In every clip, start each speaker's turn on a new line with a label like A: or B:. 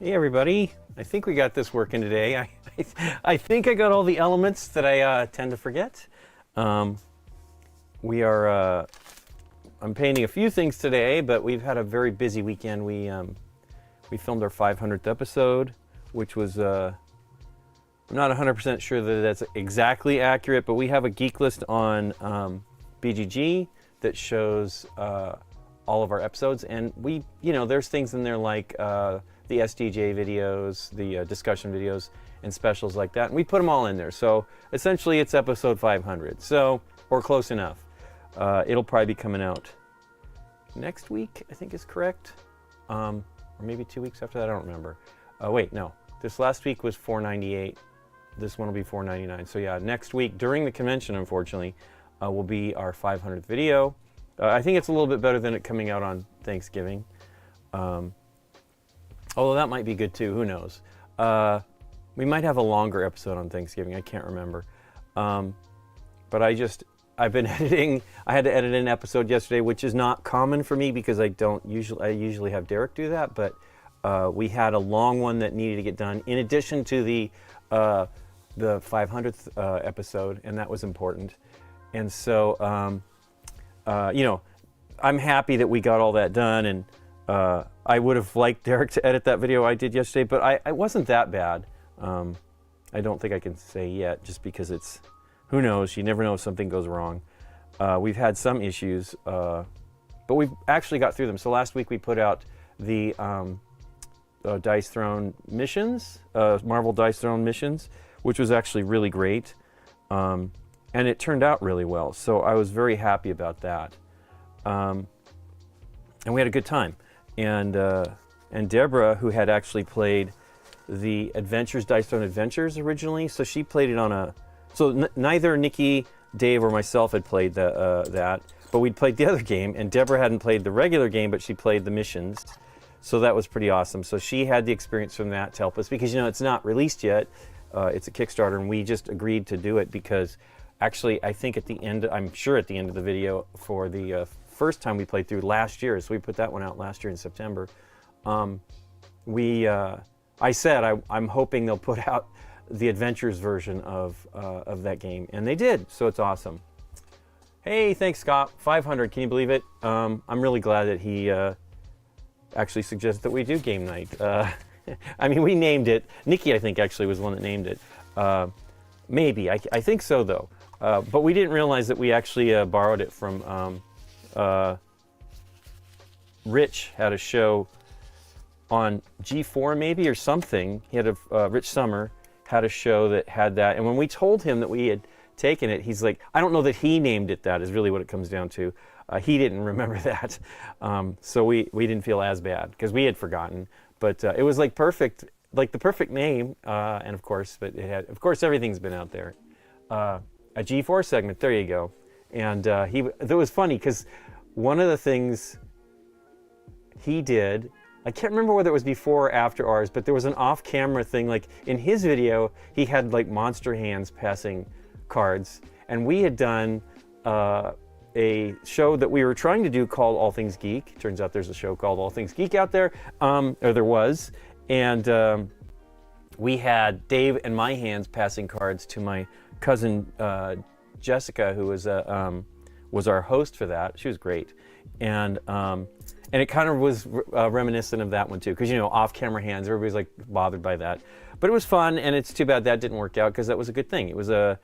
A: Hey everybody, I think we got this working today. I think I got all the elements that I tend to forget. I'm painting a few things today, but we've had a very busy weekend. We filmed our 500th episode, which was, I'm not 100% sure that that's exactly accurate, but we have a geek list on BGG that shows all of our episodes, and there's things in there like the SDJ videos, the discussion videos, and specials like that, and we put them all in there. So essentially it's episode 500, or close enough. It'll probably be coming out next week, I think is correct, or maybe 2 weeks after that, I don't remember. Wait, no, this last week was 498. This one will be 499. So yeah, next week during the convention, unfortunately, will be our 500th video. I think it's a little bit better than it coming out on Thanksgiving. Although that might be good too, who knows. We might have a longer episode on Thanksgiving, I can't remember. But I've been editing. I had to edit an episode yesterday, which is not common for me because I usually have Derek do that, but we had a long one that needed to get done in addition to the 500th episode, and that was important. And so, I'm happy that we got all that done, and I would have liked Derek to edit that video I did yesterday, but I wasn't that bad. I don't think I can say yet, just because who knows, you never know if something goes wrong. We've had some issues, but we've actually got through them. So last week we put out the Dice Throne missions, Marvel Dice Throne missions, which was actually really great. And it turned out really well, so I was very happy about that. And we had a good time. And Deborah, who had actually played the Adventures, Dice Throne Adventures originally, so she played it on neither Nikki, Dave, or myself had played that, but we'd played the other game, and Deborah hadn't played the regular game, but she played the missions. So that was pretty awesome. So she had the experience from that to help us, because it's not released yet. It's a Kickstarter, and we just agreed to do it because actually I think I'm sure at the end of the video for the first time we played through last year, so we put that one out last year in September. I said I'm hoping they'll put out the Adventures version of that game, and they did, so it's awesome. Hey, thanks Scott. 500, can you believe it? I'm really glad that he actually suggested that we do Game Night. I mean, we named it. Nikki, I think, actually was the one that named it. Maybe, I think so though. But we didn't realize that we actually borrowed it from Rich. Had a show on G4 maybe or something. He had Rich Summer had a show that had that, and when we told him that we had taken it, he's like, I don't know that he named it that, is really what it comes down to. He didn't remember that, so we didn't feel as bad because we had forgotten, but it was like perfect, like the perfect name, and of course everything's been out there. A G4 segment, there you go. And that was funny because one of the things he did, I can't remember whether it was before or after ours, but there was an off-camera thing. Like in his video, he had like monster hands passing cards, and we had done a show that we were trying to do called All Things Geek. Turns out there's a show called All Things Geek out there, or there was, and we had Dave and my hands passing cards to my cousin Jessica, who was our host for that. She was great, and it kind of was reminiscent of that one too, because off-camera hands, everybody's like bothered by that. But it was fun, and it's too bad that didn't work out because that was a good thing. It was a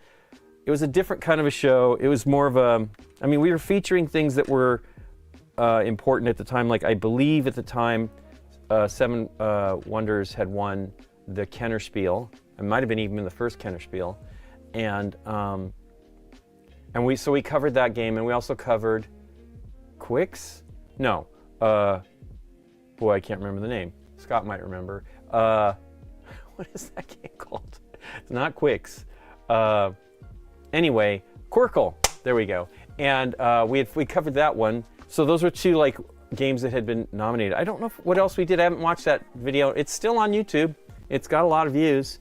A: different kind of a show. It was more of we were featuring things that were important at the time. Like I believe at the time, Seven Wonders had won the Kennerspiel. It might have been even in the first Kennerspiel, and we covered that game, and we also covered Quicks. No, boy, I can't remember the name. Scott might remember. What is that game called? It's not Quicks. Anyway, Quirkle. There we go. And we covered that one. So those were two like games that had been nominated. I don't know what else we did. I haven't watched that video. It's still on YouTube. It's got a lot of views.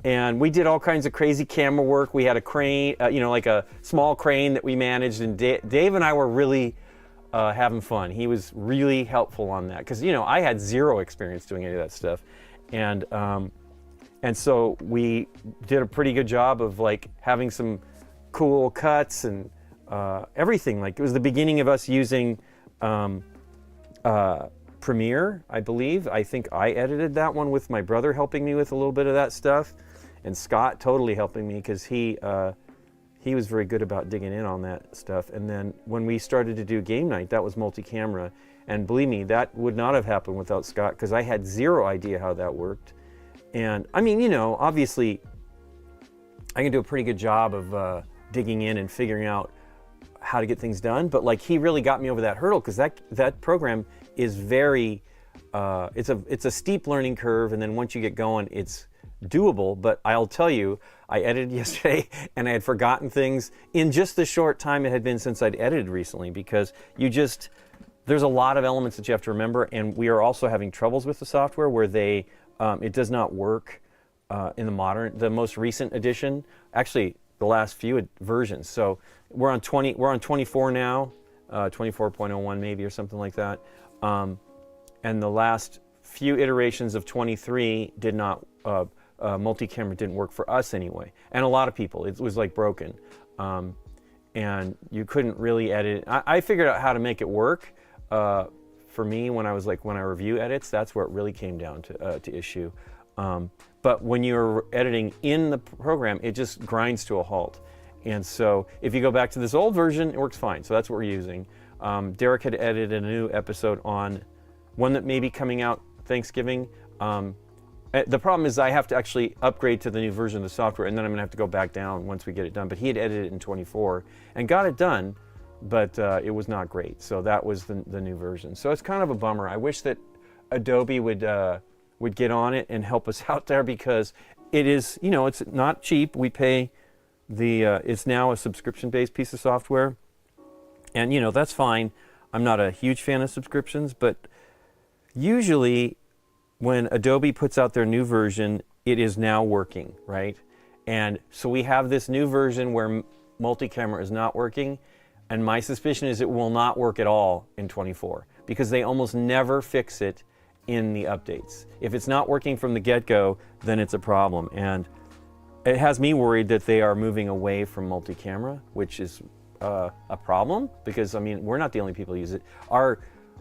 A: And we did all kinds of crazy camera work. We had a crane, like a small crane that we managed. And Dave and I were really having fun. He was really helpful on that because, you know, I had zero experience doing any of that stuff, and so we did a pretty good job of like having some cool cuts and everything. Like it was the beginning of us using Premiere, I believe. I think I edited that one with my brother helping me with a little bit of that stuff, and Scott totally helping me because he was very good about digging in on that stuff. And then when we started to do GameNight, that was multi-camera. And believe me, that would not have happened without Scott because I had zero idea how that worked. And I mean, you know, obviously I can do a pretty good job of digging in and figuring out how to get things done. But like he really got me over that hurdle because that program is very, it's a steep learning curve. And then once you get going, it's doable. But I'll tell you, I edited yesterday and I had forgotten things in just the short time it had been since I'd edited recently, because there's a lot of elements that you have to remember, and we are also having troubles with the software where it does not work in the most recent edition, actually the last few versions. So we're on 24 now, 24.01 maybe or something like that. And the last few iterations of 23 did not, multi-camera didn't work for us anyway, and a lot of people. It was like broken, and you couldn't really edit. I figured out how to make it work for me when I review edits. That's where it really came down to issue. But when you're editing in the program, it just grinds to a halt. And so if you go back to this old version, it works fine. So that's what we're using. Derek had edited a new episode on one that may be coming out Thanksgiving. The problem is I have to actually upgrade to the new version of the software, and then I'm going to have to go back down once we get it done. But he had edited it in 24 and got it done, but it was not great. So that was the new version. So it's kind of a bummer. I wish that Adobe would get on it and help us out there, because it is, you know, it's not cheap. We pay it's now a subscription-based piece of software, and you know, that's fine. I'm not a huge fan of subscriptions, but usually when Adobe puts out their new version, it is now working, right? And so we have this new version where multi-camera is not working, and my suspicion is it will not work at all in 24, because they almost never fix it in the updates. If it's not working from the get-go, then it's a problem. And it has me worried that they are moving away from multi-camera, which is a problem, because I mean, we're not the only people who use it.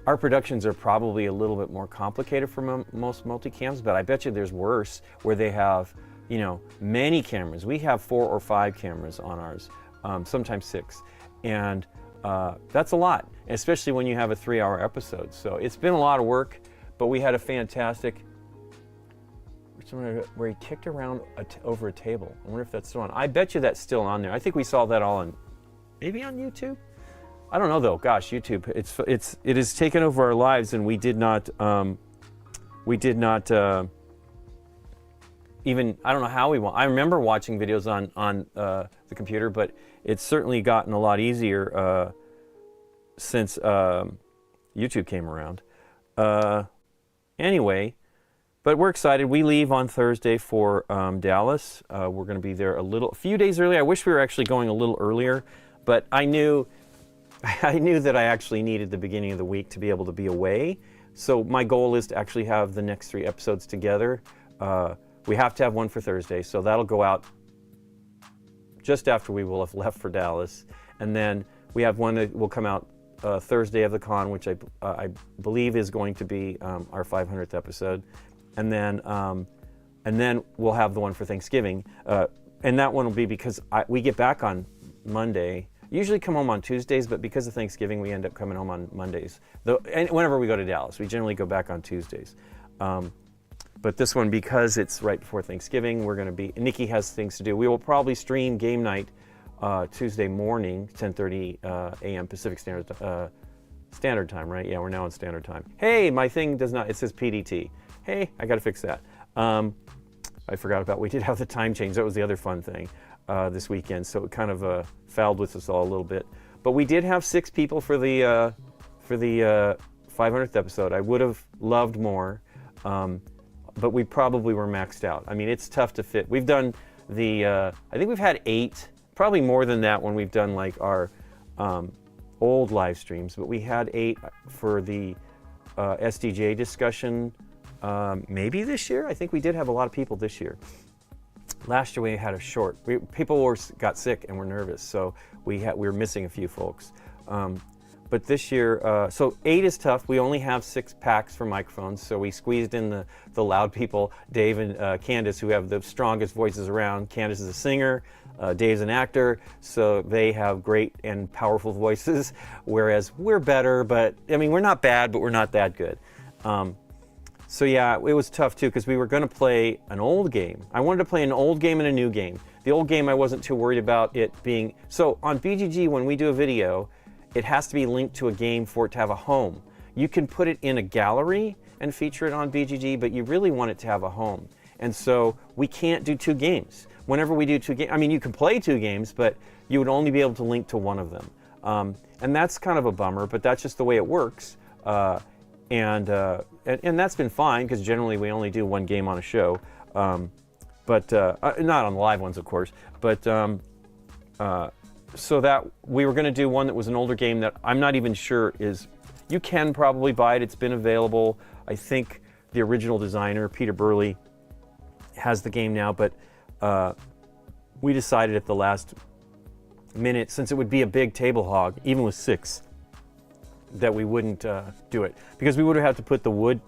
A: Our productions are probably a little bit more complicated for most multicams, but I bet you there's worse, where they have, you know, many cameras. We have 4 or 5 cameras on ours, sometimes 6, and that's a lot, especially when you have a 3-hour episode. So it's been a lot of work, but we had a fantastic, where he kicked around over a table. I wonder if that's still on. I bet you that's still on there. I think we saw that all on, maybe on YouTube. I don't know though. Gosh, YouTube, it has taken over our lives, and we did not even, I don't know how I remember watching videos on the computer, but it's certainly gotten a lot easier since YouTube came around. Anyway, but we're excited. We leave on Thursday for Dallas. We're going to be there a few days early. I wish we were actually going a little earlier, but I knew that I actually needed the beginning of the week to be able to be away. So my goal is to actually have the next 3 episodes together. We have to have one for Thursday, so that'll go out just after we will have left for Dallas. And then we have one that will come out Thursday of the con, which I believe is going to be our 500th episode. And then we'll have the one for Thanksgiving. And that one will be because we get back on Monday. Usually come home on Tuesdays, but because of Thanksgiving, we end up coming home on Mondays. And whenever we go to Dallas, we generally go back on Tuesdays. But this one, because it's right before Thanksgiving, Nikki has things to do. We will probably stream GameNight Tuesday morning, 10:30 a.m. Pacific Standard Time, right? Yeah, we're now on Standard Time. Hey, my thing it says PDT. Hey, I got to fix that. I forgot we did have the time change. That was the other fun thing this weekend. So it kind of fouled with us all a little bit. But we did have 6 people for the 500th episode. I would have loved more, but we probably were maxed out. I mean, it's tough to fit. We've done I think we've had 8, probably more than that when we've done like our old live streams, but we had 8 for the SDJ discussion maybe this year. I think we did have a lot of people this year. Last year we had a short. People got sick and were nervous, so we were missing a few folks. But this year, so 8 is tough. We only have 6 packs for microphones, so we squeezed in the loud people, Dave and Candace, who have the strongest voices around. Candace is a singer, Dave's an actor, so they have great and powerful voices, whereas we're better, but, I mean, we're not bad, but we're not that good. So yeah, it was tough too, because we were going to play an old game. I wanted to play an old game and a new game. The old game I wasn't too worried about it being, so on BGG when we do a video, it has to be linked to a game for it to have a home. You can put it in a gallery and feature it on BGG, but you really want it to have a home. And so we can't do 2 games. Whenever we do 2 games, I mean, you can play 2 games, but you would only be able to link to one of them. And that's kind of a bummer, but that's just the way it works. And that's been fine, because generally we only do 1 game on a show. But not on the live ones, of course. But so that we were going to do one that was an older game that I'm not even sure is, you can probably buy it. It's been available. I think the original designer, Peter Burley, has the game now, but we decided at the last minute, since it would be a big table hog, even with 6, that we wouldn't do it, because we would have had to put the wood,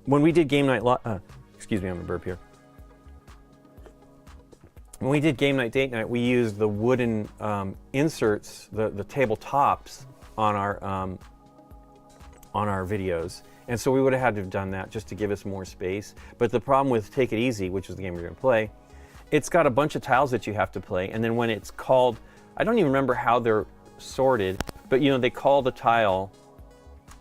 A: when we did GameNight, excuse me, I'm gonna burp here. When we did GameNight, Date Night, we used the wooden inserts, the tabletops on our videos. And so we would have had to have done that just to give us more space. But the problem with Take It Easy, which is the game we're gonna play, it's got a bunch of tiles that you have to play. And then when it's called, I don't even remember how they're sorted, but you know, they call the tile,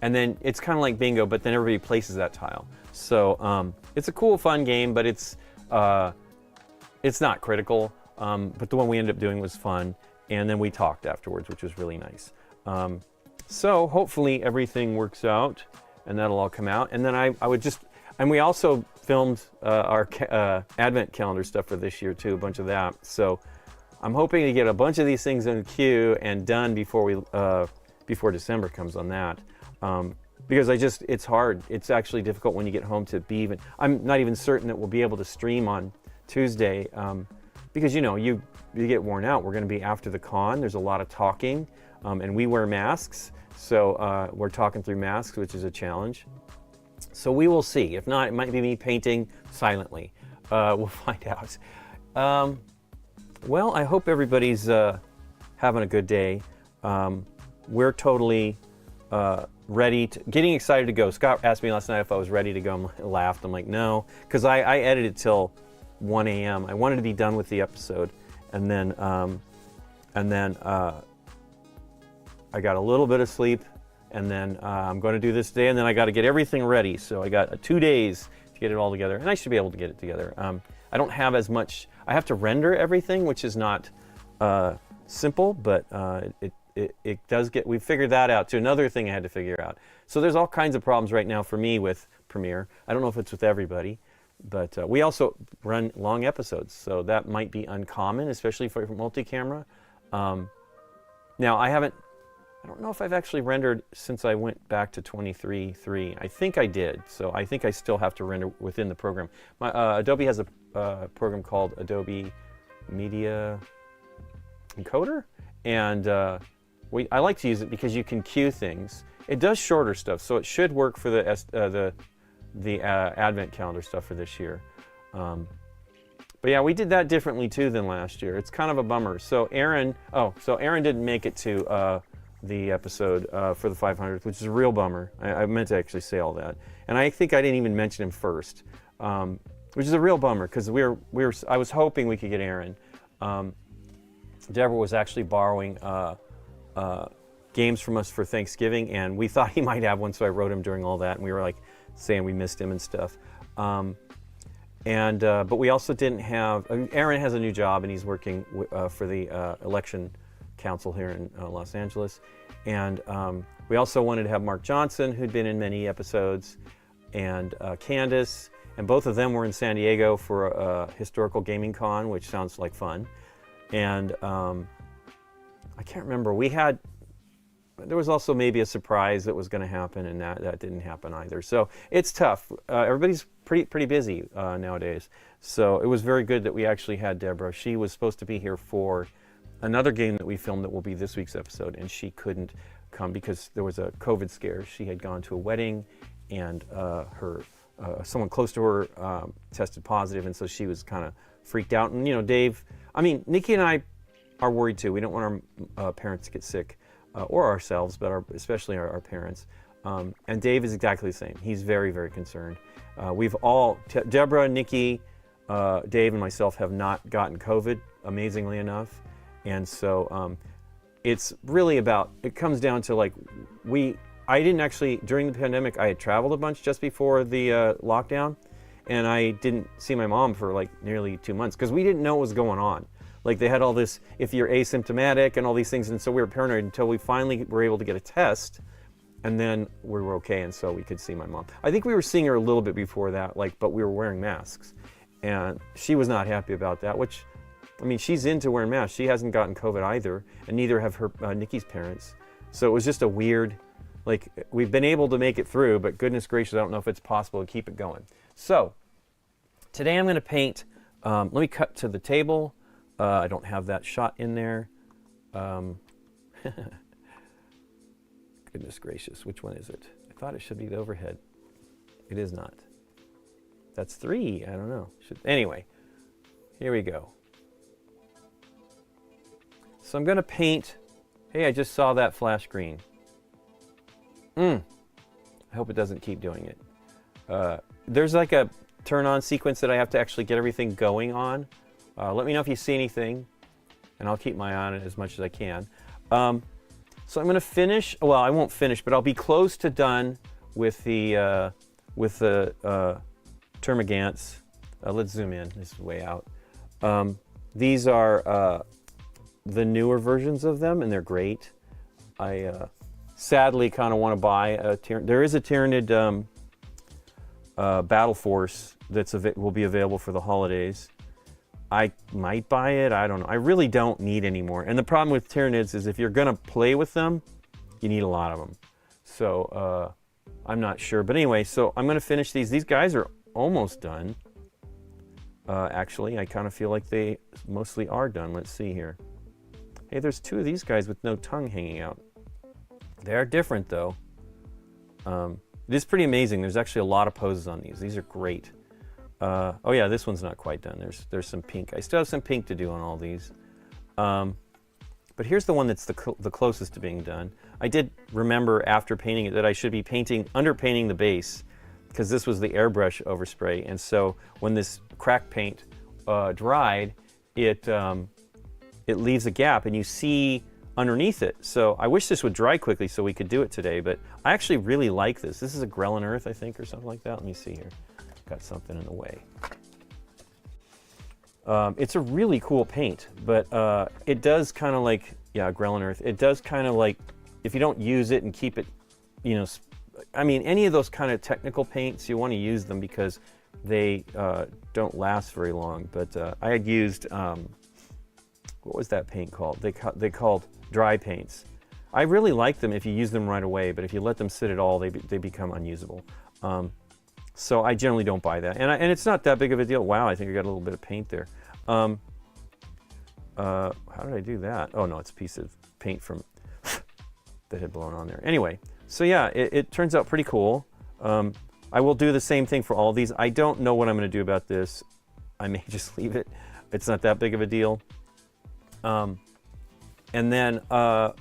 A: and then it's kind of like bingo, but then everybody places that tile. So it's a cool, fun game, but it's not critical, but the one we ended up doing was fun, and then we talked afterwards, which was really nice. So hopefully everything works out, and that'll all come out. And then I would just, and we also filmed our Advent calendar stuff for this year too, a bunch of that. So I'm hoping to get a bunch of these things in the queue and done before December comes on that. Because it's hard. It's actually difficult when you get home to be even, I'm not even certain that we'll be able to stream on Tuesday, because you know, you get worn out. We're going to be after the con. There's a lot of talking, and we wear masks, so we're talking through masks, which is a challenge. So we will see. If not, it might be me painting silently. We'll find out. Well, I hope everybody's having a good day. We're totally ready, getting excited to go. Scott asked me last night if I was ready to go. I laughed. I'm like, no, because I edited till 1 a.m. I wanted to be done with the episode, and then I got a little bit of sleep, and then I'm going to do this today, and then I got to get everything ready. So I got 2 days to get it all together, and I should be able to get it together. I don't have as much. I have to render everything, which is not simple, but it does get. We figured that out too. Another thing I had to figure out. So there's all kinds of problems right now for me with Premiere. I don't know if it's with everybody. But we also run long episodes, so that might be uncommon, especially for multi-camera. Now, I don't know if I've actually rendered since I went back to 23.3. I think I did, so I think I still have to render within the program. Adobe has a program called Adobe Media Encoder, and I like to use it because you can queue things. It does shorter stuff, so it should work for the Advent calendar stuff for this year. But yeah, we did that differently too than last year. It's kind of a bummer. So Aaron didn't make it to the episode for the 500th, which is a real bummer. I meant to actually say all that. And I think I didn't even mention him first, which is a real bummer, because I was hoping we could get Aaron. Deborah was actually borrowing games from us for Thanksgiving, and we thought he might have one, so I wrote him during all that, and we were like saying we missed him and stuff. But we also didn't have, Aaron has a new job, and he's working for the election council here in Los Angeles. And we also wanted to have Mark Johnson, who'd been in many episodes, and Candace, and both of them were in San Diego for a historical gaming con, which sounds like fun. And I can't remember, we had there was also maybe a surprise that was going to happen, and that didn't happen either. So it's tough. Everybody's pretty busy nowadays. So it was very good that we actually had Deborah. She was supposed to be here for another game that we filmed that will be this week's episode, and she couldn't come because there was a COVID scare. She had gone to a wedding, and someone close to her tested positive, and so she was kind of freaked out. And Nikki and I are worried too. We don't want our parents to get sick, or ourselves, but especially our parents. And Dave is exactly the same. He's very, very concerned. We've all, Deborah, Nikki, Dave, and myself have not gotten COVID, amazingly enough. And so it's really it comes down to I didn't actually, during the pandemic, I had traveled a bunch just before the lockdown, and I didn't see my mom for nearly 2 months because we didn't know what was going on. They had all this, if you're asymptomatic and all these things, and so we were paranoid until we finally were able to get a test, and then we were okay, and so we could see my mom. I think we were seeing her a little bit before that, but we were wearing masks, and she was not happy about that, which, she's into wearing masks. She hasn't gotten COVID either, and neither have her Nikki's parents. So it was just a weird, we've been able to make it through, but goodness gracious, I don't know if it's possible to keep it going. So today I'm going to paint, let me cut to the table. I don't have that shot in there. Goodness gracious, which one is it? I thought it should be the overhead. It is not. That's 3, I don't know. Anyway, here we go. So I'm going to paint, hey, I just saw that flash green. I hope it doesn't keep doing it. There's a turn on sequence that I have to actually get everything going on. Let me know if you see anything, and I'll keep my eye on it as much as I can. So I'm going to finish, well, I won't finish, but I'll be close to done with the termagants. Let's zoom in, this is way out. These are the newer versions of them, and they're great. I sadly kind of want to buy a there is a Tyranid Battle Force will be available for the holidays. I might buy it, I don't know. I really don't need any more. And the problem with Tyranids is if you're gonna play with them, you need a lot of them. So I'm not sure, but anyway, so I'm gonna finish these. These guys are almost done. Actually, I kind of feel like they mostly are done. Let's see here. Hey, there's 2 of these guys with no tongue hanging out. They're different though. It is pretty amazing. There's actually a lot of poses on these. These are great. Oh yeah, this one's not quite done. There's some pink. I still have some pink to do on all these. But here's the one that's the closest to being done. I did remember after painting it that I should be underpainting the base, because this was the airbrush overspray. And so when this crack paint dried, it leaves a gap, and you see underneath it. So I wish this would dry quickly so we could do it today, but I actually really like this. This is a Grelin Earth, I think, or something like that. Let me see here. Got something in the way. It's a really cool paint, but it does kind of Grelin Earth. It does kind of if you don't use it and keep it, any of those kind of technical paints, you want to use them because they don't last very long. But I had used, what was that paint called? They called dry paints. I really like them if you use them right away, but if you let them sit at all, they become unusable. So I generally don't buy that, and it's not that big of a deal. Wow, I think I got a little bit of paint there. How did I do that? Oh no, it's a piece of paint from that had blown on there. Anyway, so yeah, it turns out pretty cool. I will do the same thing for all these. I don't know what I'm going to do about this. I may just leave it. It's not that big of a deal. And then I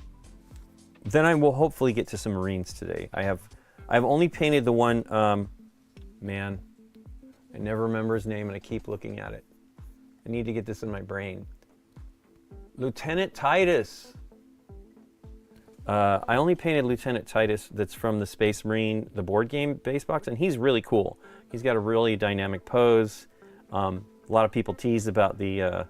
A: will hopefully get to some Marines today. I've only painted the one. Man, I never remember his name, and I keep looking at it. I need to get this in my brain. Lieutenant Titus. I only painted Lieutenant Titus that's from the Space Marine, the board game base box, and he's really cool. He's got a really dynamic pose. A lot of people tease about the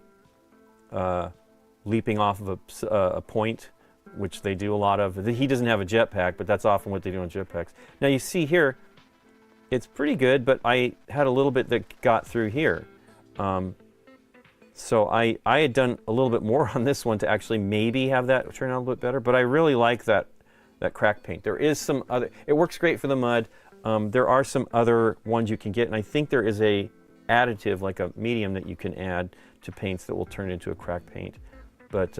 A: leaping off of a point, which they do a lot of. He doesn't have a jetpack, but that's often what they do on jetpacks. Now you see here, it's pretty good, but I had a little bit that got through here. So I had done a little bit more on this one to actually maybe have that turn out a little bit better, but I really like that that crack paint. There is some other, it works great for the mud. There are some other ones you can get, and I think there is a additive, like a medium that you can add to paints that will turn into a crack paint. But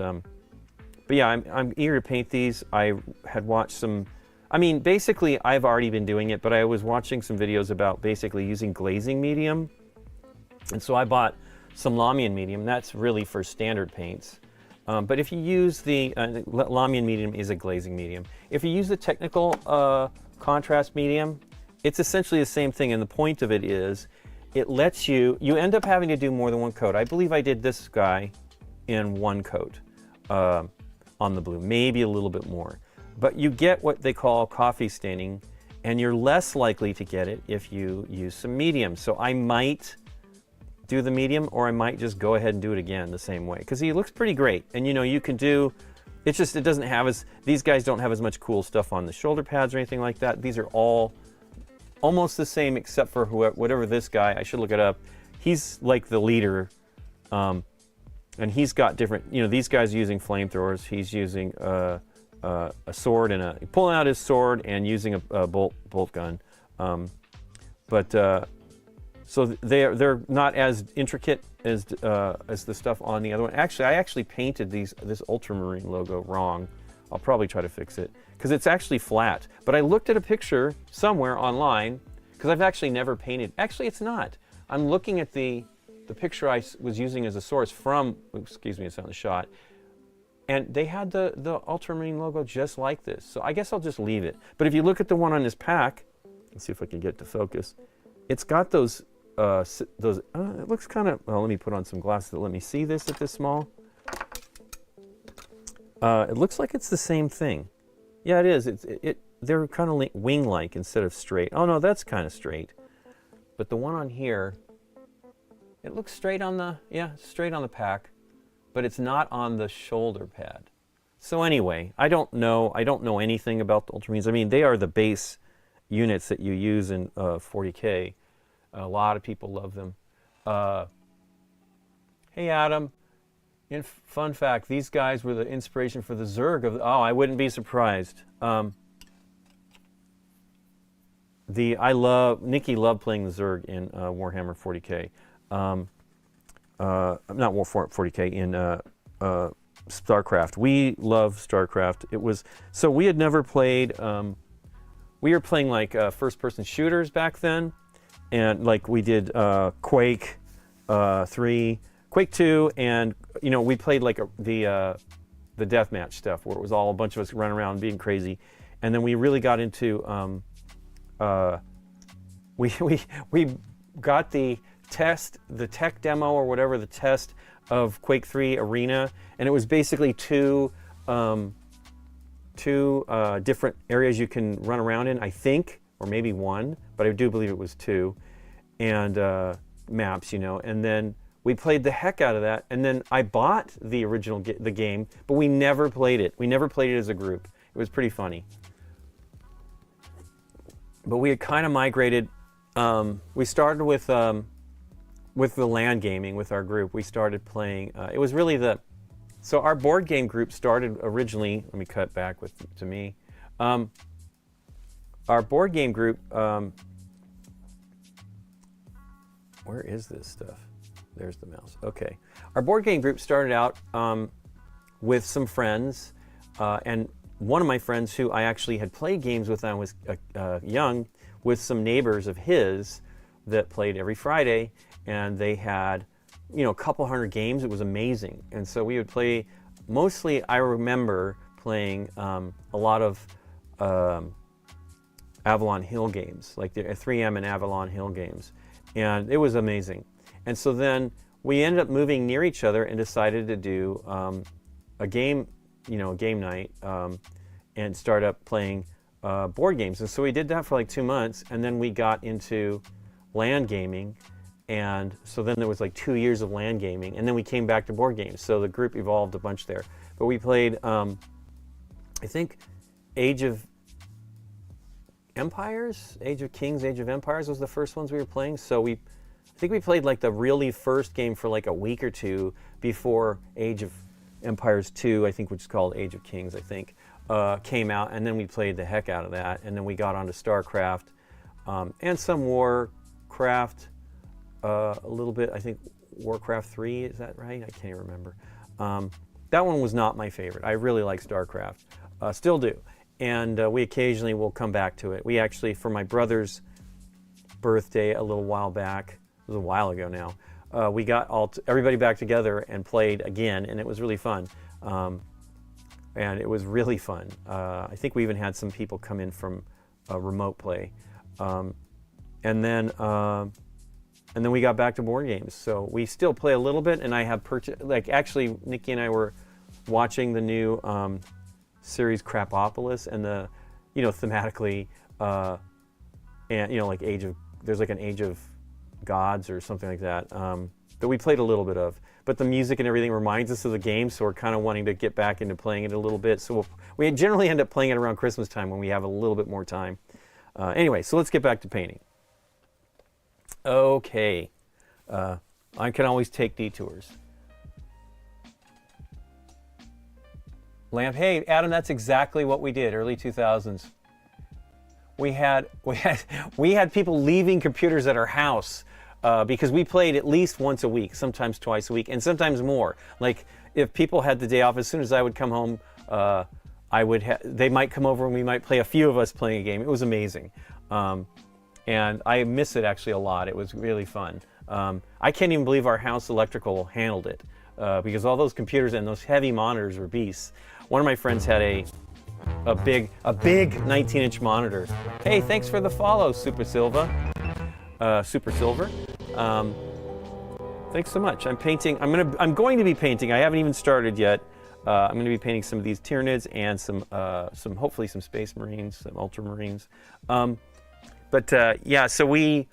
A: yeah, I'm eager to paint these. I had watched some, I mean, basically I've already been doing it, but I was watching some videos about basically using glazing medium. And so I bought some Lamian medium. That's really for standard paints. But if you use the, Lamian medium is a glazing medium. If you use the technical contrast medium, it's essentially the same thing. And the point of it is, it lets you, you end up having to do more than one coat. I believe I did this guy in one coat on the blue, maybe a little bit more. But you get what they call coffee staining, and you're less likely to get it if you use some medium. So I might do the medium, or I might just go ahead and do it again the same way, because he looks pretty great. And you know, you can do, it's just, it doesn't have as, these guys don't have as much cool stuff on the shoulder pads or anything like that. These are all almost the same, except for whatever this guy, I should look it up. He's like the leader, and he's got different, you know, these guys are using flamethrowers. He's using a sword and pulling out his sword and using a bolt gun. So they're not as intricate as the stuff on the other one. Actually, I actually painted this Ultramarine logo wrong. I'll probably try to fix it, because it's actually flat. But I looked at a picture somewhere online, because I've actually never painted. Actually, it's not. I'm looking at the picture I was using as a source from, excuse me, it's on the shot, and they had the Ultramarine logo just like this. So I guess I'll just leave it. But if you look at the one on this pack, let's see if I can get it to focus. It's got those, it looks kind of, well, let me put on some glasses that let me see this at this small. It looks like it's the same thing. Yeah, it is. They're kind of wing-like instead of straight. Oh no, that's kind of straight. But the one on here, it looks straight on the, yeah, straight on the pack, but it's not on the shoulder pad. So anyway, I don't know anything about the Ultramarines. I mean, they are the base units that you use in 40K. A lot of people love them. Hey Adam. Fun fact, these guys were the inspiration for the Zerg of, oh, I wouldn't be surprised. Nikki loved playing the Zerg in Warhammer 40K. Not 40K, in StarCraft. We love StarCraft. It was, so we had never played, we were playing like first-person shooters back then, and like we did Quake 3, Quake 2, and you know, we played like the deathmatch stuff where it was all a bunch of us running around being crazy, and then we really got into we got the tech demo or whatever, the test of Quake 3 Arena, and it was basically two different areas you can run around in, I think, or maybe one, but I do believe it was two, and maps, you know, and then we played the heck out of that, and then I bought the original the game, but we never played it. We never played it as a group. It was pretty funny. But we had kind of migrated. We started with the LAN gaming with our group. We started playing. It was really so our board game group started originally. Let me cut back to me. Our board game group. Where is this stuff? There's the mouse. Okay. Our board game group started out with some friends, and one of my friends who I actually had played games with when I was young, with some neighbors of his that played every Friday, and they had, you know, a couple hundred games. It was amazing. And so we would play, mostly I remember playing a lot of Avalon Hill games, like the 3M and Avalon Hill games. And it was amazing. And so then we ended up moving near each other and decided to do a game, you know, game night, and start up playing board games. And so we did that for like 2 months, and then we got into LAN gaming. And so then there was like 2 years of LAN gaming, and then we came back to board games. So the group evolved a bunch there. But we played, I think, Age of Empires, Age of Kings, Age of Empires was the first ones we were playing. So I think we played like the really first game for like a week or two before Age of Empires 2, I think, which is called Age of Kings, I think. came out, and then we played the heck out of that, and then we got onto StarCraft and some Warcraft a little bit. I think Warcraft 3, is that right? I can't remember. That one was not my favorite. I really like StarCraft, still do, and we occasionally will come back to it. We actually, for my brother's birthday a little while back, it was a while ago now, we got everybody back together and played again, and it was really fun. And it was really fun. I think we even had some people come in from remote play. And then we got back to board games. So we still play a little bit, and I have purchased, like actually Nikki and I were watching the new series Crapopolis, and the, thematically, and like there's like an Age of Gods or something like that, that we played a little bit of. But the music and everything reminds us of the game, so we're kind of wanting to get back into playing it a little bit. So we generally end up playing it around Christmas time when we have a little bit more time. Anyway, so let's get back to painting. Okay. I can always take detours. Lamp, hey, Adam, that's exactly what we did, early 2000s. We had people leaving computers at our house because we played at least once a week, sometimes twice a week, and sometimes more. Like if people had the day off, as soon as I would come home, they might come over and we might play, a few of us playing a game. It was amazing. And I miss it actually a lot. It was really fun. I can't even believe our house electrical handled it because all those computers and those heavy monitors were beasts. One of my friends had a big 19-inch monitor. Hey, thanks for the follow, Super Silver. Thanks so much. I'm painting. I'm going to be painting. I haven't even started yet. I'm going to be painting some of these Tyranids and some hopefully some Space Marines, some Ultramarines. Yeah, so we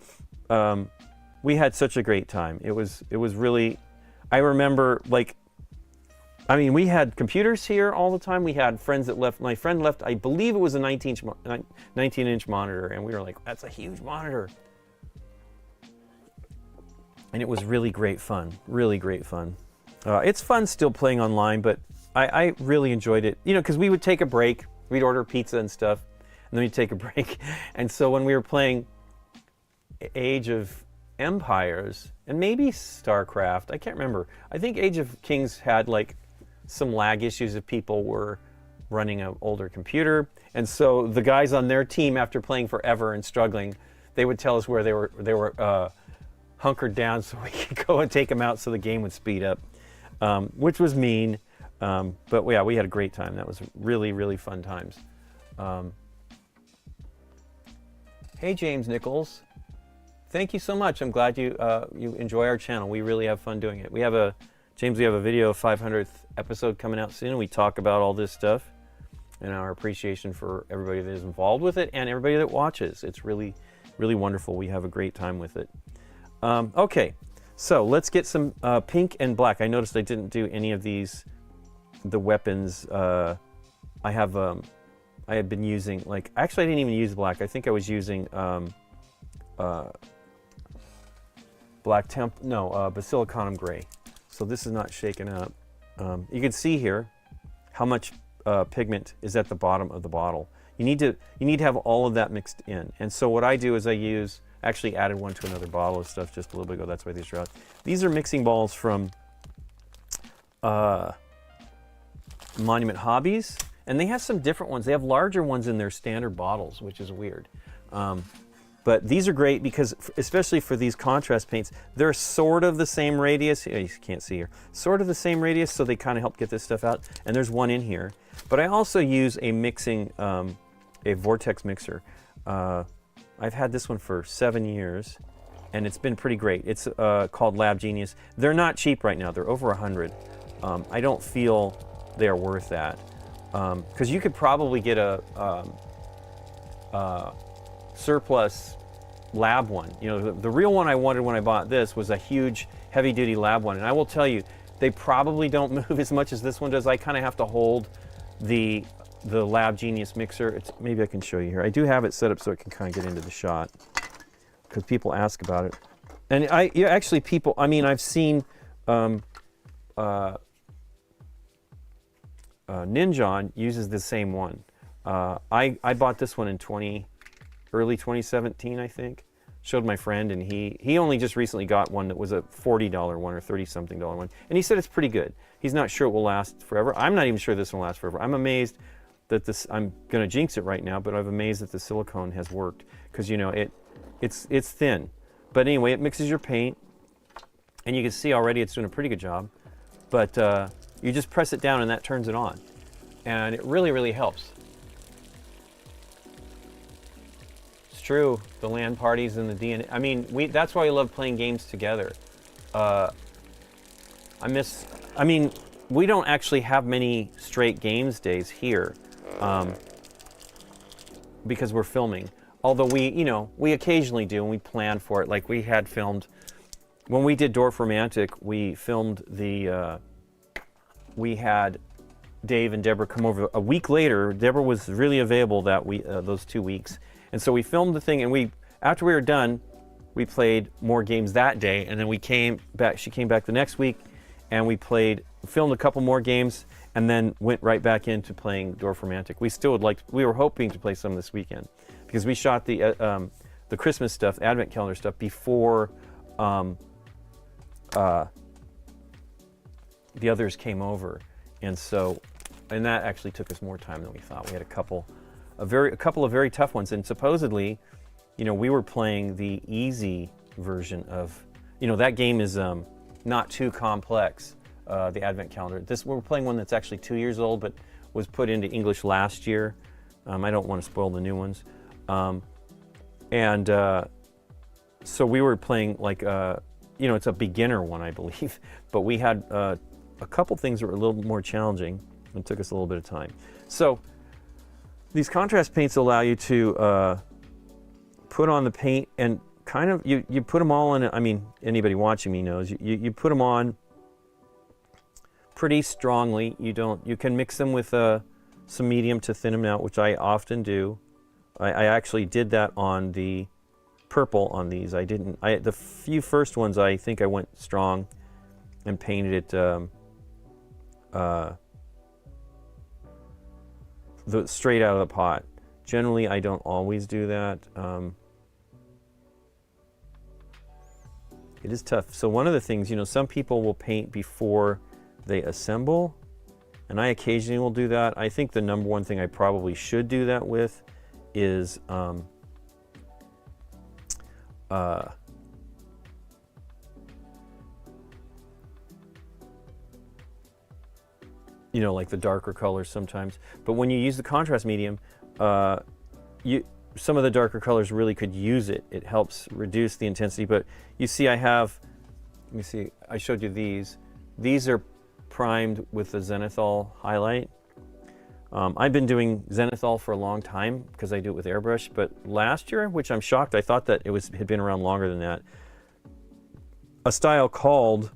A: had such a great time. It was really. I remember, like, we had computers here all the time. We had friends that left. My friend left, I believe it was a 19-inch monitor, and we were like, that's a huge monitor. And it was really great fun, really great fun. It's fun still playing online, but I really enjoyed it. Because we would take a break, we'd order pizza and stuff, and then we'd take a break. And so when we were playing Age of Empires, and maybe StarCraft, I can't remember. I think Age of Kings had like some lag issues if people were running an older computer. And so the guys on their team, after playing forever and struggling, they would tell us where they were hunkered down so we could go and take them out so the game would speed up, which was mean. But yeah, we had a great time. That was really, really fun times. Hey, James Nichols. Thank you so much. I'm glad you enjoy our channel. We really have fun doing it. We have a video 500th episode coming out soon, and we talk about all this stuff and our appreciation for everybody that is involved with it and everybody that watches. It's really, really wonderful. We have a great time with it. Okay, so let's get some pink and black. I noticed I didn't do any of these, the weapons. I had been using, like, actually I didn't even use black. I think I was using Basilicanum Gray. So this is not shaken up. You can see here how much pigment is at the bottom of the bottle. You need to have all of that mixed in. And so what I do is actually added one to another bottle of stuff just a little bit ago. That's why these are out. These are mixing balls from Monument Hobbies, and they have some different ones. They have larger ones in their standard bottles, which is weird. But these are great because, especially for these contrast paints, they're sort of the same radius. You can't see here. Sort of the same radius, so they kind of help get this stuff out. And there's one in here. But I also use a mixing, a vortex mixer. I've had this one for 7 years, and it's been pretty great. It's called Lab Genius. They're not cheap right now. They're over 100. I don't feel they're worth that. Because you could probably get a surplus lab one. The real one I wanted when I bought this was a huge heavy-duty lab one, and I will tell you, they probably don't move as much as this one does. I kind of have to hold the Lab Genius mixer. Maybe I can show you here. I do have it set up so it can kind of get into the shot because people ask about it. And I've seen Ninja uses the same one. I bought this one in early 2017, I think. Showed my friend, and he only just recently got one that was a $40 one or $30-something one, and he said it's pretty good. He's not sure it will last forever. I'm not even sure this will last forever. I'm amazed that this. I'm going to jinx it right now, but I'm amazed that the silicone has worked, because it's thin. But anyway, it mixes your paint, and you can see already it's doing a pretty good job. But you just press it down, and that turns it on, and it really, really helps. True, the LAN parties and the DNA. I mean, that's why we love playing games together. We don't actually have many straight games days here, because we're filming. Although we occasionally do, and we plan for it. Like we had filmed, when we did Dwarf Romantic, we filmed we had Dave and Deborah come over a week later. Deborah was really available those 2 weeks. And so we filmed the thing, and after we were done, we played more games that day, and then we came back. She came back the next week, and we filmed a couple more games, and then went right back into playing Dwarf Romantic. We were hoping to play some this weekend, because we shot the Christmas stuff, Advent calendar stuff, before the others came over, and that actually took us more time than we thought. We had a couple of very tough ones, and supposedly, we were playing the easy version of, that game is not too complex, the Advent calendar. We're playing one that's actually 2 years old, but was put into English last year. I don't want to spoil the new ones, so we were playing like it's a beginner one, I believe, but we had a couple things that were a little more challenging and took us a little bit of time. So these contrast paints allow you to put on the paint, and kind of you put them all in. I mean, anybody watching me knows you put them on pretty strongly. You can mix them with some medium to thin them out, which I often do. I actually did that on the purple on these. The few first ones, I think I went strong and painted it straight out of the pot. Generally, I don't always do that. It is tough. So one of the things, some people will paint before they assemble, and I occasionally will do that. I think the number one thing I probably should do that with is like the darker colors sometimes. But when you use the contrast medium, some of the darker colors really could use it. It helps reduce the intensity. But you see, let me see, I showed you these. These are primed with the zenithal highlight. I've been doing zenithal for a long time because I do it with airbrush. But last year, which I'm shocked, I thought that it had been around longer than that. A style called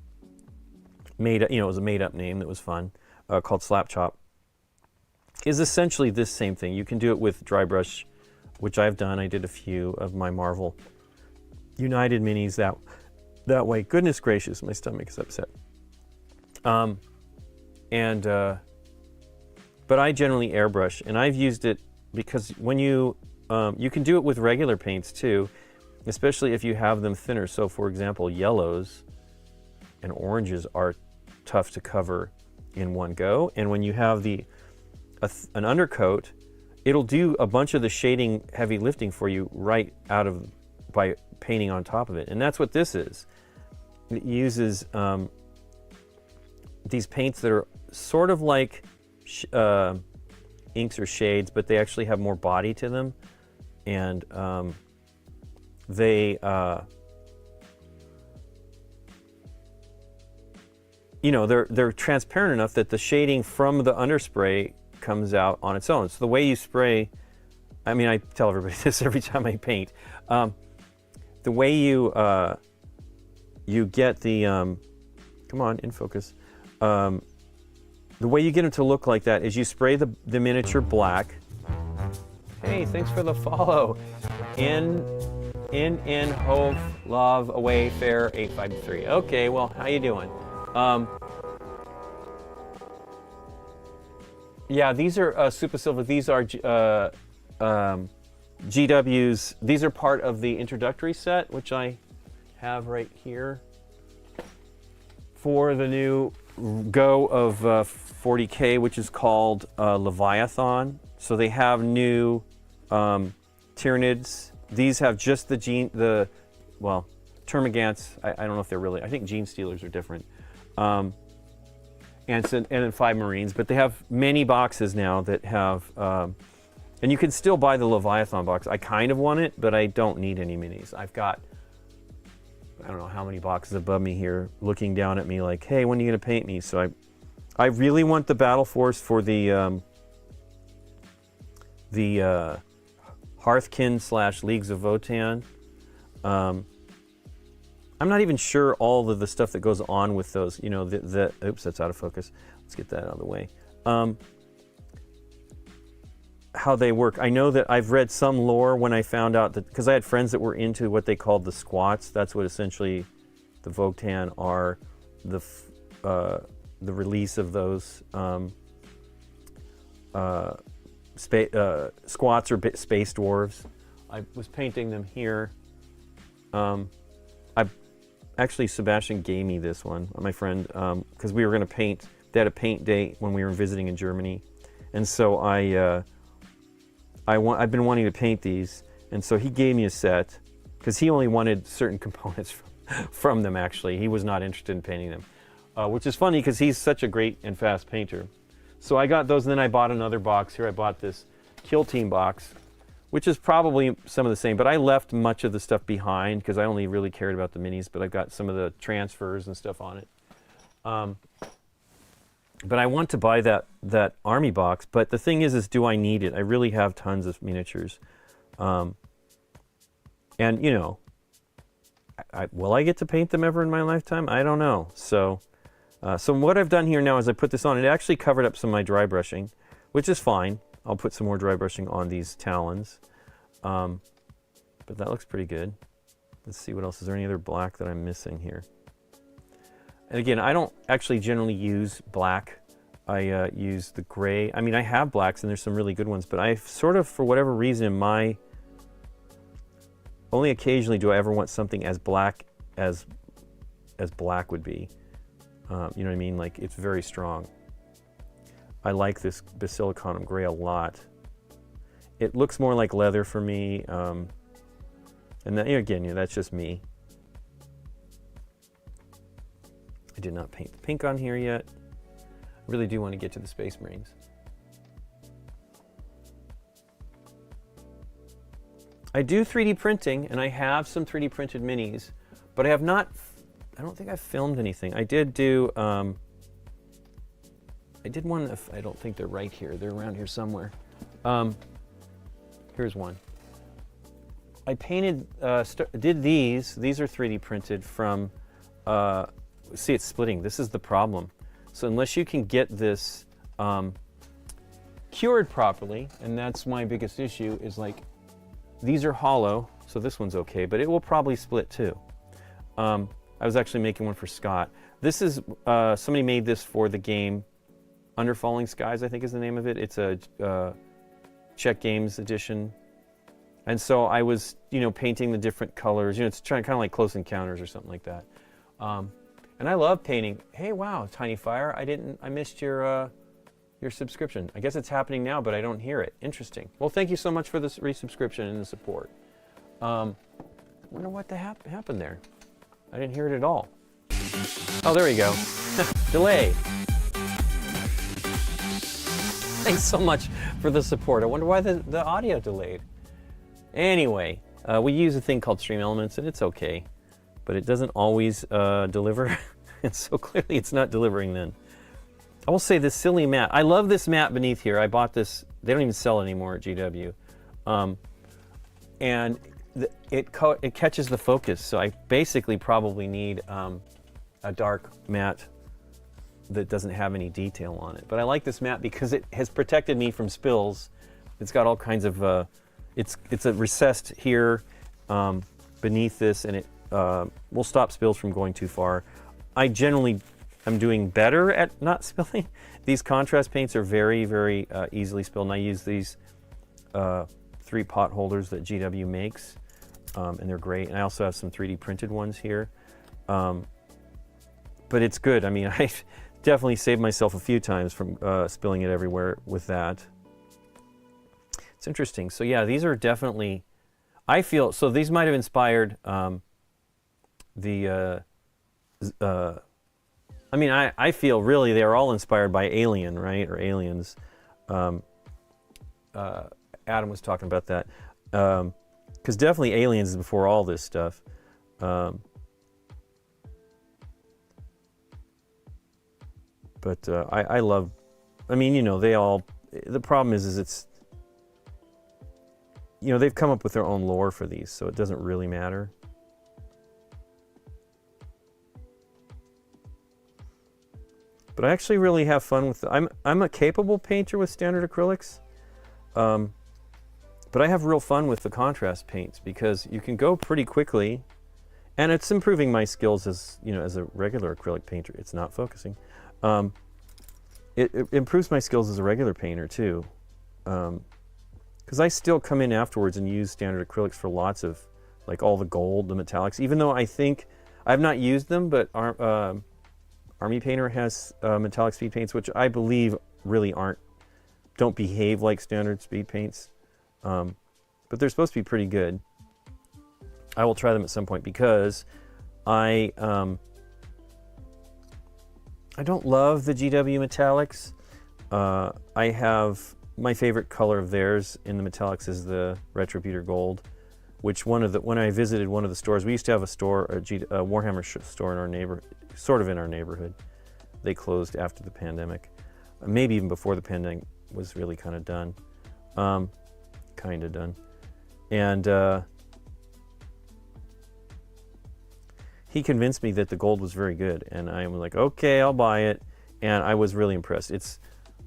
A: it was a made-up name that was fun. Called Slap Chop, is essentially this same thing. You can do it with dry brush, which I've done. I did a few of my Marvel United minis that way. Goodness gracious, my stomach is upset. But I generally airbrush, and I've used it because when you can do it with regular paints too, especially if you have them thinner. So for example, yellows and oranges are tough to cover in one go, and when you have an undercoat, it'll do a bunch of the shading heavy lifting for you by painting on top of it. And that's what this is. It uses these paints that are sort of like inks or shades, but they actually have more body to them, and they're transparent enough that the shading from the underspray comes out on its own. So the way you spray, I tell everybody this every time I paint. The way you get the, come on, in focus. The way you get them to look like that is you spray the miniature black. Hey, thanks for the follow. In Hove Love Away Fair 853. Okay, well, how you doing? Yeah, these are Super Silver. These are GW's. These are part of the introductory set, which I have right here for the new go of 40K, which is called Leviathan. So they have new Tyranids. These have just the Termagants. I don't know if they're really. I think Gene Stealers are different. And then 5 Marines, but they have many boxes now that have. And you can still buy the Leviathan box. I kind of want it, but I don't need any minis. I've got, I don't know how many boxes above me here looking down at me like, hey, when are you going to paint me? So I really want the Battle Force for the Hearthkin / Leagues of Votan. I'm not even sure all of the stuff that goes on with those. You know, oops, that's out of focus. Let's get that out of the way. How they work. I know that I've read some lore when I found out that, because I had friends that were into what they called the squats. That's what essentially the Votan are, the release of those squats or space dwarves. I was painting them here. Actually, Sebastian gave me this one, my friend, because we were going to paint. They had a paint day when we were visiting in Germany, and so I've been wanting to paint these, and so he gave me a set because he only wanted certain components from them. Actually, he was not interested in painting them, which is funny because he's such a great and fast painter. So I got those, and then I bought another box here. I bought this Kill Team box, which is probably some of the same, but I left much of the stuff behind because I only really cared about the minis, but I've got some of the transfers and stuff on it. But I want to buy that army box, but the thing is do I need it? I really have tons of miniatures. And, you know, will I get to paint them ever in my lifetime? I don't know. So what I've done here now is I put this on. It actually covered up some of my dry brushing, which is fine. I'll put some more dry brushing on these talons. But that looks pretty good. Let's see what else. Is there any other black that I'm missing here? And again, I don't actually generally use black. I use the gray. I mean, I have blacks, and there's some really good ones, but I sort of, for whatever reason, only occasionally do I ever want something as black as black would be. You know what I mean? Like, it's very strong. I like this Basilicanum gray a lot. It looks more like leather for me. And then, again, that's just me. I did not paint the pink on here yet. I really do want to get to the Space Marines. I do 3D printing, and I have some 3D printed minis, but I have not, I don't think I've filmed anything. I did do, I did one, I don't think they're right here. They're around here somewhere. Here's one. I painted, did these are 3D printed from, see, it's splitting. This is the problem. So unless you can get this cured properly, and that's my biggest issue, is like, these are hollow, so this one's okay, but it will probably split too. I was actually making one for Scott. This is, somebody made this for the game Under Falling Skies, I think is the name of it. It's a Czech Games edition. And so I was, painting the different colors. It's kind of like Close Encounters or something like that. And I love painting. Hey, wow, Tiny Fire, I missed your subscription. I guess it's happening now, but I don't hear it. Interesting. Well, thank you so much for this resubscription and the support. Wonder what happened there. I didn't hear it at all. Oh, there we go. Delay. Thanks so much for the support. I wonder why the audio delayed. Anyway, we use a thing called Stream Elements, and it's okay, but it doesn't always deliver, and so clearly it's not delivering then. I will say this silly mat. I love this mat beneath here. I bought this. They don't even sell it anymore at GW. And it catches the focus, so I basically probably need a dark mat that doesn't have any detail on it. But I like this mat because it has protected me from spills. It's got all kinds of, it's a recessed here beneath this, and it will stop spills from going too far. I generally I'm doing better at not spilling. These contrast paints are very, very easily spilled, and I use these 3 pot holders that GW makes, and they're great. And I also have some 3D printed ones here. But it's good. I mean, I've definitely saved myself a few times from spilling it everywhere with that. It's interesting. So yeah, these are definitely, I feel, so these might have inspired I mean, I feel really they're all inspired by Alien, right? Or Aliens. Adam was talking about that. Because definitely Aliens is before all this stuff. But I love, I mean, you know, they all, the problem is it's, you know, they've come up with their own lore for these, so it doesn't really matter. But I actually really have fun with I'm a capable painter with standard acrylics, but I have real fun with the contrast paints because you can go pretty quickly, and it's improving my skills as, you know, as a regular acrylic painter. It's not focusing. It improves my skills as a regular painter too, because I still come in afterwards and use standard acrylics for lots of, like all the gold, the metallics, even though I think I've not used them, but Army Painter has metallic speed paints, which I believe really don't behave like standard speed paints, but they're supposed to be pretty good. I will try them at some point because I don't love the GW metallics. I have my favorite color of theirs in the metallics is the Retributor Gold, which when I visited one of the stores, we used to have a store, a Warhammer store in our sort of in our neighborhood. They closed after the pandemic, maybe even before the pandemic was really kind of done. And he convinced me that the gold was very good, and I was like, okay, I'll buy it. And I was really impressed. It's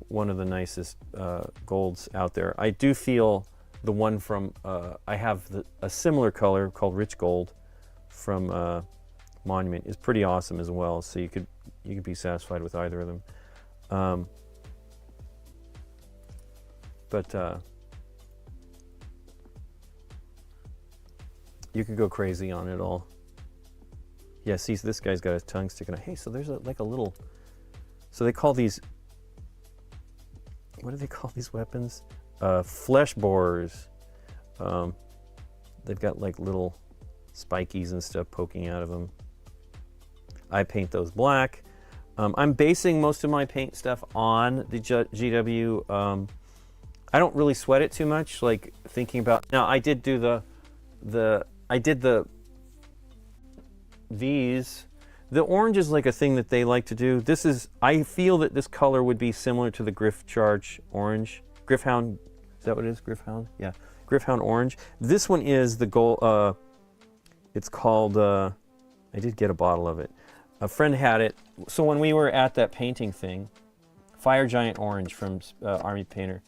A: one of the nicest golds out there. I do feel the one from, I have a similar color called Rich Gold from Monument is pretty awesome as well. So you could be satisfied with either of them. You could go crazy on it all. Yeah, see, this guy's got his tongue sticking out. Hey, so there's like a little, so they call these, what do they call these weapons? Flesh borers. They've got like little spikies and stuff poking out of them. I paint those black. I'm basing most of my paint stuff on the GW. I don't really sweat it too much, like thinking about, now I did do these. The orange is like a thing that they like to do. This is, I feel that this color would be similar to the Griff Charge orange. Griffhound, is that what it is? Griffhound? Yeah, Griffhound orange. This one is the gold, it's called, I did get a bottle of it. A friend had it. So when we were at that painting thing, Fire Giant Orange from Army Painter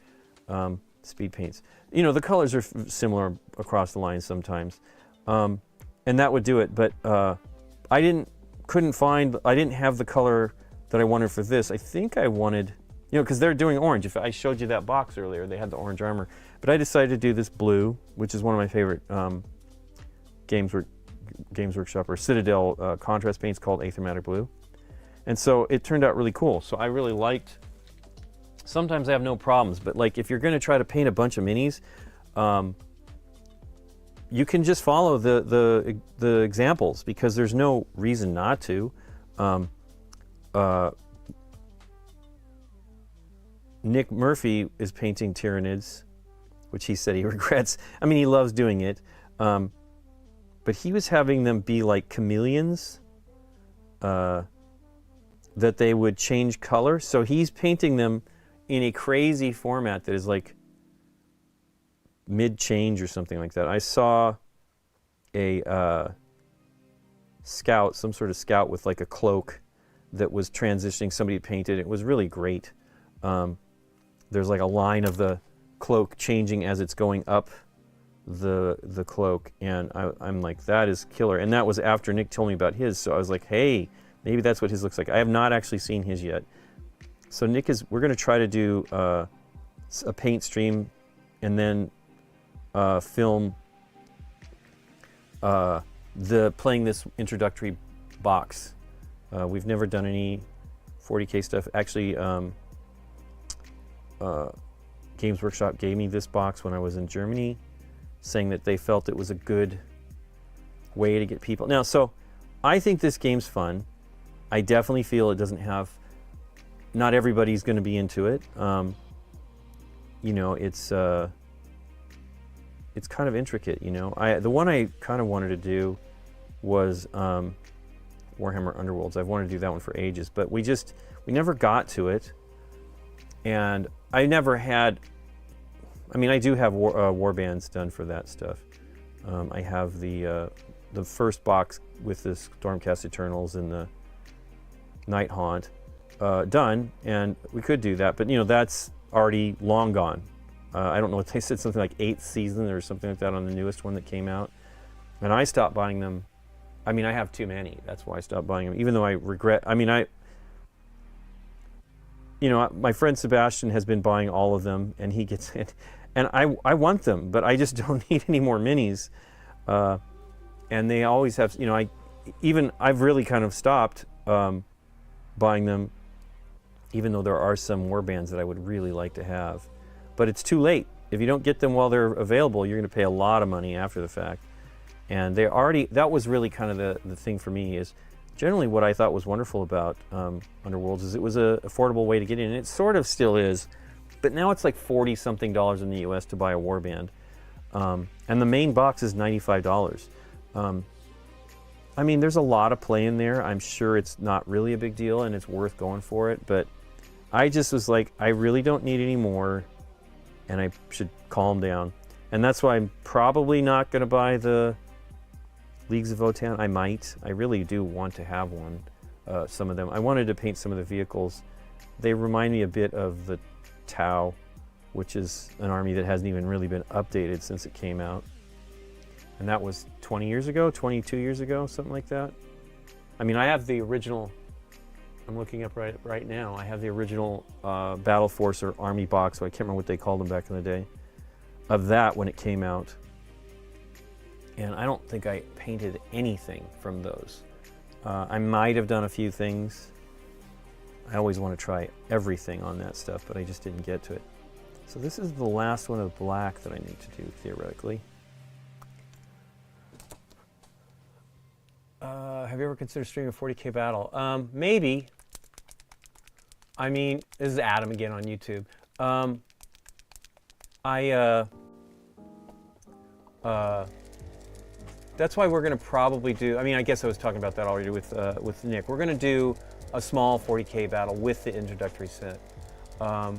A: Speed Paints. You know, the colors are similar across the line sometimes. And that would do it, but I didn't have the color that I wanted for this. I think I wanted, you know, because they're doing orange. If I showed you that box earlier, they had the orange armor. But I decided to do this blue, which is one of my favorite Games Workshop or Citadel contrast paints called Aethermatic Blue. And so it turned out really cool. So I really liked, sometimes I have no problems, but like if you're going to try to paint a bunch of minis, you can just follow the examples because there's no reason not to. Nick Murphy is painting Tyranids, which he said he regrets. I mean, he loves doing it. But he was having them be like chameleons, that they would change color. So he's painting them in a crazy format that is like mid-change or something like that. I saw a scout, some sort of scout with like a cloak that was transitioning, somebody painted. It was really great. There's like a line of the cloak changing as it's going up the cloak, and I'm like, that is killer. And that was after Nick told me about his, so I was like, hey, Maybe that's what his looks like. I have not actually seen his yet. So Nick we're going to try to do a paint stream and then film playing this introductory box. We've never done any 40K stuff. Actually, Games Workshop gave me this box when I was in Germany, saying that they felt it was a good way to get people. Now, so I think this game's fun. I definitely feel it doesn't have, not everybody's going to be into it. You know, it's kind of intricate, you know. The one I kind of wanted to do was Warhammer Underworlds. I've wanted to do that one for ages, but we never got to it. And I never had, I mean, I do have war bands done for that stuff. I have the first box with the Stormcast Eternals and the Night Haunt done, and we could do that, but you know, that's already long gone. I don't know what they said, something like 8th season or something like that on the newest one that came out. And I stopped buying them. I mean, I have too many. That's why I stopped buying them, even though I regret, I mean, you know, my friend Sebastian has been buying all of them, and he gets it. And I want them, but I just don't need any more minis. And they always have, you know, I've really kind of stopped buying them, even though there are some war bands that I would really like to have. But it's too late. If you don't get them while they're available, you're going to pay a lot of money after the fact. And that was really kind of the thing for me, is generally what I thought was wonderful about Underworlds is it was an affordable way to get in. And it sort of still is, but now it's like $40-something in the US to buy a war band. And the main box is $95. I mean, there's a lot of play in there. I'm sure it's not really a big deal and it's worth going for it, but I just was like, I really don't need any more, and I should calm down. And that's why I'm probably not going to buy the Leagues of Votan. I might. I really do want to have one, some of them. I wanted to paint some of the vehicles. They remind me a bit of the Tau, which is an army that hasn't even really been updated since it came out. And that was 20 years ago, 22 years ago, something like that. I mean, I have the original, I'm looking up right now, I have the original Battle Force or Army box, so I can't remember what they called them back in the day, of that when it came out. And I don't think I painted anything from those. I might have done a few things. I always want to try everything on that stuff, but I just didn't get to it. So this is the last one of black that I need to do, theoretically. Have you ever considered streaming a 40K battle? Maybe. I mean, this is Adam again on YouTube. That's why we're going to probably do, I mean, I guess I was talking about that already with Nick. We're going to do a small 40K battle with the introductory set. Oh,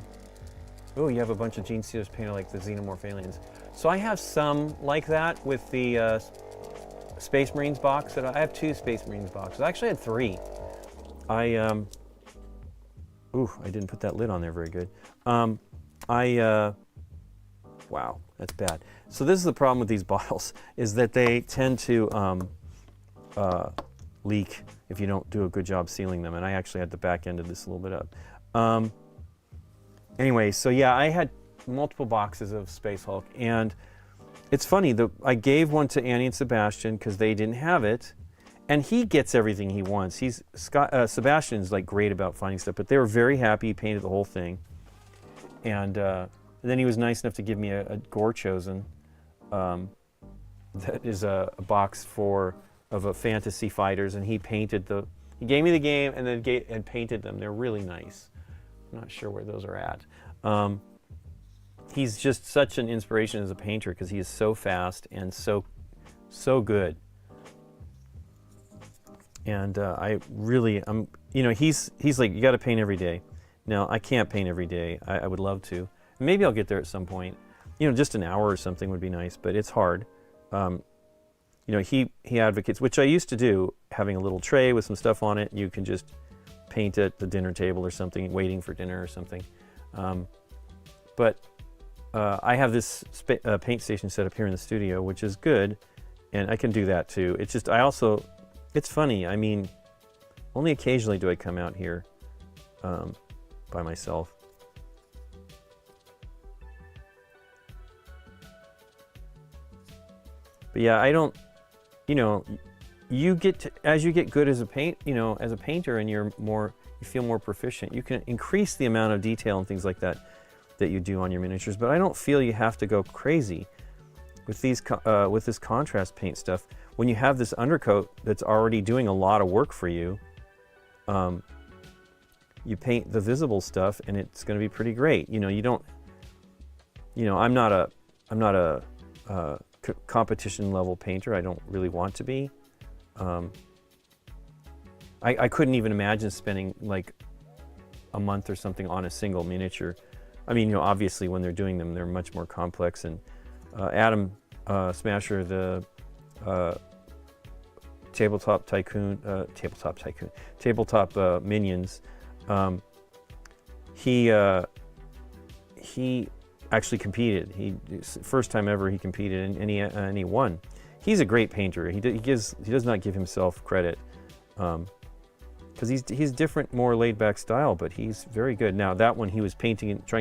A: you have a bunch of Gene Stealers painted like the Xenomorph aliens. So I have some like that with the Space Marines box. That I have 2 Space Marines boxes. I actually had 3. Ooh, I didn't put that lid on there very good. Wow, that's bad. So this is the problem with these bottles, is that they tend to leak if you don't do a good job sealing them. And I actually had the back end of this a little bit up. Anyway, so yeah, I had multiple boxes of Space Hulk, and it's funny, I gave one to Annie and Sebastian because they didn't have it, and he gets everything he wants. Sebastian's like great about finding stuff, but they were very happy. He painted the whole thing, and then he was nice enough to give me a Gore Chosen. That is a box of a fantasy fighters, and he painted he gave me the game and then painted them. They're really nice. I'm not sure where those are at. He's just such an inspiration as a painter because he is so fast and so good. And you know, he's like, you got to paint every day. Now, I can't paint every day. I would love to. Maybe I'll get there at some point. You know, just an hour or something would be nice, but it's hard. You know, he advocates, which I used to do, having a little tray with some stuff on it. You can just paint at the dinner table or something, waiting for dinner or something. But I have this paint station set up here in the studio, which is good, and I can do that too. It's just, it's funny. I mean, Only occasionally do I come out here by myself. But yeah, I don't, you know, you get to, as you get good as a painter, and you feel more proficient, you can increase the amount of detail and things like that you do on your miniatures. But I don't feel you have to go crazy with these with this contrast paint stuff. When you have this undercoat that's already doing a lot of work for you, you paint the visible stuff, and it's going to be pretty great. You know, you don't. You know, I'm not a competition level painter. I don't really want to be. I couldn't even imagine spending like a month or something on a single miniature. I mean, you know, obviously when they're doing them, they're much more complex. And Adam Smasher, the tabletop minions, he actually competed. First time ever he competed, and he won. He's a great painter. He does not give himself credit, because he's different, more laid back style, but he's very good. Now that one he was trying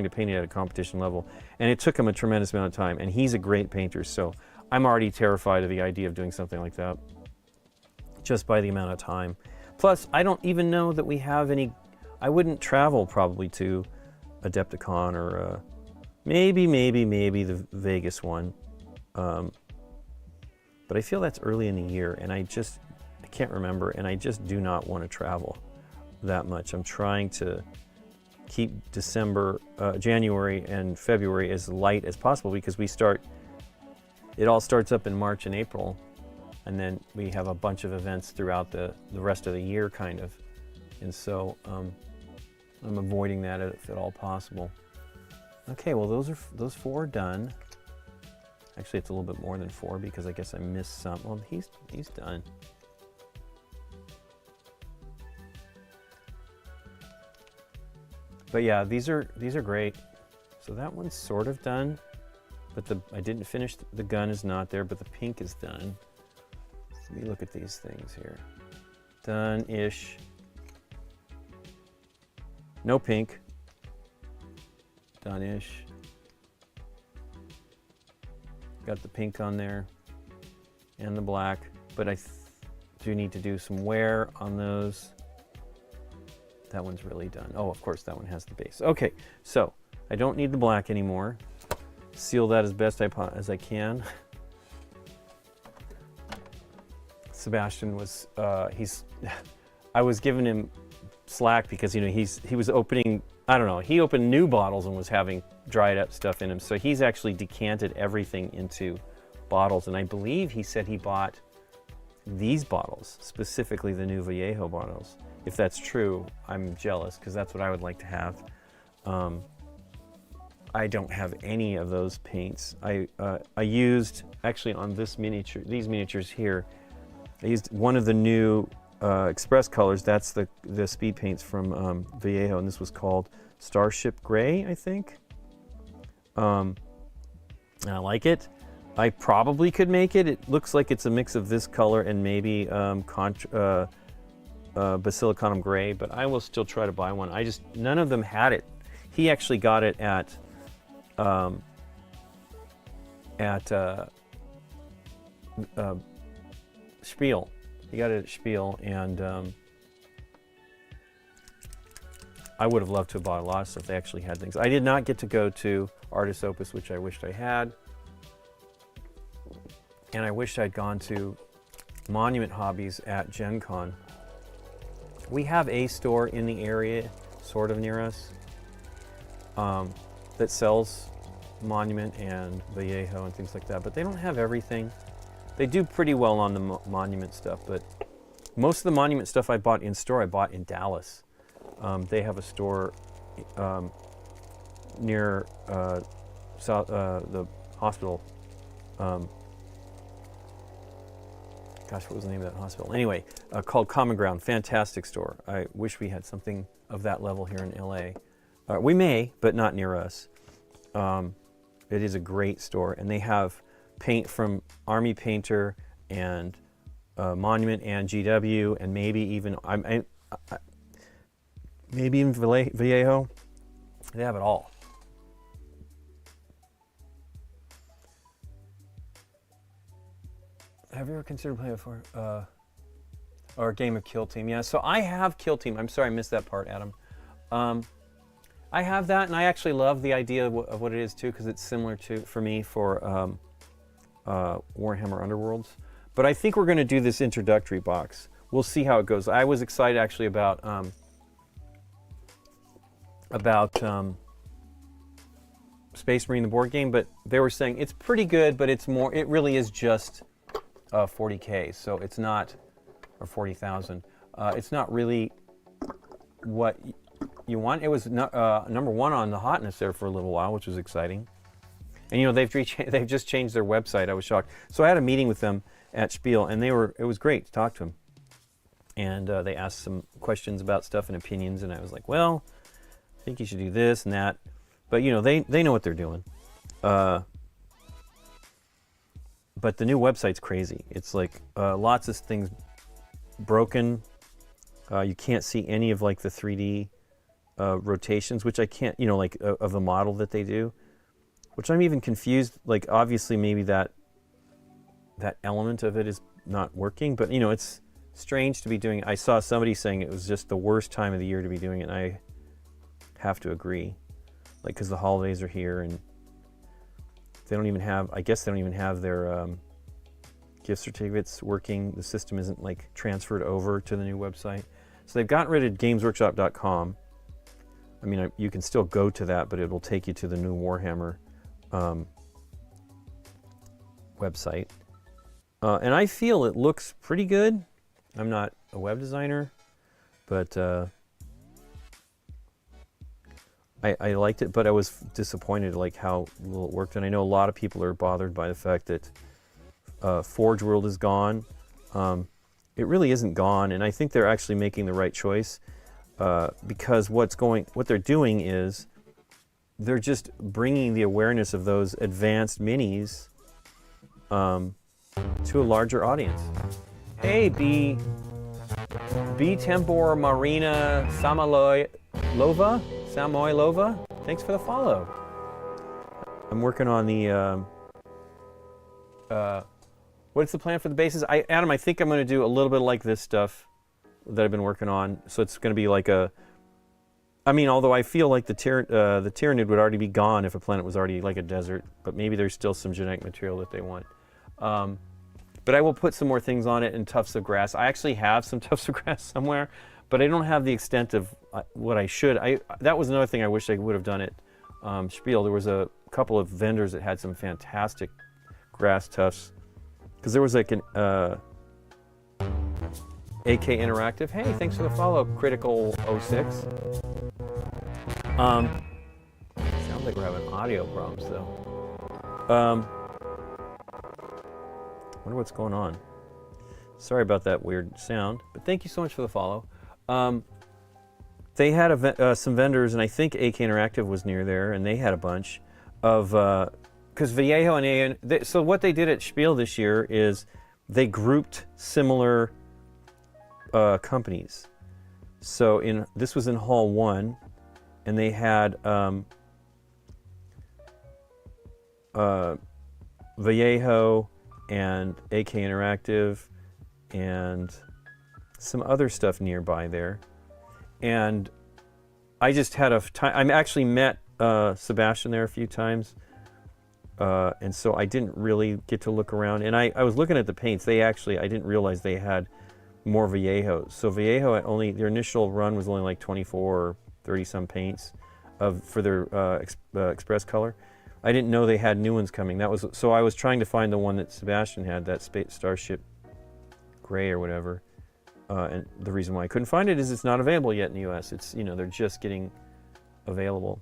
A: to paint it at a competition level, and it took him a tremendous amount of time. And he's a great painter, so I'm already terrified of the idea of doing something like that, just by the amount of time. Plus, I don't even know that we have any. I wouldn't travel probably to Adepticon or maybe the Vegas one. But I feel that's early in the year, and I can't remember, and I just do not want to travel that much. I'm trying to keep January and February as light as possible, because it all starts up in March and April, and then we have a bunch of events throughout the rest of the year, kind of. And so I'm avoiding that if at all possible. Okay, well those 4 are done. Actually, it's a little bit more than 4, because I guess I missed some. Well, he's done. But yeah, these are great. So that one's sort of done, but I didn't finish. The gun is not there, but the pink is done. Let me look at these things here. Done-ish. No pink. Done-ish. Got the pink on there and the black, but I do need to do some wear on those. That one's really done. Oh, of course, that one has the base. Okay, so I don't need the black anymore. Seal that as best as I can. Sebastian was, I was giving him slack because, you know, he was opening, I don't know, he opened new bottles and was having dried up stuff in them. So he's actually decanted everything into bottles. And I believe he said he bought these bottles, specifically the new Vallejo bottles. If that's true, I'm jealous, because that's what I would like to have. I don't have any of those paints. I used, actually on these miniatures here, I used one of the new Express colors. That's the speed paints from Vallejo, and this was called Starship Gray, I think. And I like it. I probably could make it. It looks like it's a mix of this color and maybe Basilicanum Gray, but I will still try to buy one. None of them had it. He actually got it at Spiel. He got it at Spiel, and I would have loved to have bought a lot of stuff. They actually had things. I did not get to go to Artis Opus, which I wished I had. And I wish I'd gone to Monument Hobbies at Gen Con. We have a store in the area, sort of near us, that sells Monument and Vallejo and things like that, but they don't have everything. They do pretty well on the Monument stuff, but most of the Monument stuff I bought in store, I bought in Dallas. They have a store near the hospital. Gosh, what was the name of that hospital? Anyway, called Common Ground. Fantastic store. I wish we had something of that level here in LA. We may, but not near us. It is a great store, and they have paint from Army Painter and Monument and GW, and maybe even maybe even Vallejo. They have it all. Have you ever considered playing before? Or a game of Kill Team? Yeah, so I have Kill Team. I'm sorry I missed that part, Adam. I have that, and I actually love the idea of what it is too, because it's similar to, for me, for Warhammer Underworlds. But I think we're going to do this introductory box. We'll see how it goes. I was excited actually about Space Marine, the board game, but they were saying it's pretty good, but it's more. It really is just 40K, so it's not, or 40,000. It's not really what you want. It was number one on the hotness there for a little while, which was exciting. And you know they've just changed their website. I was shocked. So I had a meeting with them at Spiel, and it was great to talk to them. And they asked some questions about stuff and opinions, and I was like, well, I think you should do this and that. But you know they know what they're doing. But the new website's crazy. It's like lots of things broken. You can't see any of like the 3D rotations, which I can't, you know, like of the model that they do, which I'm even confused. Like obviously maybe that element of it is not working, but you know, it's strange to be doing. I saw somebody saying it was just the worst time of the year to be doing it, and I have to agree. Like, because the holidays are here, and they don't even have, I guess they don't even have their gift certificates working. The system isn't like transferred over to the new website. So they've gotten rid of gamesworkshop.com. I mean, you can still go to that, but it will take you to the new Warhammer website. And I feel it looks pretty good. I'm not a web designer, but I liked it, but I was disappointed like how little it worked. And I know a lot of people are bothered by the fact that Forge World is gone. It really isn't gone, and I think they're actually making the right choice because what they're doing is they're just bringing the awareness of those advanced minis to a larger audience. Hey, B Tempor Marina Samoylova, thanks for the follow. I'm working on the what's the plan for the bases? Adam, I think I'm going to do a little bit like this stuff that I've been working on. So it's going to be like I mean, although I feel like the Tyranid would already be gone if a planet was already like a desert, but maybe there's still some genetic material that they want. But I will put some more things on it and tufts of grass. I actually have some tufts of grass somewhere, but I don't have the extent of what I should. That was another thing I wish I would have done at Spiel. There was a couple of vendors that had some fantastic grass tufts. Because there was like an AK Interactive. Hey, thanks for the follow, Critical 06. Sounds like we're having audio problems though. Wonder what's going on. Sorry about that weird sound, but thank you so much for the follow. They had some vendors, and I think AK Interactive was near there, and they had a bunch of. Because Vallejo and so what they did at Spiel this year is they grouped similar companies. So this was in Hall 1, and they had Vallejo and AK Interactive and some other stuff nearby there. And I just had a time. I actually met Sebastian there a few times. And so I didn't really get to look around. And I was looking at the paints. I didn't realize they had more Vallejos. So Vallejo had their initial run was only like 24 or 30 some paints for their express color. I didn't know they had new ones coming. So I was trying to find the one that Sebastian had, that Starship Gray or whatever. And the reason why I couldn't find it is it's not available yet in the US. It's, you know, they're just getting available.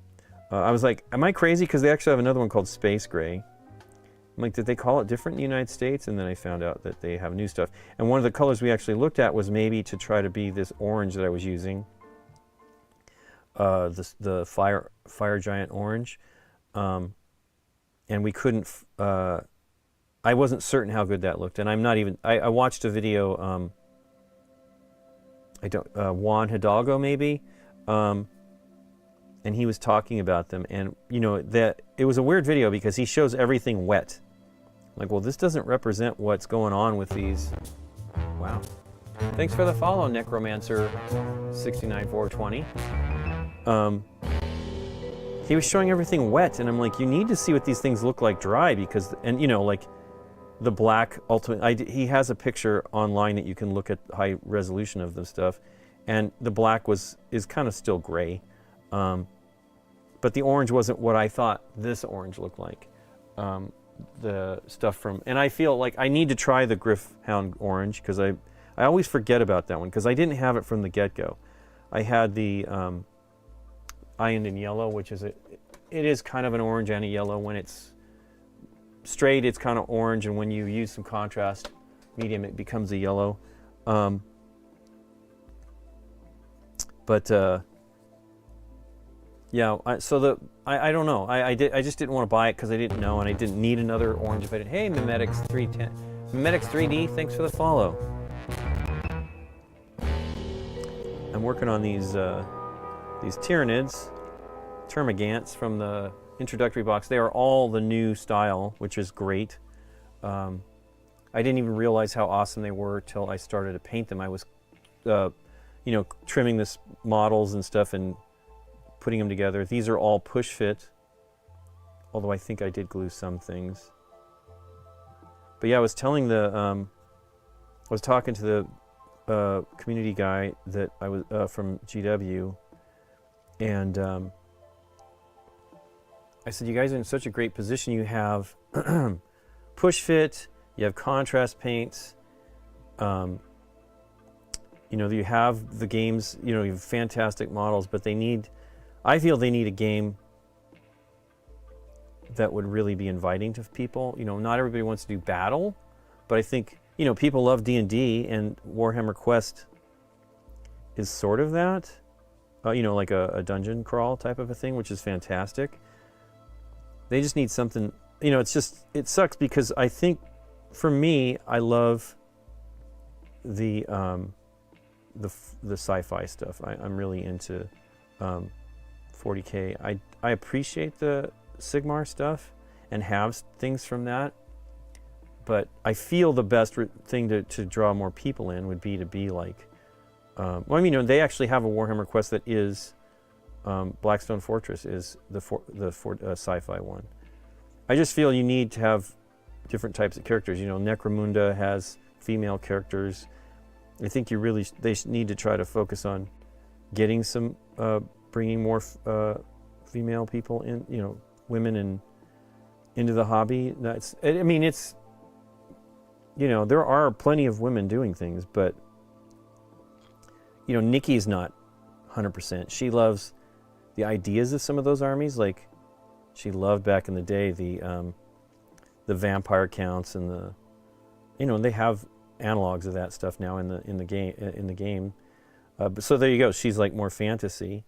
A: I was like, am I crazy? Because they actually have another one called Space Gray. I'm like, did they call it different in the United States? And then I found out that they have new stuff. And one of the colors we actually looked at was maybe to try to be this orange that I was using, the Fire Giant orange. And we couldn't, I wasn't certain how good that looked. And I'm not even, I watched a video, Juan Hidalgo maybe, and he was talking about them, and you know that it was a weird video because he shows everything wet. Like, well, this doesn't represent what's going on with these. Wow. Thanks for the follow, Necromancer 69420. He was showing everything wet, and I'm like, you need to see what these things look like dry, because, and you know, like the black ultimate, he has a picture online that you can look at high resolution of the stuff, and the black is kind of still gray, but the orange wasn't what I thought this orange looked like. The stuff from, and I feel like I need to try the Gryph-hound orange, because I always forget about that one, because I didn't have it from the get-go. I had the Ironed in Yellow, which is it is kind of an orange and a yellow. When it's straight, it's kind of orange, and when you use some contrast medium, it becomes a yellow. Yeah, I don't know. I just didn't want to buy it because I didn't know, and I didn't need another orange if I did. Hey, Mimetics 310, Mimetics 3D, thanks for the follow. I'm working on these Tyranids, Termagants from the Introductory Box. They are all the new style, which is great. I didn't even realize how awesome they were till I started to paint them. I was, you know, trimming this models and stuff and putting them together. These are all push fit, although I think I did glue some things. But yeah, I was telling the, I was talking to the community guy that I was from GW, and I said, you guys are in such a great position. You have push fit, you have contrast paints, you know, you have the games, you know, you have fantastic models, but they need, I feel they need a game that would really be inviting to people. You know, not everybody wants to do battle, but I think, you know, people love D&D, and Warhammer Quest is sort of that. You know, like a dungeon crawl type of a thing, which is fantastic. They just need something, you know, it's just, it sucks because I think, for me, I love the sci-fi stuff. I'm really into 40K. I appreciate the Sigmar stuff and have things from that, but I feel the best thing to draw more people in would be to be like, well, I mean, you know, they actually have a Warhammer Quest that is, Blackstone Fortress is the sci-fi one. I just feel you need to have different types of characters. You know, Necromunda has female characters. I think they need to try to focus on getting some, bringing more female people in, you know, women into the hobby. I mean, it's, you know, there are plenty of women doing things, but, you know, Nikki's not 100%. She loves the ideas of some of those armies. Like, she loved back in the day the vampire counts and the, you know, they have analogs of that stuff now in the game. So there you go. She's like more fantasy.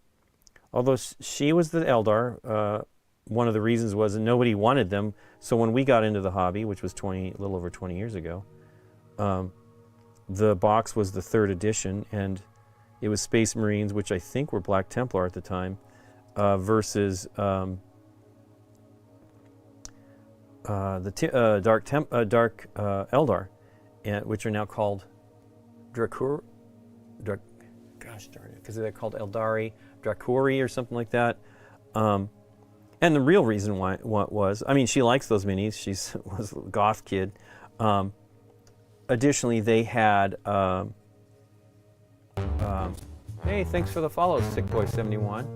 A: Although she was the Eldar. One of the reasons was that nobody wanted them. So when we got into the hobby, which was a little over 20 years ago, the box was the 3rd edition, and it was Space Marines, which I think were Black Templar at the time, versus the Dark Eldar, which are now called gosh darn it, because they're called Eldari, Drakuri, or something like that. And the real reason why was, I mean, she likes those minis. She was a goth kid. Additionally, they had. Hey, thanks for the follow, Sickboy71.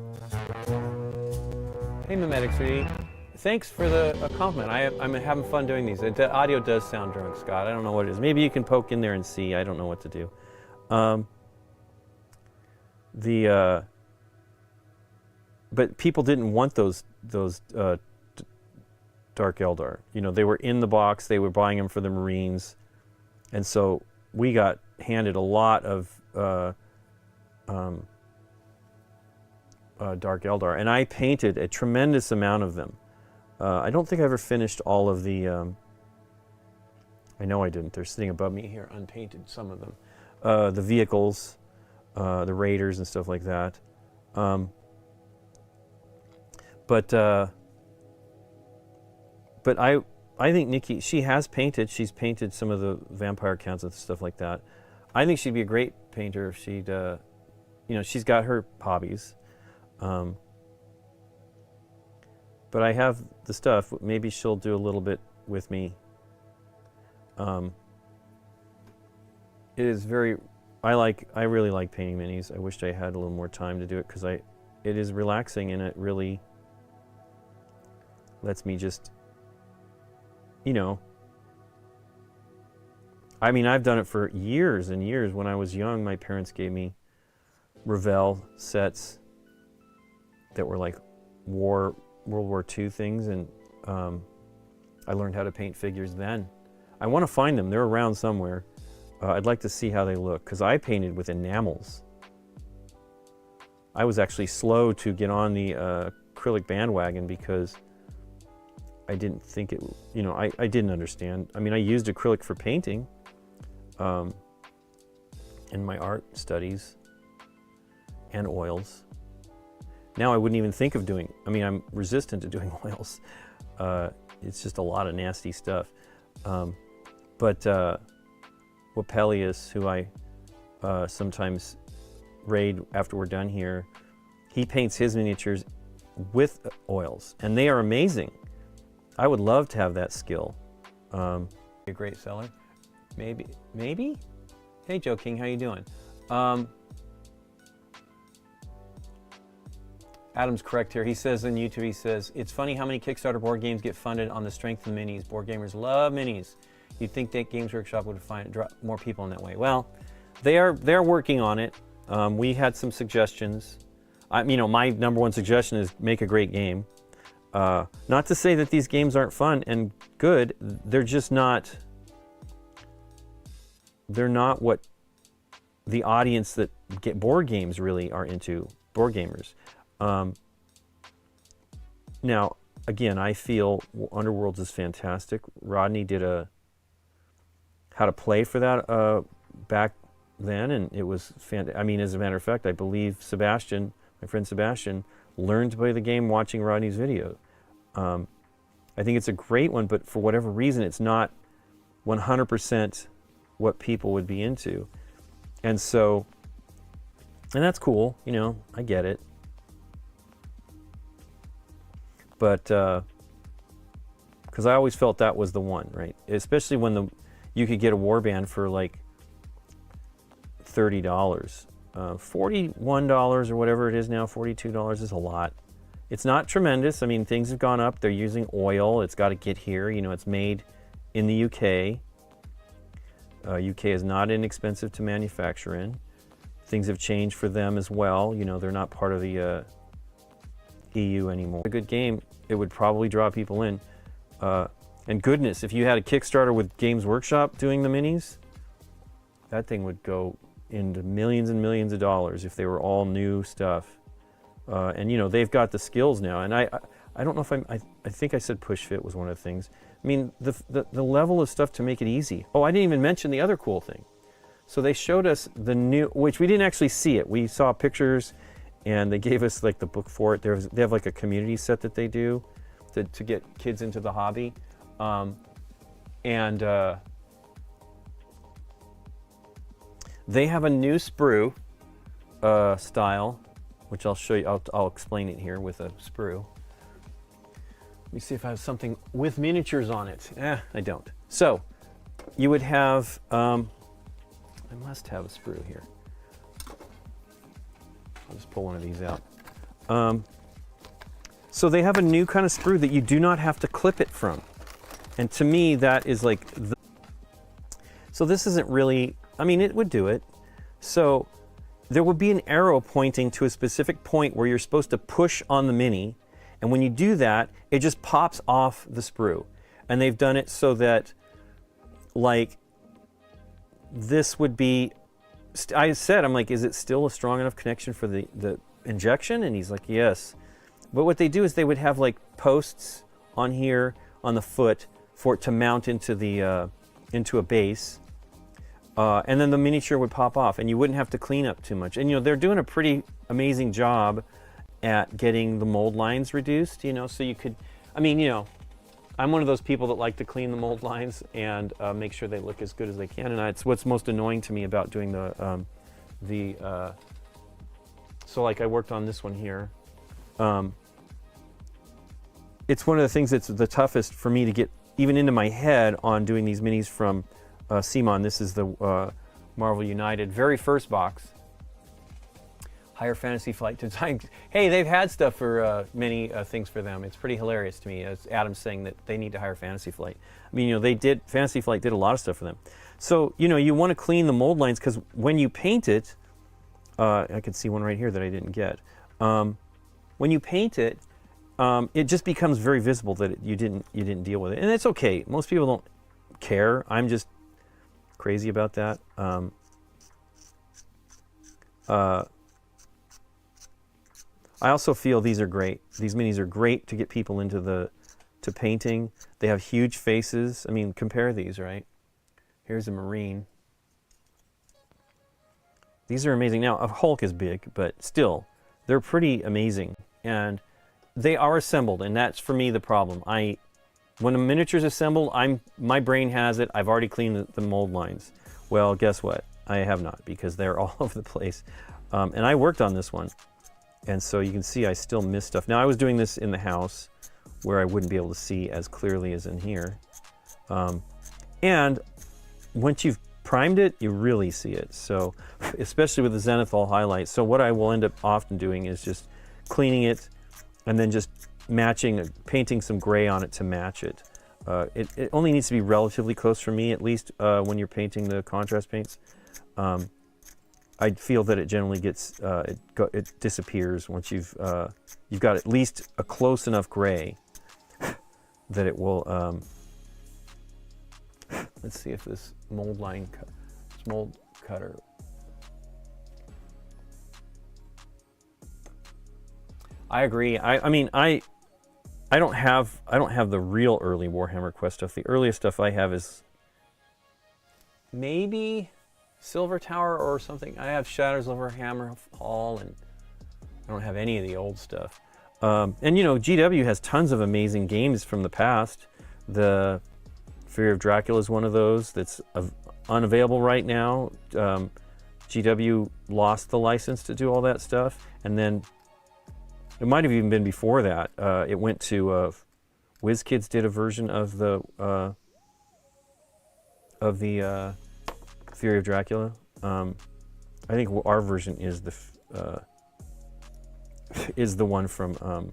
A: Hey, Mimetics 3D. Thanks for the compliment. I'm having fun doing these. The audio does sound drunk, Scott. I don't know what it is. Maybe you can poke in there and see. I don't know what to do. But people didn't want those Dark Eldar. You know, they were in the box. They were buying them for the Marines, and so we got handed a lot of Dark Eldar, and I painted a tremendous amount of them. I don't think I ever finished all of the. I know I didn't. They're sitting above me here, unpainted. Some of them, the vehicles. the Raiders and stuff like that. But I think Nikki, she has painted. She's painted some of the vampire counts and stuff like that. I think she'd be a great painter if she'd, you know, she's got her hobbies. But I have the stuff. Maybe she'll do a little bit with me. It is very, I really like painting minis. I wished I had a little more time to do it because it is relaxing and it really lets me just, you know, I mean, I've done it for years and years. When I was young, my parents gave me Revell sets that were like World War II things, and I learned how to paint figures then. I want to find them. They're around somewhere. I'd like to see how they look, because I painted with enamels. I was actually slow to get on the acrylic bandwagon because I didn't think it, you know, I didn't understand. I mean, I used acrylic for painting in my art studies and oils. Now I wouldn't even think of doing, I mean, I'm resistant to doing oils. It's just a lot of nasty stuff. But Wapelius, who I sometimes raid after we're done here, he paints his miniatures with oils, and they are amazing. I would love to have that skill. A great seller, maybe. Hey, Joe King, how you doing? Adam's correct here. He says on YouTube, he says, it's funny how many Kickstarter board games get funded on the strength of the minis. Board gamers love minis. You'd think that Games Workshop would draw more people in that way. Well, they're working on it. We had some suggestions. You know, my #1 suggestion is make a great game. Not to say that these games aren't fun and good. They're just not. They're not what the audience that get board games really are into. Board gamers. Now, again, I feel Underworlds is fantastic. Rodney did how to play for that back then, and it was fantastic. I mean, as a matter of fact, I believe Sebastian, my friend Sebastian, learned to play the game watching Rodney's video. I think it's a great one, but for whatever reason, it's not 100% what people would be into. And so, and that's cool, you know, I get it. But, because I always felt that was the one, right? Especially when you could get a warband for like $30. $41 or whatever it is now, $42 is a lot. It's not tremendous. I mean, things have gone up. They're using oil. It's got to get here. You know, it's made in the UK. UK is not inexpensive to manufacture in. Things have changed for them as well. You know, they're not part of the EU anymore. A good game, it would probably draw people in. And goodness, if you had a Kickstarter with Games Workshop doing the minis, that thing would go into millions and millions of dollars if they were all new stuff. And you know, they've got the skills now. And I don't know if I think I said push fit was one of the things. I mean, the level of stuff to make it easy. Oh, I didn't even mention the other cool thing. So they showed us the new, which we didn't actually see it. We saw pictures, and they gave us like the book for it. They have like a community set that they do to get kids into the hobby. They have a new sprue style, which I'll show you. I'll explain it here with a sprue. Let me see if I have something with miniatures on it. I don't. So you would have, I must have a sprue here. I'll just pull one of these out. So they have a new kind of sprue that you do not have to clip it from. And to me, that is like, so this isn't really, I mean, it would do it. So there would be an arrow pointing to a specific point where you're supposed to push on the mini. And when you do that, it just pops off the sprue. And they've done it so that, like, this would be, I said, I'm like, is it still a strong enough connection for the injection? And he's like, yes. But what they do is they would have like posts on here on the foot for it to mount into the into a base. and then the miniature would pop off, and you wouldn't have to clean up too much. And they're doing a pretty amazing job at getting the mold lines reduced. So you could, I'm one of those people that like to clean the mold lines and make sure they look as good as they can. And it's what's most annoying to me about doing so like I worked on this one here. It's one of the things that's the toughest for me to get even into my head on doing these minis from CMON. This is the Marvel United very first box. Higher Fantasy Flight Design. Hey, they've had stuff for many things for them. It's pretty hilarious to me, as Adam's saying that they need to hire Fantasy Flight. Fantasy Flight did a lot of stuff for them. So, you want to clean the mold lines, because when you paint it, I can see one right here that I didn't get. When you paint it, it just becomes very visible that you didn't deal with it, and it's okay. Most people don't care. I'm just crazy about that. I also feel these are great. These minis are great to get people into to painting. They have huge faces. Compare these, right? Here's a Marine. These are amazing. Now, a Hulk is big, but still, they're pretty amazing. And they are assembled, and that's, for me, the problem. When a miniature's assembled, my brain has it. I've already cleaned the mold lines. Well, guess what? I have not, because they're all over the place. And I worked on this one. And so you can see I still miss stuff. Now, I was doing this in the house where I wouldn't be able to see as clearly as in here. And once you've primed it, you really see it. So, especially with the Zenithal highlight. So what I will end up often doing is just cleaning it and then just painting some gray on it to match it. It only needs to be relatively close for me, at least when you're painting the contrast paints. I feel that it generally gets, it disappears once you've got at least a close enough gray that it will, let's see if this mold cutter. I agree. I don't have the real early Warhammer Quest stuff. The earliest stuff I have is maybe Silver Tower or something. I have Shadows over Hammer Hall, and I don't have any of the old stuff. And GW has tons of amazing games from the past. The Fury of Dracula is one of those that's unavailable right now. GW lost the license to do all that stuff, and then it might have even been before that. It went to WizKids did a version of the Fury of Dracula. I think our version is the one from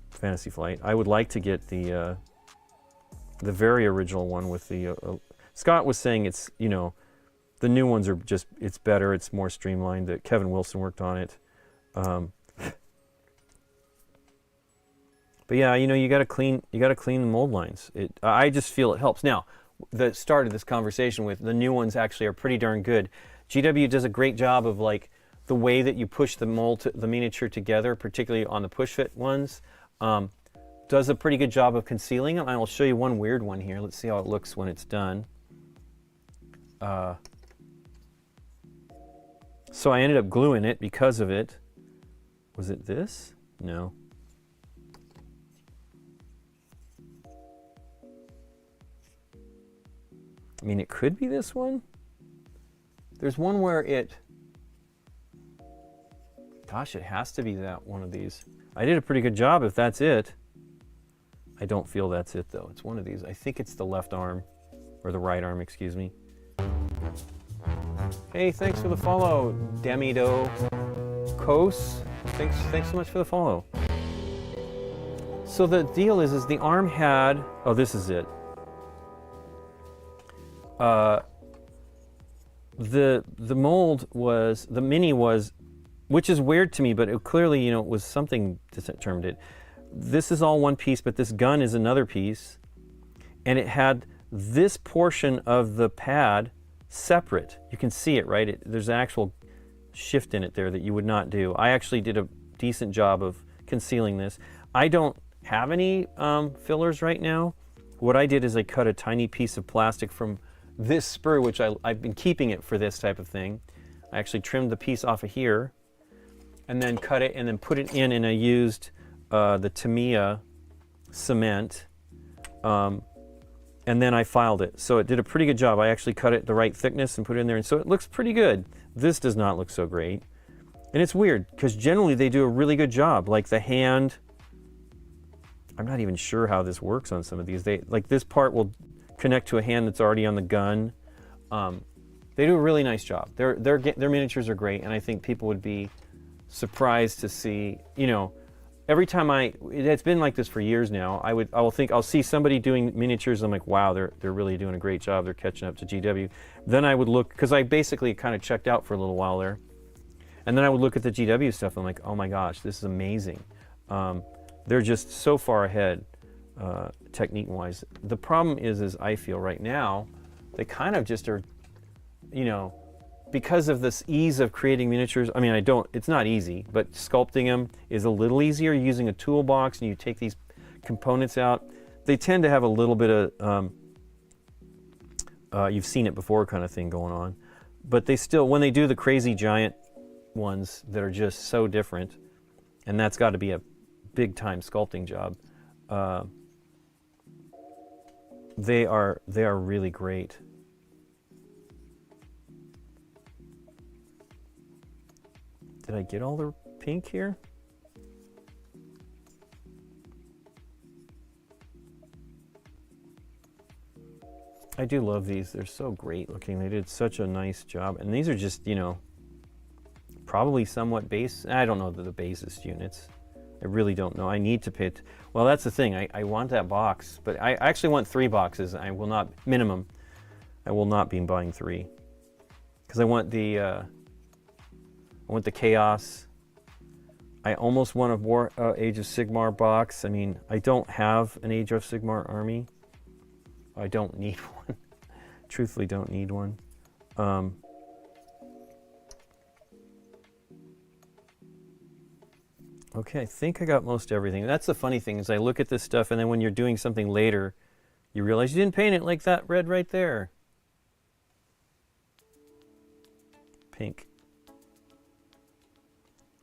A: Fantasy Flight. I would like to get the very original one with the. Scott was saying it's the new ones are just it's better. It's more streamlined. That Kevin Wilson worked on it. But yeah, you got to clean the mold lines. I just feel it helps. Now, the start of this conversation with the new ones actually are pretty darn good. GW does a great job of the way that you push the miniature together, particularly on the push fit ones. Does a pretty good job of concealing them. I will show you one weird one here. Let's see how it looks when it's done. So I ended up gluing it because of it. Was it this? No. It could be this one. There's one where gosh, it has to be that one of these. I did a pretty good job if that's it. I don't feel that's it though. It's one of these. I think it's the left arm, or the right arm, excuse me. Hey, thanks for the follow, Demido Kos. Thanks so much for the follow. So the deal is the arm had, oh, this is it. The mold was, the mini was, which is weird to me, but it clearly, it was something that determined it. This is all one piece, but this gun is another piece, and it had this portion of the pad separate. You can see it, right? There's an actual shift in it there that you would not do. I actually did a decent job of concealing this. I don't have any fillers right now. What I did is I cut a tiny piece of plastic from this sprue, which I've been keeping it for this type of thing. I actually trimmed the piece off of here and then cut it and then put it in, and I used the Tamiya cement, and then I filed it. So it did a pretty good job. I actually cut it the right thickness and put it in there, and so it looks pretty good. This does not look so great. And it's weird, because generally they do a really good job. Like the hand, I'm not even sure how this works on some of these. Like this part will connect to a hand that's already on the gun. They do a really nice job. Their miniatures are great, and I think people would be surprised to see, you know, every time it's been like this for years now, I'll see somebody doing miniatures, I'm like, wow, they're really doing a great job, they're catching up to GW. Then I would look, because I basically kind of checked out for a little while there, and then I would look at the GW stuff, and I'm like, oh my gosh, this is amazing. They're just so far ahead, technique-wise. The problem is I feel right now, they kind of just are, you know, because of this ease of creating miniatures. I mean, it's not easy, but sculpting them is a little easier using a toolbox, and you take these components out. They tend to have a little bit of, you've seen it before kind of thing going on. But they still, when they do the crazy giant ones that are just so different, and that's got to be a big time sculpting job, they are really great. Did I get all the pink here? I do love these. They're so great looking. They did such a nice job. And these are just, you know, probably somewhat base. I don't know the basest units. I really don't know. I need to pit. Well, that's the thing. I want that box, but I actually want 3 boxes. I will not, minimum. I will not be buying 3. Because I want the Chaos. I almost want a Age of Sigmar box. I mean, I don't have an Age of Sigmar army. I don't need one. Truthfully, don't need one. Okay, I think I got most everything. That's the funny thing, is I look at this stuff, and then when you're doing something later, you realize you didn't paint it like that red right there. Pink. I'm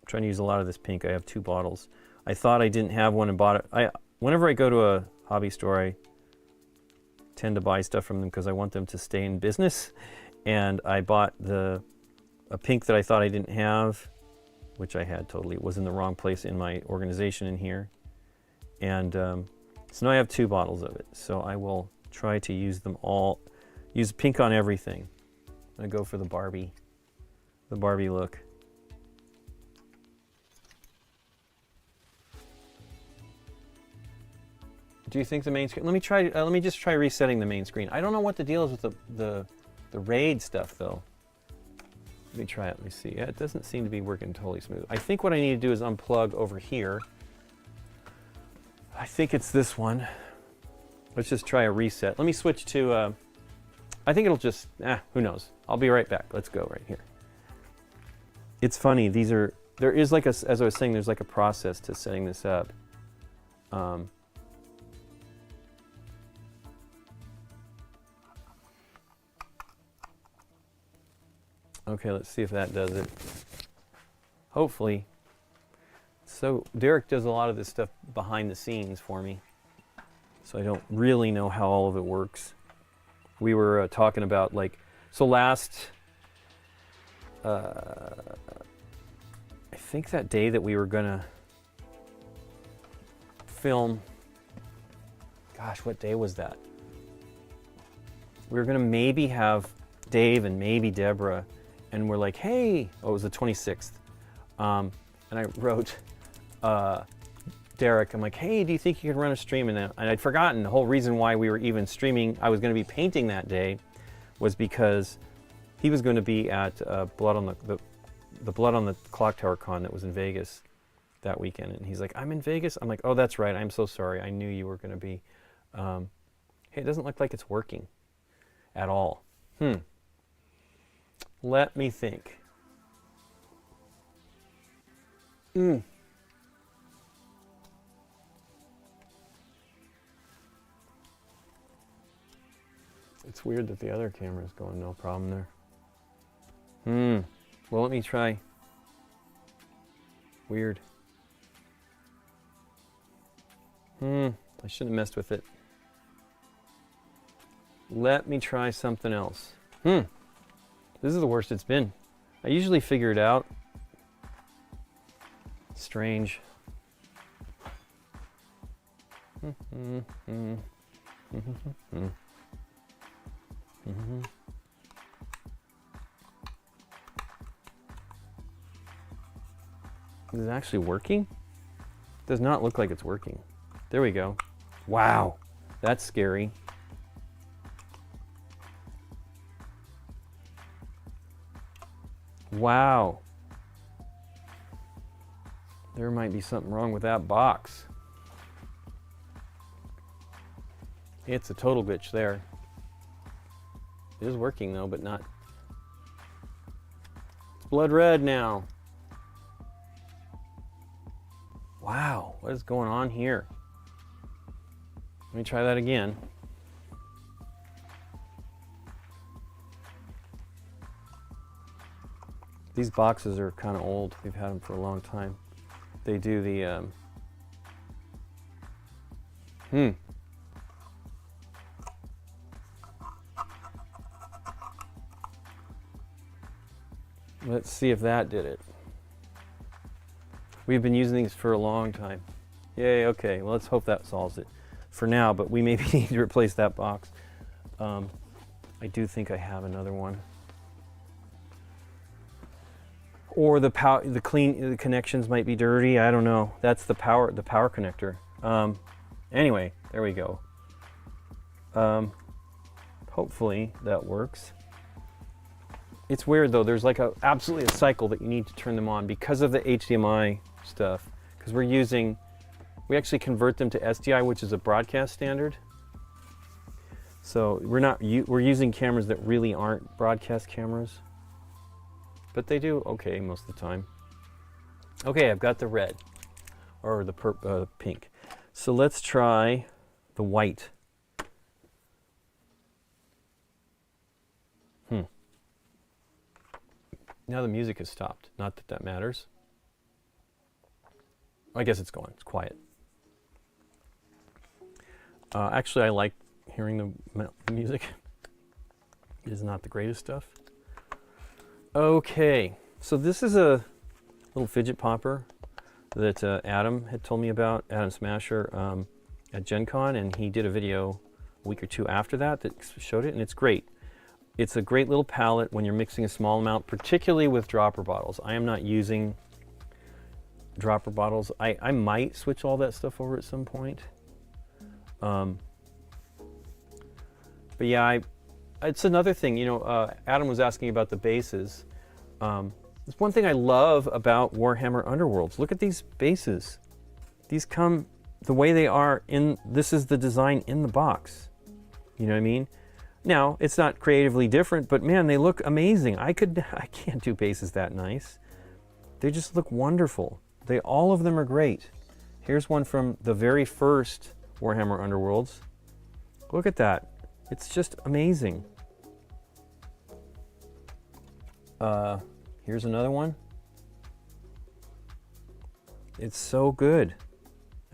A: trying to use a lot of this pink. I have 2 bottles. I thought I didn't have one and bought it. Whenever I go to a hobby store, I tend to buy stuff from them because I want them to stay in business. And I bought a pink that I thought I didn't have, which I had totally. It was in the wrong place in my organization in here. And so now I have 2 bottles of it. So I will try to use them all. Use pink on everything. I'm going to go for the Barbie look. Do you think the main screen? Let me just try resetting the main screen. I don't know what the deal is with the RAID stuff though. Let me try it. Let me see. Yeah, it doesn't seem to be working totally smooth. I think what I need to do is unplug over here. I think it's this one. Let's just try a reset. Let me switch to. I think it'll just. Who knows? I'll be right back. Let's go right here. It's funny. There is like as I was saying, there's like a process to setting this up. Okay, let's see if that does it. Hopefully. So Derek does a lot of this stuff behind the scenes for me, so I don't really know how all of it works. We were talking about so last, I think that day that we were gonna film, gosh, what day was that? We were gonna maybe have Dave and maybe Deborah. And we're like, hey, it was the 26th. And I wrote Derek, I'm like, hey, do you think you could run a stream? And I'd forgotten the whole reason why we were even streaming. I was going to be painting that day was because he was going to be at Blood on the Blood on the Clock Tower Con that was in Vegas that weekend. And he's like, I'm in Vegas? I'm like, oh, that's right. I'm so sorry. I knew you were going to be. Hey, it doesn't look like it's working at all. Let me think. It It's weird that the other camera is going no problem there. Well, let me try. Weird. I shouldn't have messed with it. Let me try something else. This is the worst it's been. I usually figure it out. Strange. Is it actually working? Does not look like it's working. There we go. Wow, that's scary. Wow. There might be something wrong with that box. It's a total glitch there. It is working though, but not. It's blood red now. Wow, what is going on here? Let me try that again. These boxes are kind of old. We've had them for a long time. They do the Let's see if that did it. We've been using these for a long time. Yay, okay, well, let's hope that solves it for now, but we maybe need to replace that box. I do think I have another one. Or the connections might be dirty, I don't know. That's the power connector. Anyway, there we go. Hopefully that works. It's weird though, there's like absolutely a cycle that you need to turn them on because of the HDMI stuff. Because we actually convert them to SDI, which is a broadcast standard. So we're using cameras that really aren't broadcast cameras. But they do okay most of the time. Okay, I've got the red, or the pink. So let's try the white. Now the music has stopped. Not that that matters. I guess it's going. It's quiet. Actually, I like hearing the music. It is not the greatest stuff. Okay, so this is a little fidget popper that Adam had told me about, Adam Smasher, at Gen Con, and he did a video a week or two after that showed it, and it's great. It's a great little palette when you're mixing a small amount, particularly with dropper bottles. I am not using dropper bottles. I might switch all that stuff over at some point. But yeah, it's another thing, you know, Adam was asking about the bases. There's one thing I love about Warhammer Underworlds. Look at these bases. These come the way they are this is the design in the box. You know what I mean? Now, it's not creatively different, but man, they look amazing. I can't do bases that nice. They just look wonderful. All of them are great. Here's one from the very first Warhammer Underworlds. Look at that. It's just amazing. Here's another one. It's so good.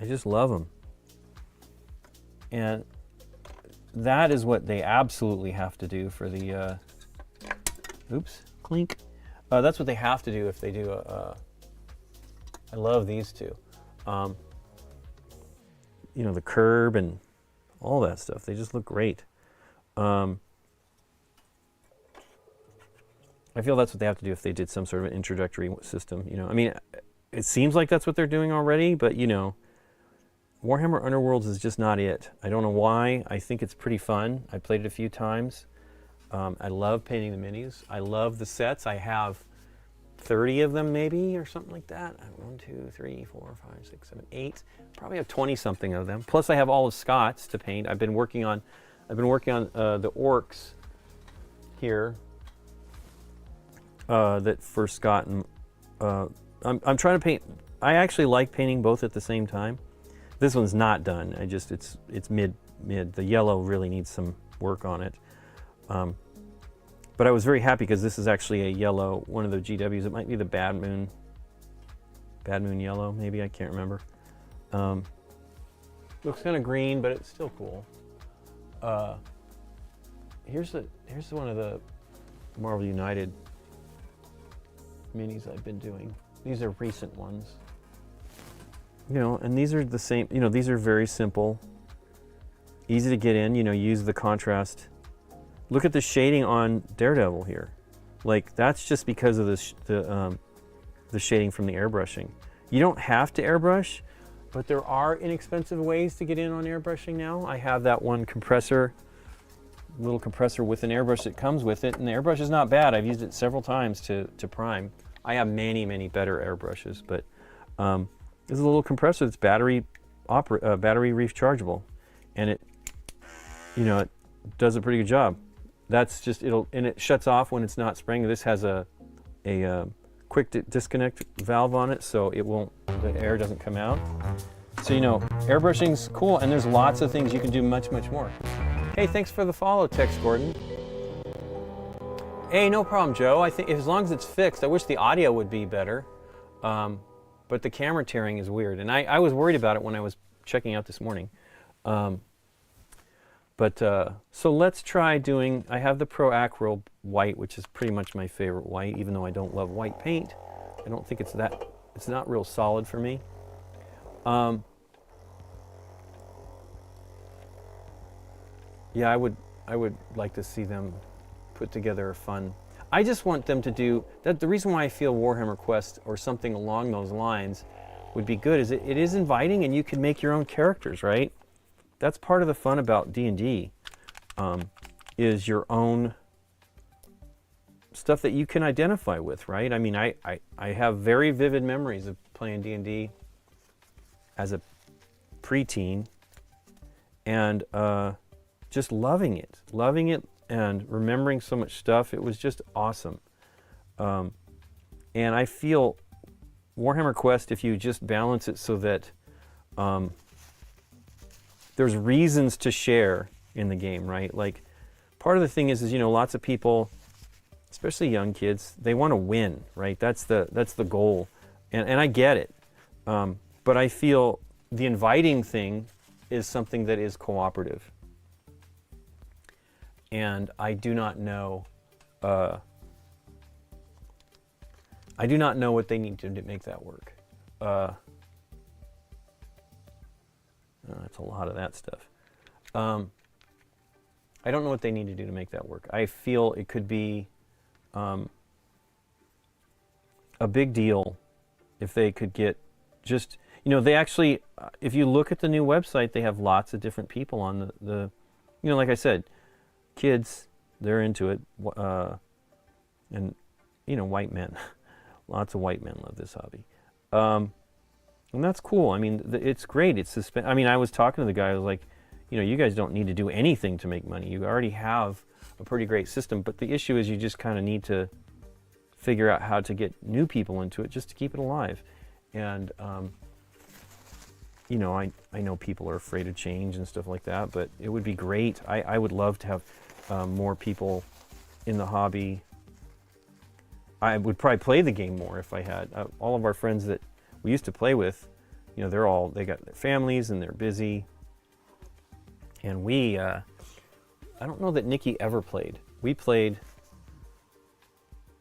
A: I just love them. And that is what they absolutely have to do for the, oops, clink. That's what they have to do if they do I love these two. You know, the curb and all that stuff. They just look great. I feel that's what they have to do if they did some sort of an introductory system. You know, I mean, it seems like that's what they're doing already, but you know, Warhammer Underworlds is just not it. I don't know why. I think it's pretty fun. I played it a few times. I love painting the minis. I love the sets. I have 30 of them maybe, or something like that. 1, 2, 3, 4, 5, 6, 7, 8. Probably have 20 something of them. Plus I have all of Scott's to paint. I've been working on the orcs here. That for Scott and I'm trying to paint. I actually like painting both at the same time. This one's not done. It's mid. The yellow really needs some work on it. But I was very happy because this is actually a yellow, one of the GWs. It might be the Bad Moon yellow, maybe, I can't remember. Looks kind of green, but it's still cool. Here's one of the Marvel United minis I've been doing. These are recent ones. You know, and these are the same, you know, these are very simple, easy to get in, you know, use the contrast. Look at the shading on Daredevil here. Like, that's just because of the shading from the airbrushing. You don't have to airbrush, but there are inexpensive ways to get in on airbrushing now. I have that one compressor, little compressor with an airbrush that comes with it, and the airbrush is not bad. I've used it several times to prime. I have many, many better airbrushes, but this is a little compressor that's battery rechargeable, and it, you know, it does a pretty good job. That's just, and it shuts off when it's not spraying. This has a quick disconnect valve on it, so the air doesn't come out. So, you know, airbrushing's cool, and there's lots of things you can do much, much more. Hey, thanks for the follow, Tex Gordon. Hey, no problem, Joe. I think as long as it's fixed, I wish the audio would be better, but the camera tearing is weird, and I was worried about it when I was checking out this morning. So let's try doing, I have the Pro Acryl white, which is pretty much my favorite white, even though I don't love white paint. I don't think it's not real solid for me. Yeah, I would like to see them put together a fun, I just want them to do, the reason why I feel Warhammer Quest or something along those lines would be good is it is inviting, and you can make your own characters, right? That's part of the fun about D&D, is your own stuff that you can identify with, right? I mean, I have very vivid memories of playing D&D as a preteen, and just loving it and remembering so much stuff. It was just awesome. And I feel Warhammer Quest, if you just balance it so that there's reasons to share in the game, right? Like, part of the thing is, you know, lots of people, especially young kids, they want to win, right? That's the goal, and I get it. But I feel the inviting thing is something that is cooperative, and I do not know what they need to make that work. That's a lot of that stuff. I don't know what they need to do to make that work. I feel it could be a big deal if they could get just, you know, they actually, if you look at the new website, they have lots of different people on the you know, like I said, kids, they're into it, and, you know, white men. Lots of white men love this hobby. And that's cool. I mean, it's great. It's I mean, I was talking to the guy, I was like, you know, you guys don't need to do anything to make money. You already have a pretty great system, but the issue is you just kind of need to figure out how to get new people into it just to keep it alive. And, you know, I know people are afraid of change and stuff like that, but it would be great. I would love to have more people in the hobby. I would probably play the game more if I had. All of our friends that we used to play with, you know, they got their families and they're busy. And we, I don't know that Nikki ever played. I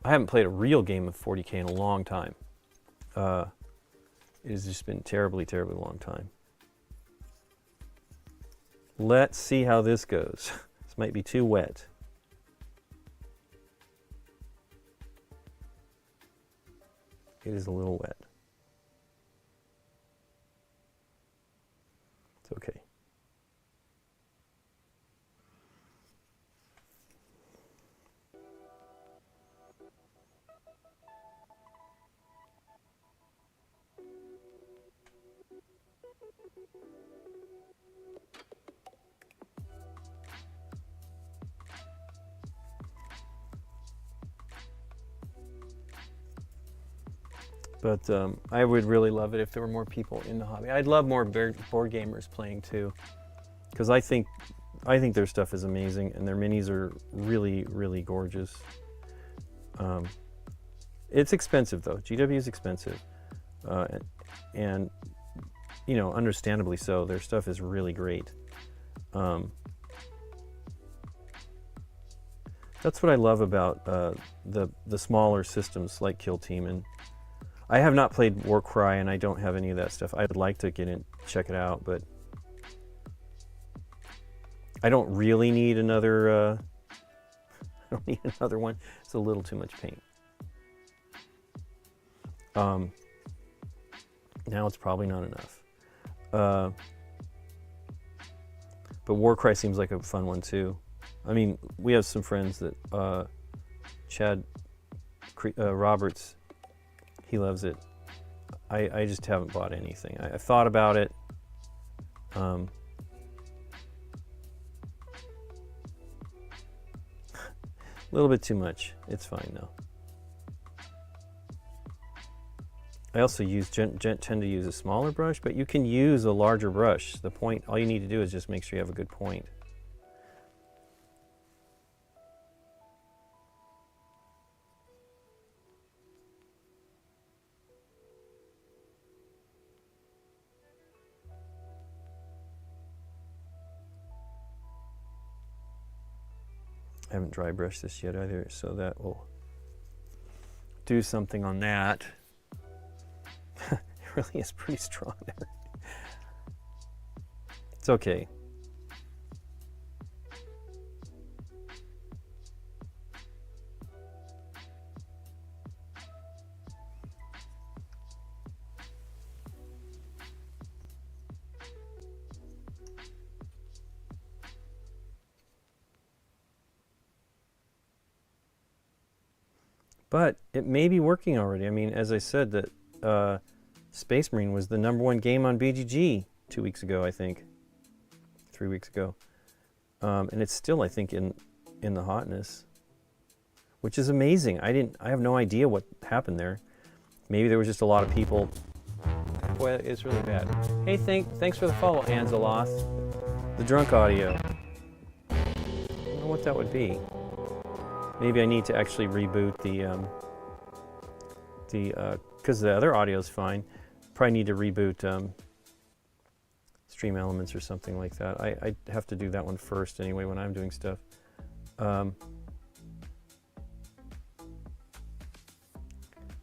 A: haven't played a real game of 40K in a long time. It has just been terribly, terribly long time. Let's see how this goes. This might be too wet. It is a little wet. It's okay. But I would really love it if there were more people in the hobby. I'd love more board gamers playing too, because I think I think their stuff is amazing, and their minis are really, really gorgeous. It's expensive though. GW is expensive, and you know, understandably so. Their stuff is really great. That's what I love about the smaller systems like Kill Team. And I have not played Warcry, and I don't have any of that stuff. I would like to get in, check it out, but I don't really need another. I don't need another one. It's a little too much paint. Now it's probably not enough. But Warcry seems like a fun one too. I mean, we have some friends that Chad Roberts, he loves it. I just haven't bought anything. I thought about it. A little bit too much. It's fine though. I also tend to use a smaller brush, but you can use a larger brush. The point, all you need to do is just make sure you have a good point. I haven't dry brushed this yet either, so that will do something on that. It really is pretty strong there. It's okay. But it may be working already. I mean, as I said, that Space Marine was the #1 game on BGG 2 weeks ago, I think. 3 weeks ago. And it's still, I think, in the hotness, which is amazing. I have no idea what happened there. Maybe there was just a lot of people. Boy, it's really bad. Hey, thanks for the follow, Anzeloth. The drunk audio. I don't know what that would be. Maybe I need to actually reboot because the other audio is fine. Probably need to reboot Stream Elements or something like that. I have to do that one first anyway when I'm doing stuff. But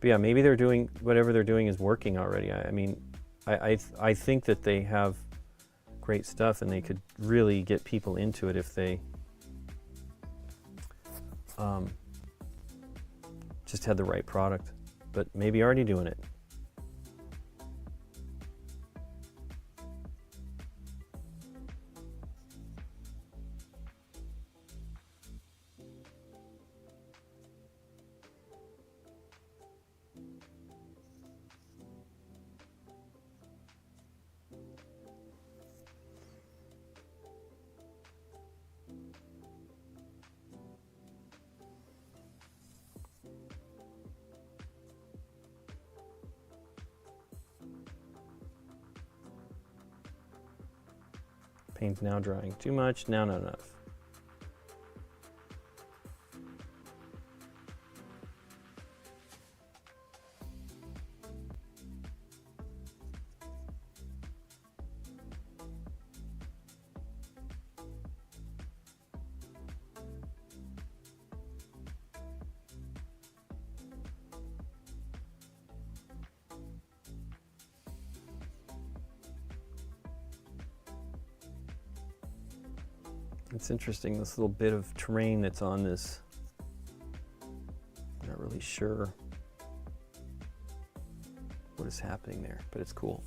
A: yeah, maybe they're doing whatever they're doing is working already. I mean, I think that they have great stuff, and they could really get people into it if they just had the right product, but maybe already doing it. Paint's now drying. Too much, now not enough. It's interesting, this little bit of terrain that's on this. I'm not really sure what is happening there, but it's cool.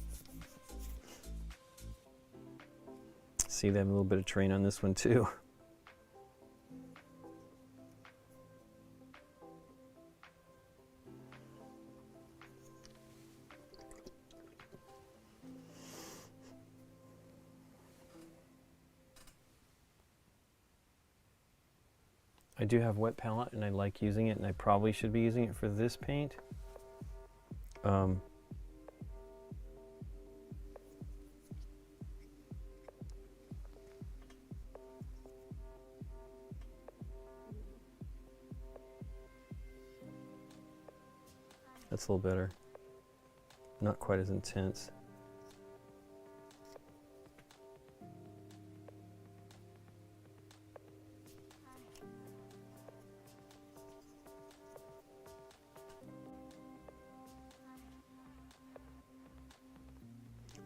A: See, they have a little bit of terrain on this one too. I do have wet palette and I like using it, and I probably should be using it for this paint. That's a little better. Not quite as intense.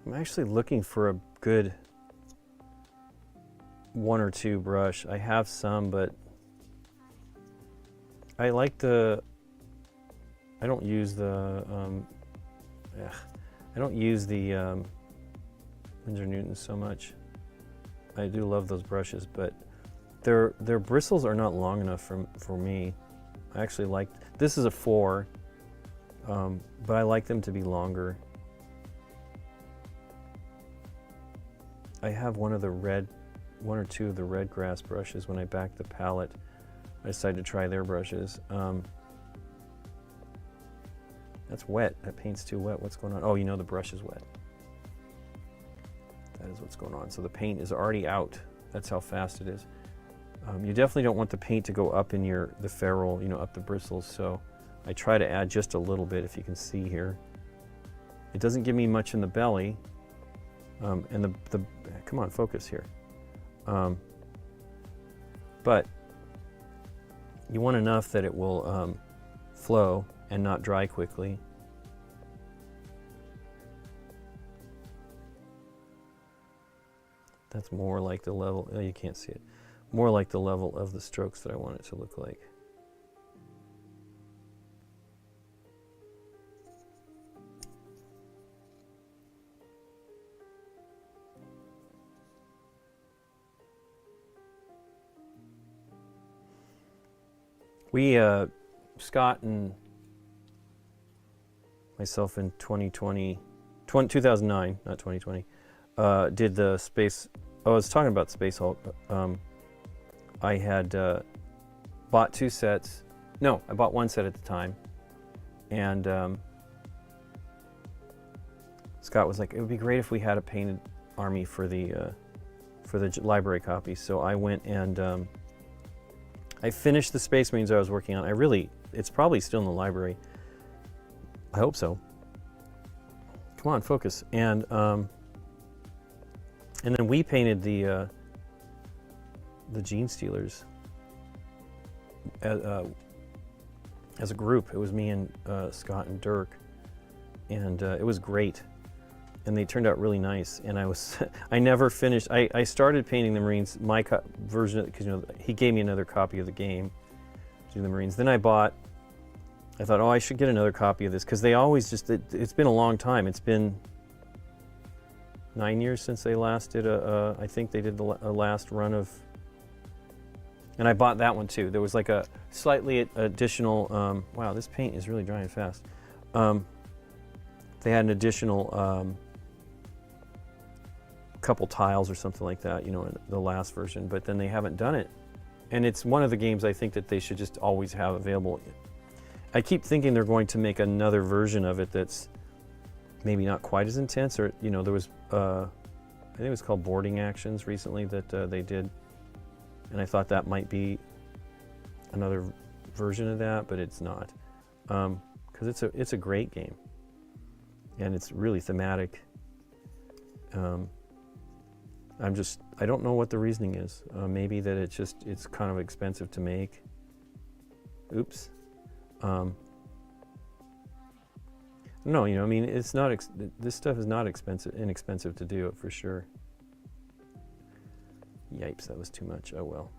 A: I'm actually looking for a good 1 or 2 brush. I have some, but I like the, I don't use the, I don't use the Winsor Newton so much. I do love those brushes, but their bristles are not long enough for me. I actually like, this is a 4, but I like them to be longer. I have one or two of the red grass brushes. When I backed the palette, I decided to try their brushes. That's wet. That paint's too wet. What's going on? Oh, you know the brush is wet. That is what's going on. So the paint is already out. That's how fast it is. You definitely don't want the paint to go up in the ferrule, you know, up the bristles. So I try to add just a little bit, if you can see here. It doesn't give me much in the belly. And the come on, focus here. But you want enough that it will flow and not dry quickly. That's more like the level, oh, you can't see it. More like the level of the strokes that I want it to look like. We, Scott and myself in 2009, not 2020, did the Space, I was talking about Space Hulk. I had bought 2 sets. No, I bought 1 set at the time. And Scott was like, it would be great if we had a painted army for the library copy. So I went and I finished the Space Marines I was working on. It's probably still in the library. I hope so. Come on, focus. And then we painted the Gene Stealers as a group. It was me and Scott and Dirk, and it was great. And they turned out really nice. And I never finished. I started painting the Marines, my version, because, you know, he gave me another copy of the game to do the Marines. Then I thought, oh, I should get another copy of this, because they always just, it's been a long time. It's been 9 years since they last did I think they did the last run of, and I bought that one too. There was like a slightly additional, wow, this paint is really drying fast. They had an additional couple tiles or something like that, you know, in the last version, but then they haven't done it. And it's one of the games I think that they should just always have available. I keep thinking they're going to make another version of it that's maybe not quite as intense, or, you know, there was, I think it was called Boarding Actions recently that they did. And I thought that might be another version of that, but it's not. Because it's a great game. And it's really thematic. I don't know what the reasoning is. Maybe that it's kind of expensive to make. Oops. No, you know, I mean, it's not, this stuff is not inexpensive to do, for sure. Yipes, that was too much. Oh well.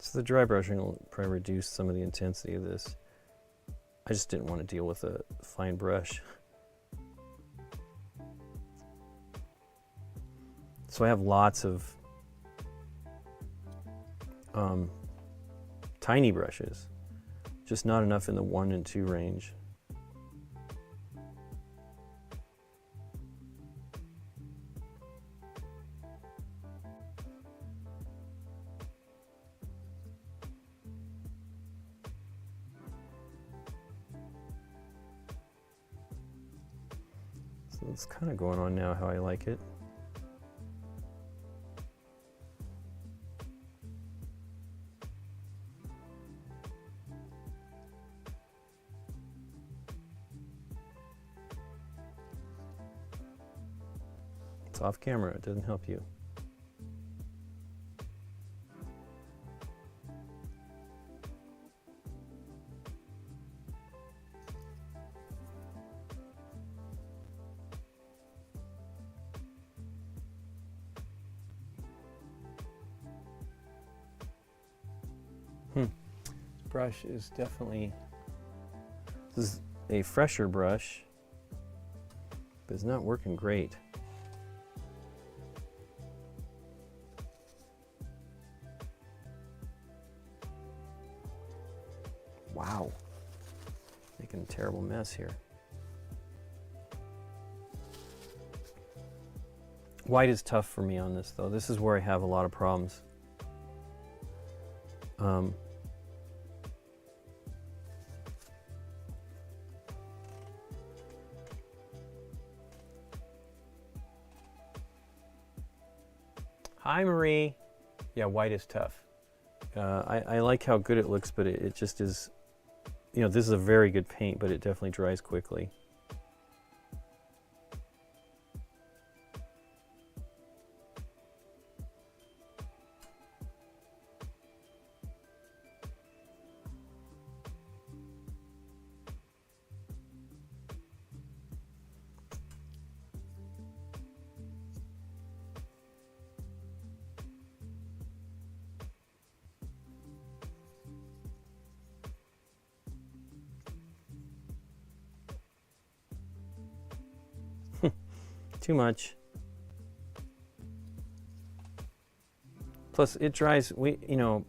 A: So the dry brushing will probably reduce some of the intensity of this. I just didn't want to deal with a fine brush. So I have lots of tiny brushes, Just not enough in the 1 and 2 range. So it's kind of going on now how I like it. It's off camera, it doesn't help you. Brush is definitely, this is a fresher brush, but it's not working great. Wow, making a terrible mess here. White is tough for me on this though. This is where I have a lot of problems. Hi, Marie. Yeah, white is tough. I like how good it looks, but it just is, you know, this is a very good paint, but it definitely dries quickly. Too much. Plus it dries, you know,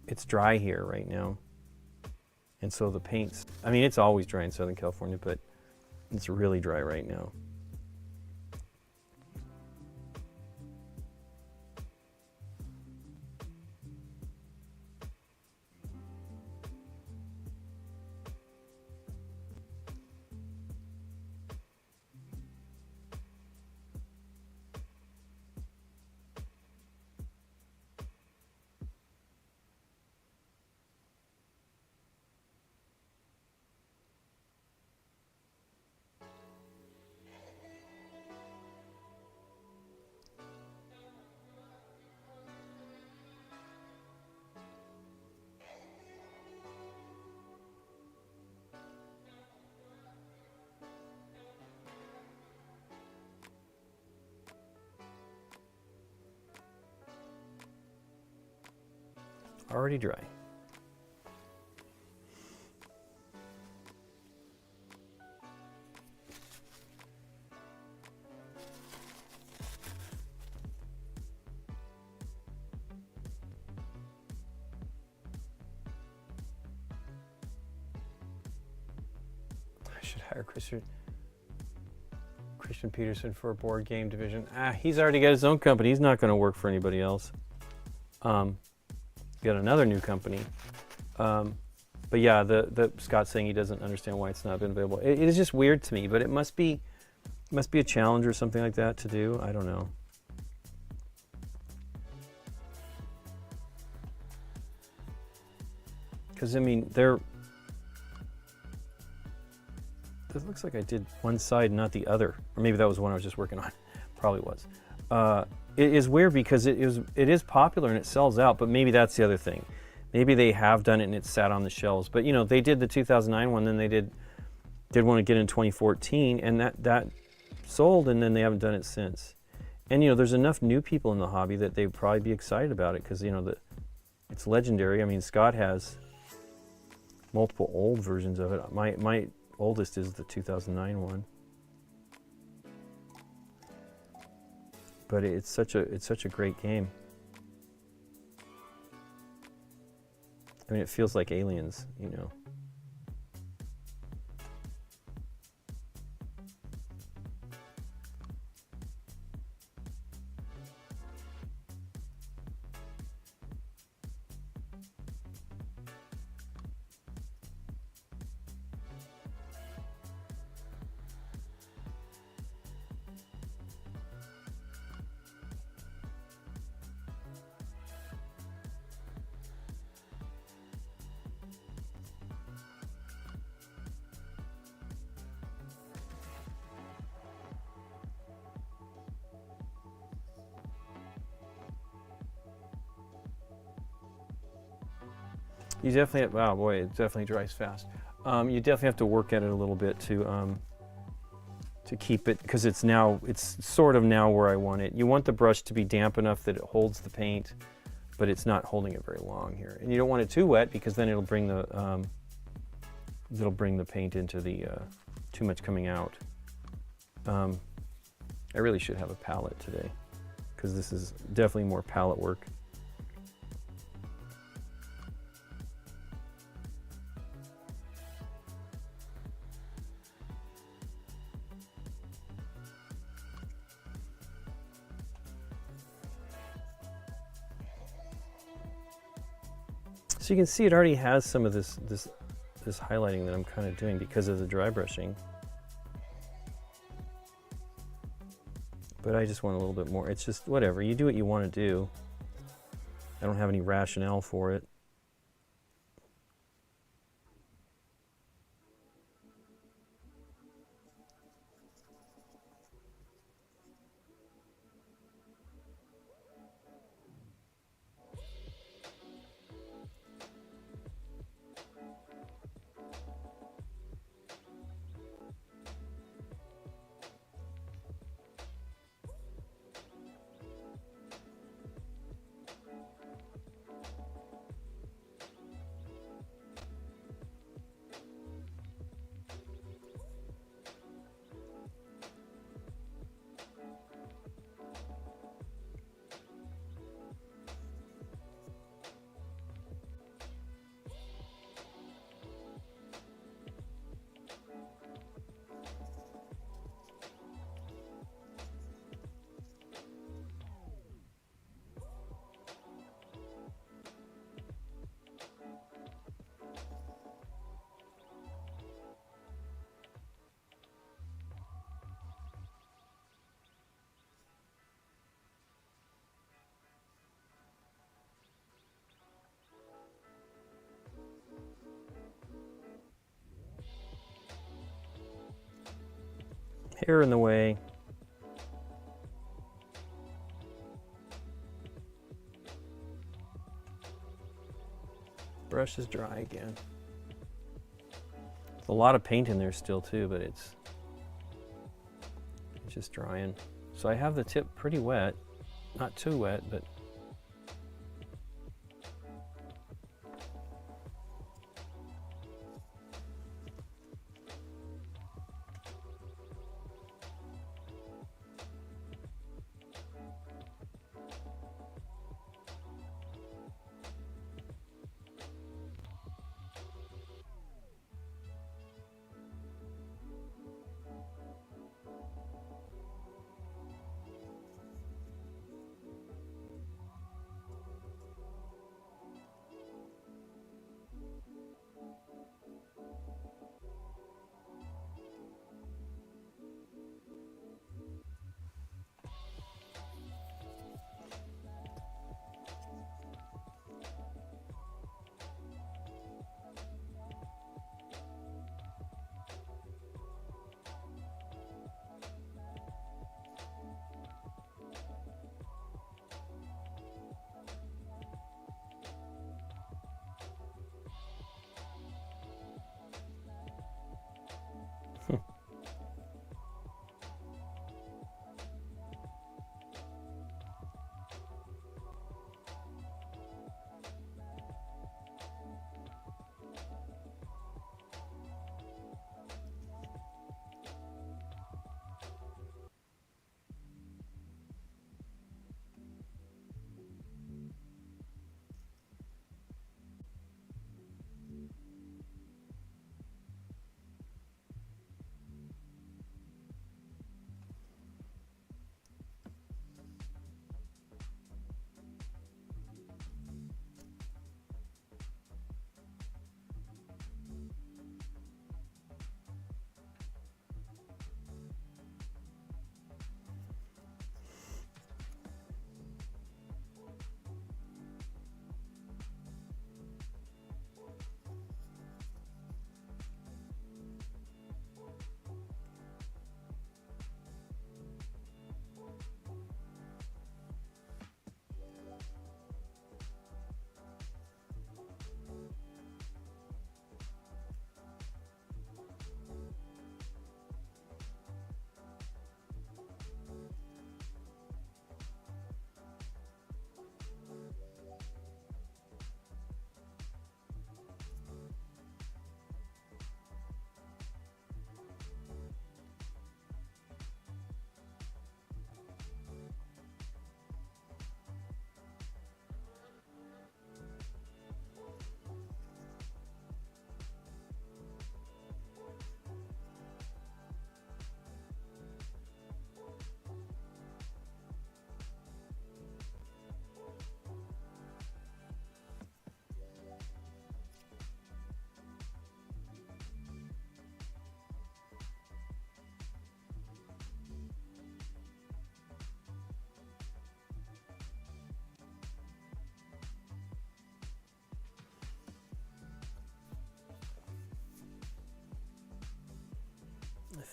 A: it's dry here right now. And so the paints, I mean, it's always dry in Southern California, but it's really dry right now. Already dry. I should hire Christian Peterson for a board game division. He's already got his own company. He's not going to work for anybody else. Got another new company. But yeah, the Scott's saying he doesn't understand why it's not been available. It is just weird to me, but it must be a challenge or something like that to do. I don't know. Because I mean, it looks like I did one side, not the other, or maybe that was one I was just working on. Probably was. It is weird because it is popular and it sells out, but maybe that's the other thing. Maybe they have done it and it's sat on the shelves. But you know, they did the 2009 one, then they did one again in 2014, and that sold, and then they haven't done it since. And you know, there's enough new people in the hobby that they'd probably be excited about it because you know it's legendary. I mean, Scott has multiple old versions of it. My oldest is the 2009 one. But it's such a great game. I mean, it feels like Aliens, you know. You definitely have, wow, boy, it definitely dries fast. You definitely have to work at it a little bit to keep it, because it's sort of now where I want it. You want the brush to be damp enough that it holds the paint, but it's not holding it very long here. And you don't want it too wet, because then it'll bring the paint into the too much coming out. I really should have a palette today, because this is definitely more palette work. So you can see it already has some of this highlighting that I'm kind of doing because of the dry brushing. But I just want a little bit more. It's just whatever. You do what you want to do. I don't have any rationale for it. Hair in the way. Brush is dry again. There's a lot of paint in there still too, but it's just drying. So I have the tip pretty wet, not too wet, but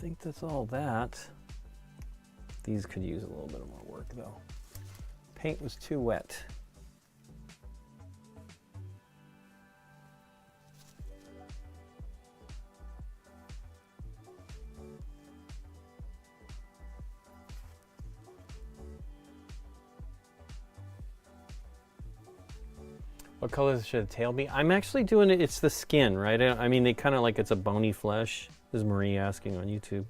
A: think that's all that. These could use a little bit more work though. Paint was too wet. What color should the tail be? I'm actually doing it, it's the skin, right? I mean, they kind of like it's a bony flesh, is Marie asking on YouTube.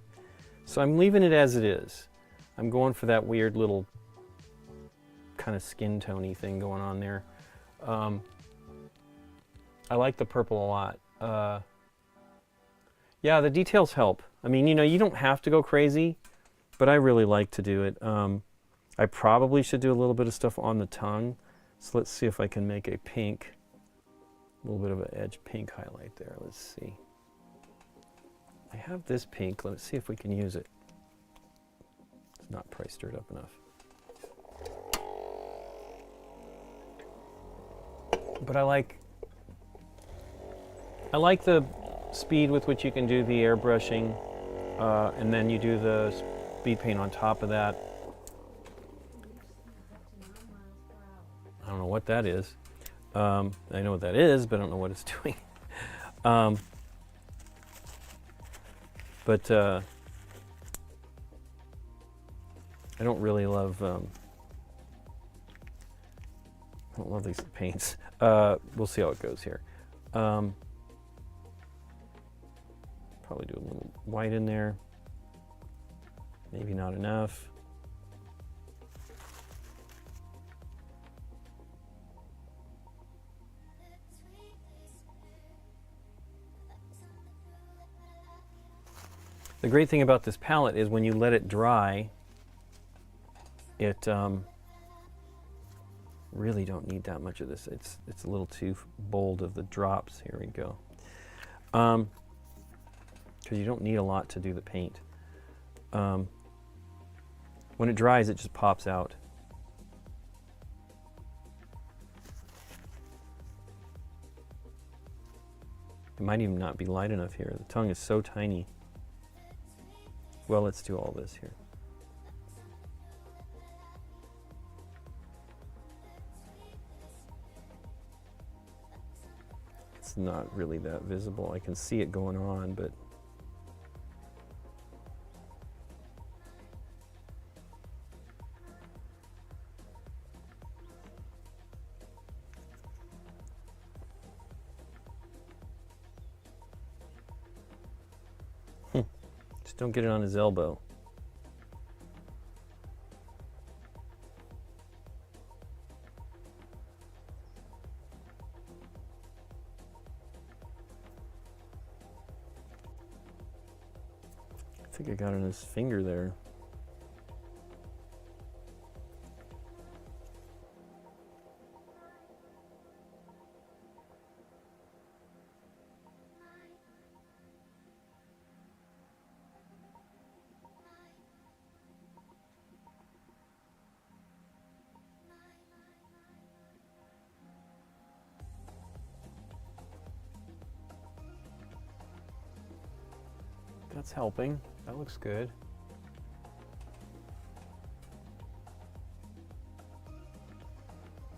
A: So I'm leaving it as it is. I'm going for that weird little kind of skin tone-y thing going on there. I like the purple a lot. Yeah, the details help. I mean, you know, you don't have to go crazy, but I really like to do it. I probably should do a little bit of stuff on the tongue. So let's see if I can make a pink, a little bit of an edge pink highlight there. Let's see. I have this pink. Let's see if we can use it. It's not probably stirred up enough. But I like the speed with which you can do the airbrushing, and then you do the speed paint on top of that. I don't know what that is. I know what that is, but I don't know what it's doing. But I don't really love. I don't love these paints. We'll see how it goes here. Probably do a little white in there. Maybe not enough. The great thing about this palette is when you let it dry, it really don't need that much of this. It's a little too bold of the drops. Here we go. Because you don't need a lot to do the paint. When it dries, it just pops out. It might even not be light enough here. The tongue is so tiny. Well, let's do all this here. It's not really that visible. I can see it going on, but just don't get it on his elbow. I think I got it on his finger there. That's helping. That looks good.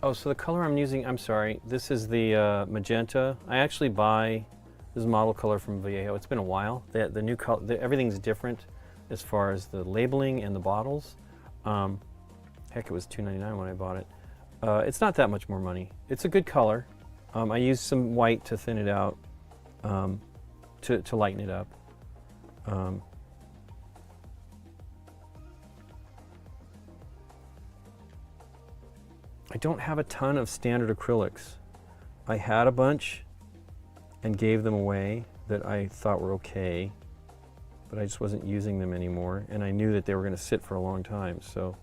A: Oh, so the color I'm using, I'm sorry, this is the magenta. I actually buy this model color from Vallejo. It's been a while. The new color, everything's different as far as the labeling and the bottles. Heck, it was $2.99 when I bought it. It's not that much more money. It's a good color. I used some white to thin it out, to lighten it up. I don't have a ton of standard acrylics. I had a bunch and gave them away that I thought were okay, but I just wasn't using them anymore, and I knew that they were going to sit for a long time. So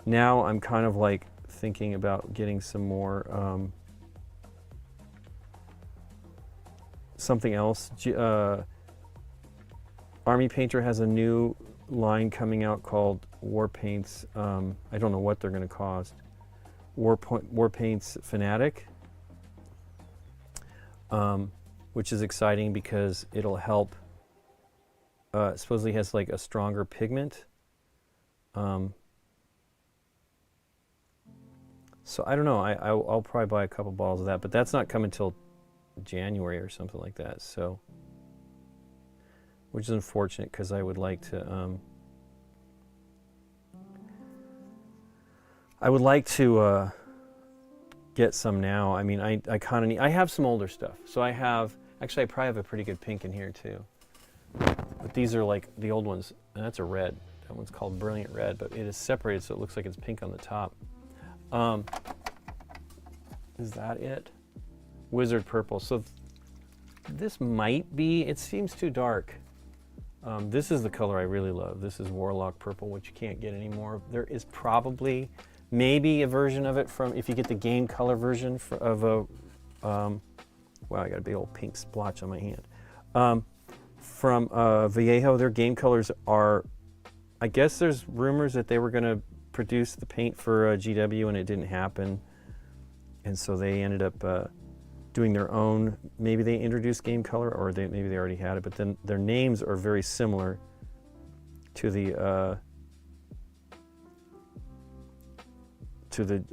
A: now I'm kind of like thinking about getting some more something else. Army Painter has a new line coming out called War Paints. I don't know what they're going to cost. War Paints Fanatic, which is exciting because it'll help supposedly has like a stronger pigment. So I don't know. I'll probably buy a couple bottles of that, but that's not coming until January or something like that. So, which is unfortunate because I would like to. I would like to get some now. I mean, I kind of need. I have some older stuff, so I have. Actually, I probably have a pretty good pink in here too. But these are like the old ones, and that's a red. That one's called Brilliant Red, but it is separated so it looks like it's pink on the top. Is that it? Wizard Purple. So this might be, it seems too dark. This is the color I really love. This is Warlock Purple, which you can't get anymore. There is probably, maybe a version of it from, if you get the game color version of a, wow, I got a big old pink splotch on my hand. From Vallejo, their game colors are, I guess there's rumors that they were going to produce the paint for GW and it didn't happen. And so they ended up doing their own, maybe they introduced game color or maybe they already had it, but then their names are very similar to the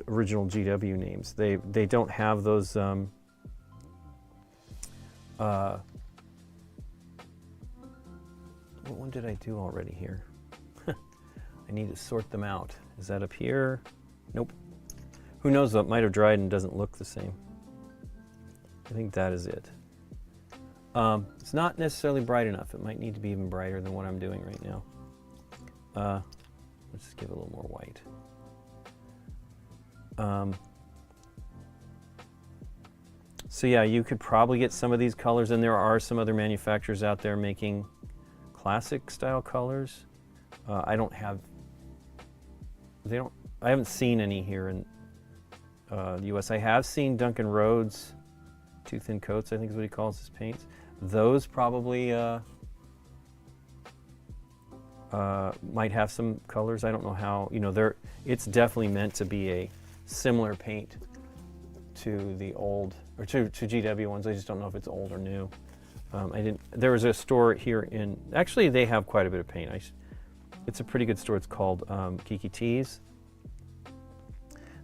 A: original GW names. They don't have those what one did I do already here? I need to sort them out. Is that up here? Nope. Who knows, though, it might have dried and doesn't look the same. I think that is it. It's not necessarily bright enough. It might need to be even brighter than what I'm doing right now. Let's just give it a little more white. So yeah, you could probably get some of these colors, and there are some other manufacturers out there making classic style colors. I haven't seen any here in the US. I have seen Duncan Rhodes Too Thin Coats, I think is what he calls his paints. Those probably might have some colors. I don't know how, it's definitely meant to be a similar paint to the old, or to GW ones. I just don't know if it's old or new. There was a store here actually they have quite a bit of paint. It's a pretty good store. It's called Geeky Tees.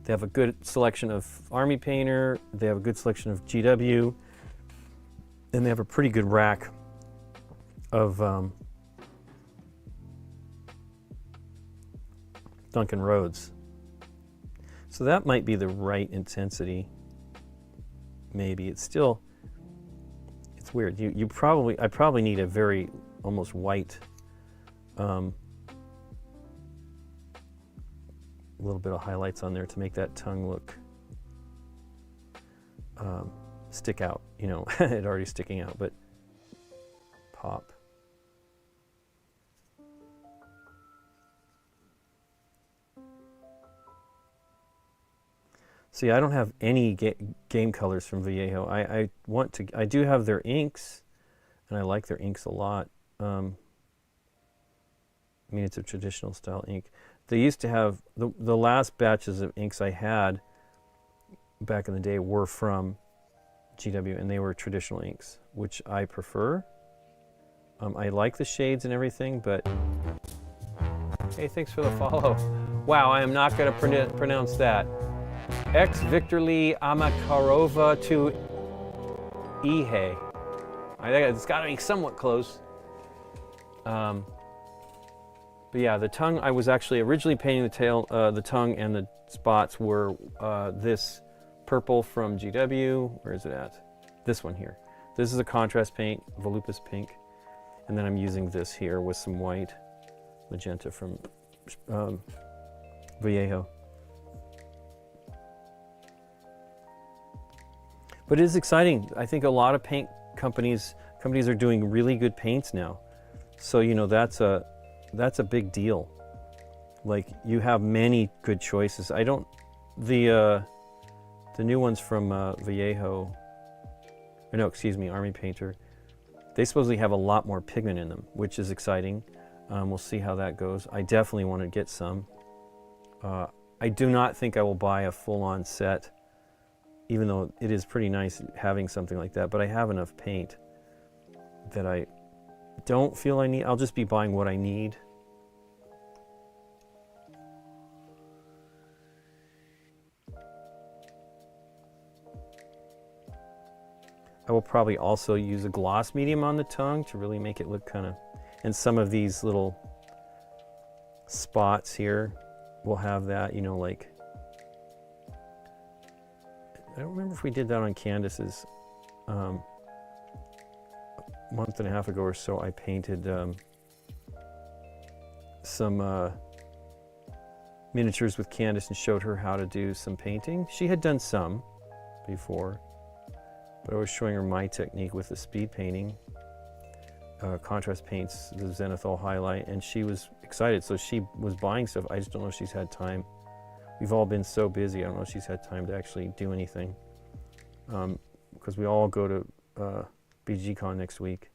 A: They have a good selection of Army Painter. They have a good selection of GW. And they have a pretty good rack of Duncan Rhodes. So that might be the right intensity. Maybe. It's weird. I probably need a very almost white little bit of highlights on there to make that tongue look stick out, it already sticking out, but pop. See, I don't have any game colors from Vallejo. I do have their inks, and I like their inks a lot. I mean, it's a traditional style ink. They used to have, the last batches of inks I had back in the day were from GW, and they were traditional inks, which I prefer. I like the shades and everything, but... Hey, thanks for the follow. Wow, I am not going to pronounce that. Ex Victorly Amakarova to Ihe. I think it's got to be somewhat close. But yeah, the tongue, I was actually originally painting the tail, the tongue and the spots were this purple from GW. Where is it at? This one here. This is a contrast paint, Volupus Pink. And then I'm using this here with some white magenta from Vallejo. But it is exciting. I think a lot of paint companies are doing really good paints now. So, that's a big deal. Like, you have many good choices. The new ones from Vallejo, or no, excuse me, Army Painter, they supposedly have a lot more pigment in them, which is exciting. We'll see how that goes. I definitely want to get some. I do not think I will buy a full-on set, even though it is pretty nice having something like that, but I have enough paint that I don't feel I need, I'll just be buying what I need. I will probably also use a gloss medium on the tongue to really make it look kind of, and some of these little spots here will have that, you know, like, I don't remember if we did that on Candace's. A month and a half ago or so, I painted some miniatures with Candace and showed her how to do some painting. She had done some before, but I was showing her my technique with the speed painting, contrast paints, the zenithal highlight, and she was excited. So she was buying stuff. I just don't know if she's had time. We've all been so busy. I don't know if she's had time to actually do anything, because we all go to BGCon next week.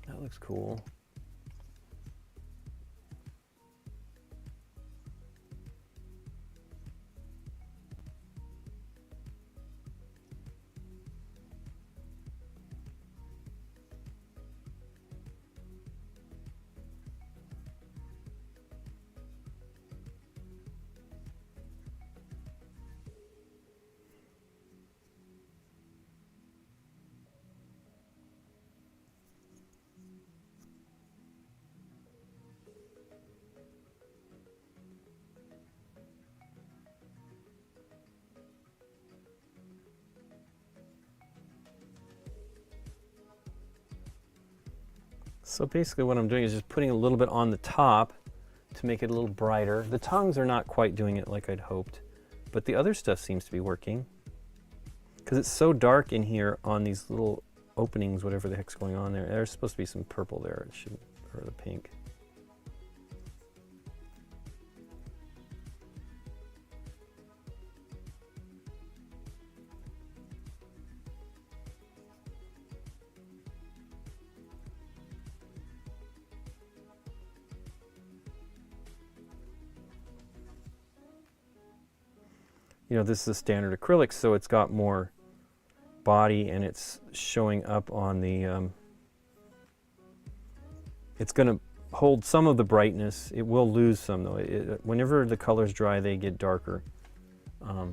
A: That looks cool. So basically what I'm doing is just putting a little bit on the top to make it a little brighter. The tongues are not quite doing it like I'd hoped, but the other stuff seems to be working. Because it's so dark in here on these little openings, whatever the heck's going on there. There's supposed to be some purple there, it should, or the pink. You know, this is a standard acrylic, so it's got more body and it's showing up on the, it's going to hold some of the brightness. It will lose some though. Whenever the colors dry, they get darker. I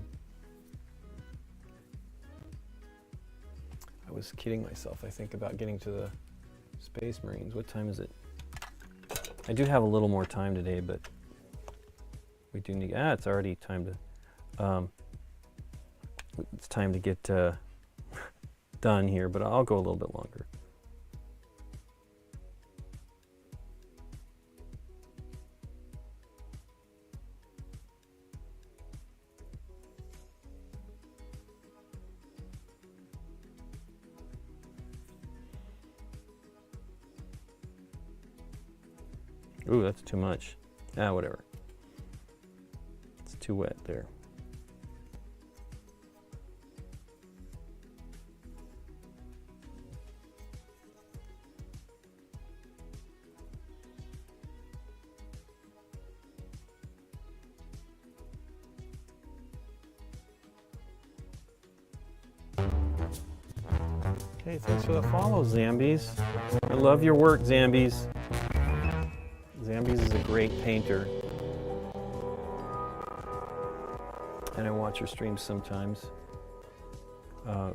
A: was kidding myself, I think, about getting to the Space Marines. What time is it? I do have a little more time today, but we do need, it's already time to, it's time to get done here, but I'll go a little bit longer. Ooh, that's too much. Whatever. It's too wet there. Okay, thanks for the follow, Zambies. I love your work, Zambies. Zambies is a great painter. And I watch her streams sometimes.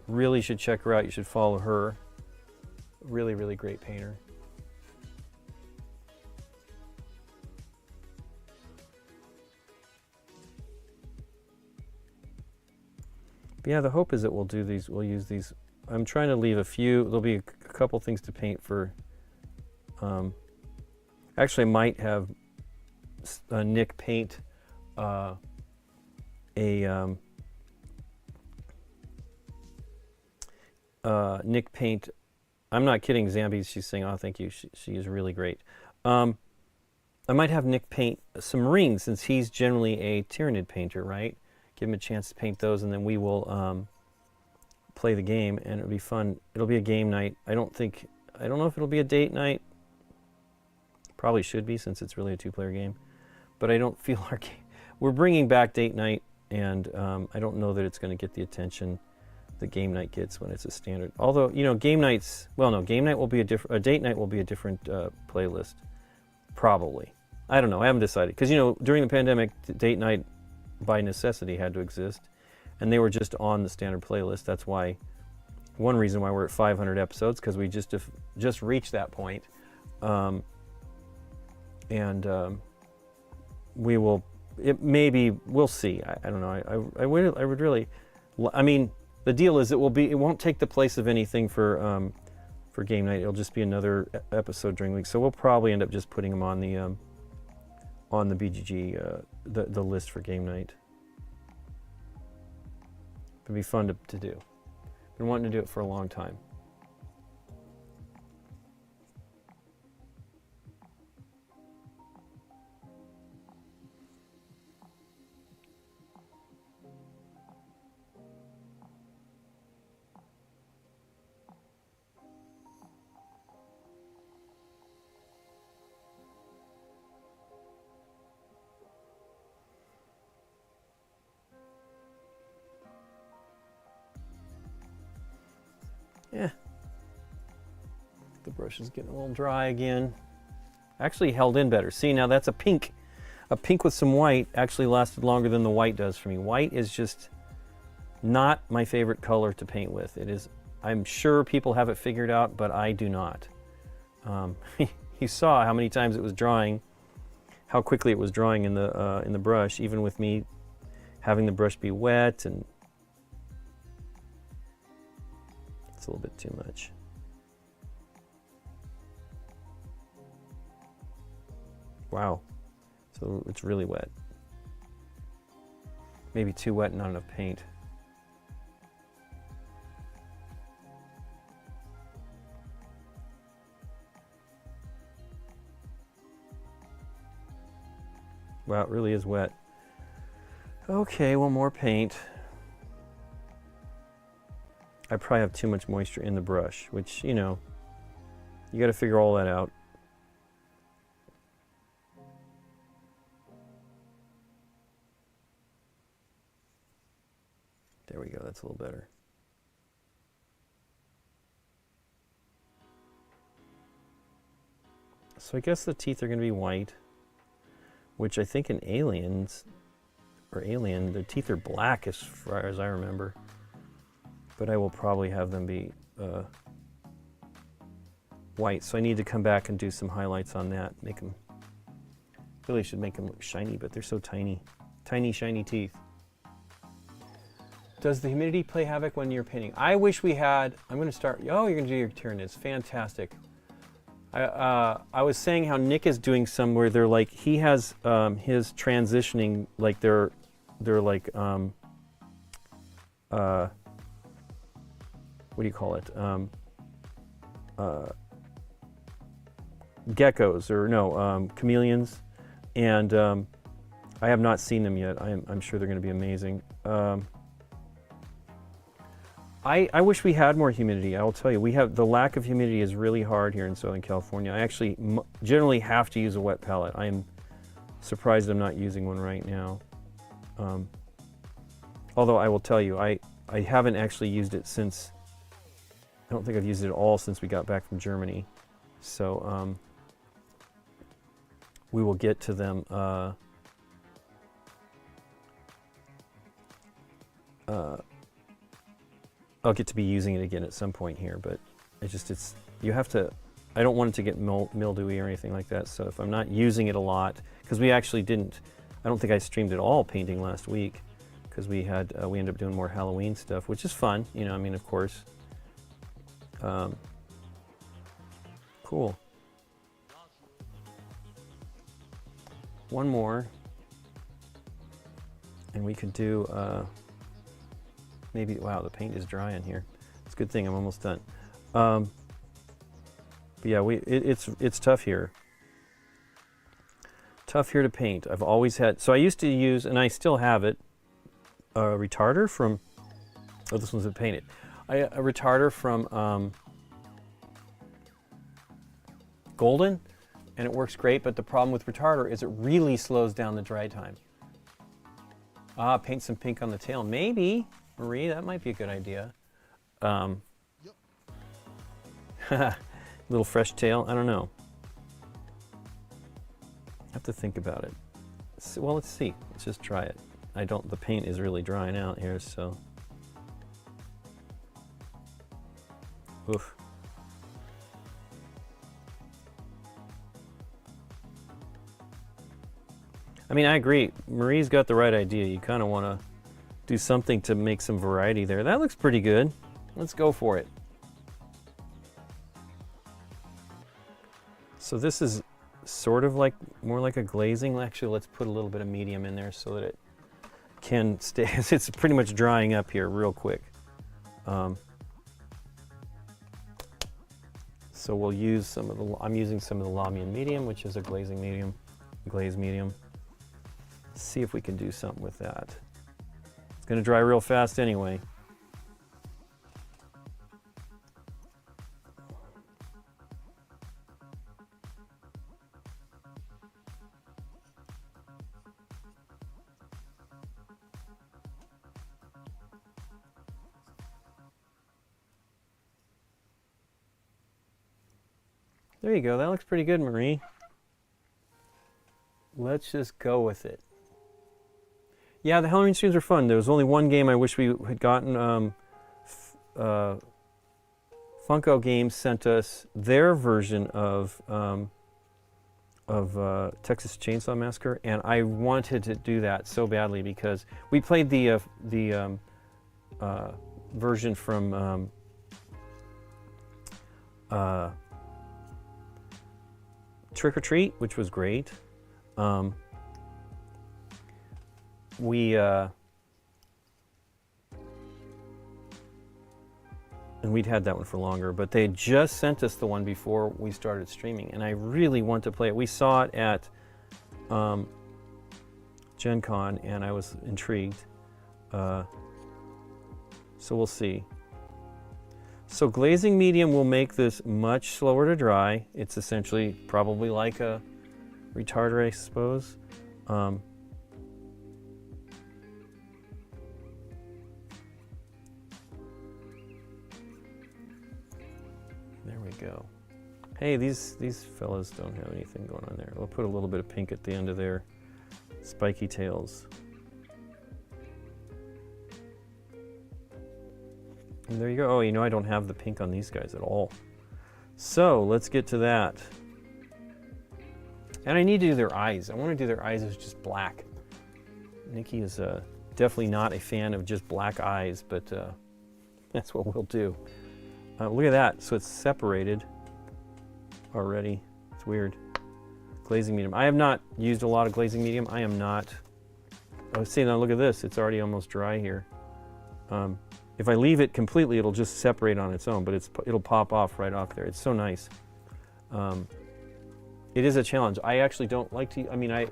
A: Really should check her out. You should follow her. Really, really great painter. But yeah, the hope is that we'll do these, we'll use these. I'm trying to leave a few, there'll be a couple things to paint for, actually I might have Nick paint Nick paint, I'm not kidding, Zambi, she's saying, oh, thank you, she is really great. I might have Nick paint some Marines, since he's generally a Tyranid painter, right? Give him a chance to paint those, and then we will play the game, and it'll be fun. It'll be a game night. I don't think I don't know if it'll be a date night. Probably should be, since it's really a 2-player game. But I don't feel our game. We're bringing back date night, and I don't know that it's going to get the attention that game night gets when it's a standard. Although, you know, game nights, well, no, game night will be a different, date night will be a different playlist, probably. I don't know, I haven't decided. Because, you know, during the pandemic, date night by necessity had to exist, and they were just on the standard playlist. That's why, one reason why we're at 500 episodes, because we just reached that point. We will, maybe, we'll see. I don't know. I would really, I mean, the deal is it won't take the place of anything for game night. It'll just be another episode during the week. So we'll probably end up just putting them on the BGG, the list for game night. It'd be fun to do. Been wanting to do it for a long time. Yeah. The brush is getting a little dry again. Actually held in better. See, now that's a pink. A pink with some white actually lasted longer than the white does for me. White is just not my favorite color to paint with. It is, I'm sure people have it figured out, but I do not. You saw how many times it was drying, how quickly it was drying in the brush, even with me having the brush be wet, and it's a little bit too much. Wow, so it's really wet. Maybe too wet and not enough paint. Wow, it really is wet. Okay, well, more paint. I probably have too much moisture in the brush, which, you know, you got to figure all that out. There we go, that's a little better. So I guess the teeth are going to be white, which I think in Aliens, or Alien, the teeth are black as far as I remember. But I will probably have them be white. So I need to come back and do some highlights on that. Make them, really should make them look shiny, but they're so tiny. Tiny, shiny teeth. Does the humidity play havoc when you're painting? I wish we had, I'm going to start, oh, you're going to do your Tyranids. Fantastic. I was saying how Nick is doing some where they're like, he has his transitioning, like they're like, what do you call it? Geckos, or no, chameleons. And I have not seen them yet. I'm sure they're going to be amazing. I wish we had more humidity. I will tell you, we have, the lack of humidity is really hard here in Southern California. I actually generally have to use a wet palette. I am surprised I'm not using one right now. Although I will tell you, I haven't actually used it since, I don't think I've used it at all since we got back from Germany. So we will get to them. I'll get to be using it again at some point here, but it's, you have to, I don't want it to get mildewy or anything like that. So if I'm not using it a lot, because we actually didn't, I don't think I streamed at all painting last week, because we ended up doing more Halloween stuff, which is fun, you know, I mean, of course. Cool. One more, and we could do, maybe, wow, the paint is dry in here. It's a good thing I'm almost done. But yeah, it's tough here. Tough here to paint. I've always had, so I used to use, and I still have it, a retarder from, oh, this one's painted. A retarder from golden, and it works great, but the problem with retarder is it really slows down the dry time. Ah, paint some pink on the tail. Maybe, Marie, that might be a good idea. Little fresh tail, I don't know. Have to think about it. Well, let's see. Let's just try it. The paint is really drying out here, so. Oof. I mean, I agree. Marie's got the right idea. You kind of want to do something to make some variety there. That looks pretty good. Let's go for it. So this is sort of like, more like a glazing. Actually, let's put a little bit of medium in there so that it can stay. It's pretty much drying up here real quick. So we'll use some of the, I'm using some of the Lamian medium, which is a glazing medium, glaze medium. See if we can do something with that. It's going to dry real fast anyway. There you go. That looks pretty good, Marie. Let's just go with it. Yeah, the Halloween streams are fun. There was only one game I wish we had gotten. Funko Games sent us their version of Texas Chainsaw Massacre, and I wanted to do that so badly because we played the version from Trick or Treat, which was great. And we'd had that one for longer, but they just sent us the one before we started streaming, and I really want to play it. We saw it at Gen Con, and I was intrigued. So we'll see. So glazing medium will make this much slower to dry. It's essentially probably like a retarder, I suppose. There we go. Hey, these fellas don't have anything going on there. We'll put a little bit of pink at the end of their spiky tails. And there you go. Oh, you know, I don't have the pink on these guys at all. So let's get to that. And I need to do their eyes. I want to do their eyes as just black. Nikki is definitely not a fan of just black eyes, but that's what we'll do. Look at that. So it's separated already. It's weird. Glazing medium. I have not used a lot of glazing medium. I am not. Oh, see, now look at this. It's already almost dry here. If I leave it completely, it'll just separate on its own, but it'll pop off right off there. It's so nice. It is a challenge. I actually don't like to, I mean, I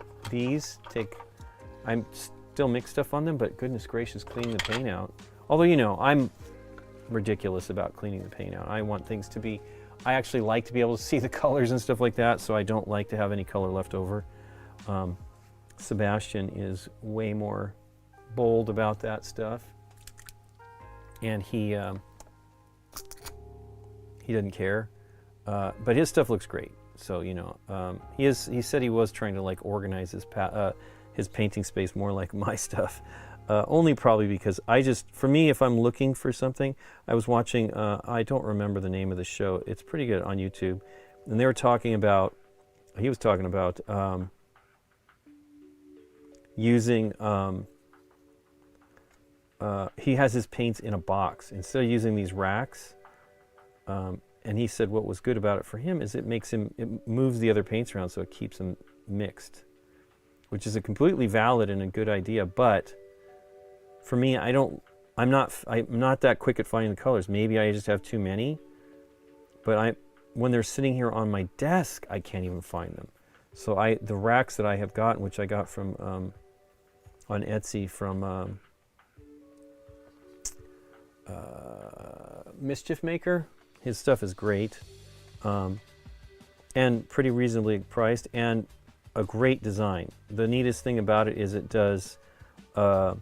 A: still mix stuff on them, but goodness gracious, cleaning the paint out. Although, you know, I'm ridiculous about cleaning the paint out. I want things to be, I actually like to be able to see the colors and stuff like that, so I don't like to have any color left over. Sebastian is way more bold about that stuff. And he doesn't care, but his stuff looks great. So you know, he said he was trying to like organize his painting space more like my stuff. Only probably because for me, if I'm looking for something, I was watching. I don't remember the name of the show. It's pretty good on YouTube, and they were talking about. He was talking about using. He has his paints in a box instead of using these racks. And he said what was good about it for him is it moves the other paints around so it keeps them mixed, which is a completely valid and a good idea. But for me, I'm not that quick at finding the colors. Maybe I just have too many, but when they're sitting here on my desk, I can't even find them. So the racks that I have gotten, which I got from on Etsy from Mischief Maker. His stuff is great. and pretty reasonably priced, and a great design. The neatest thing about it is it does the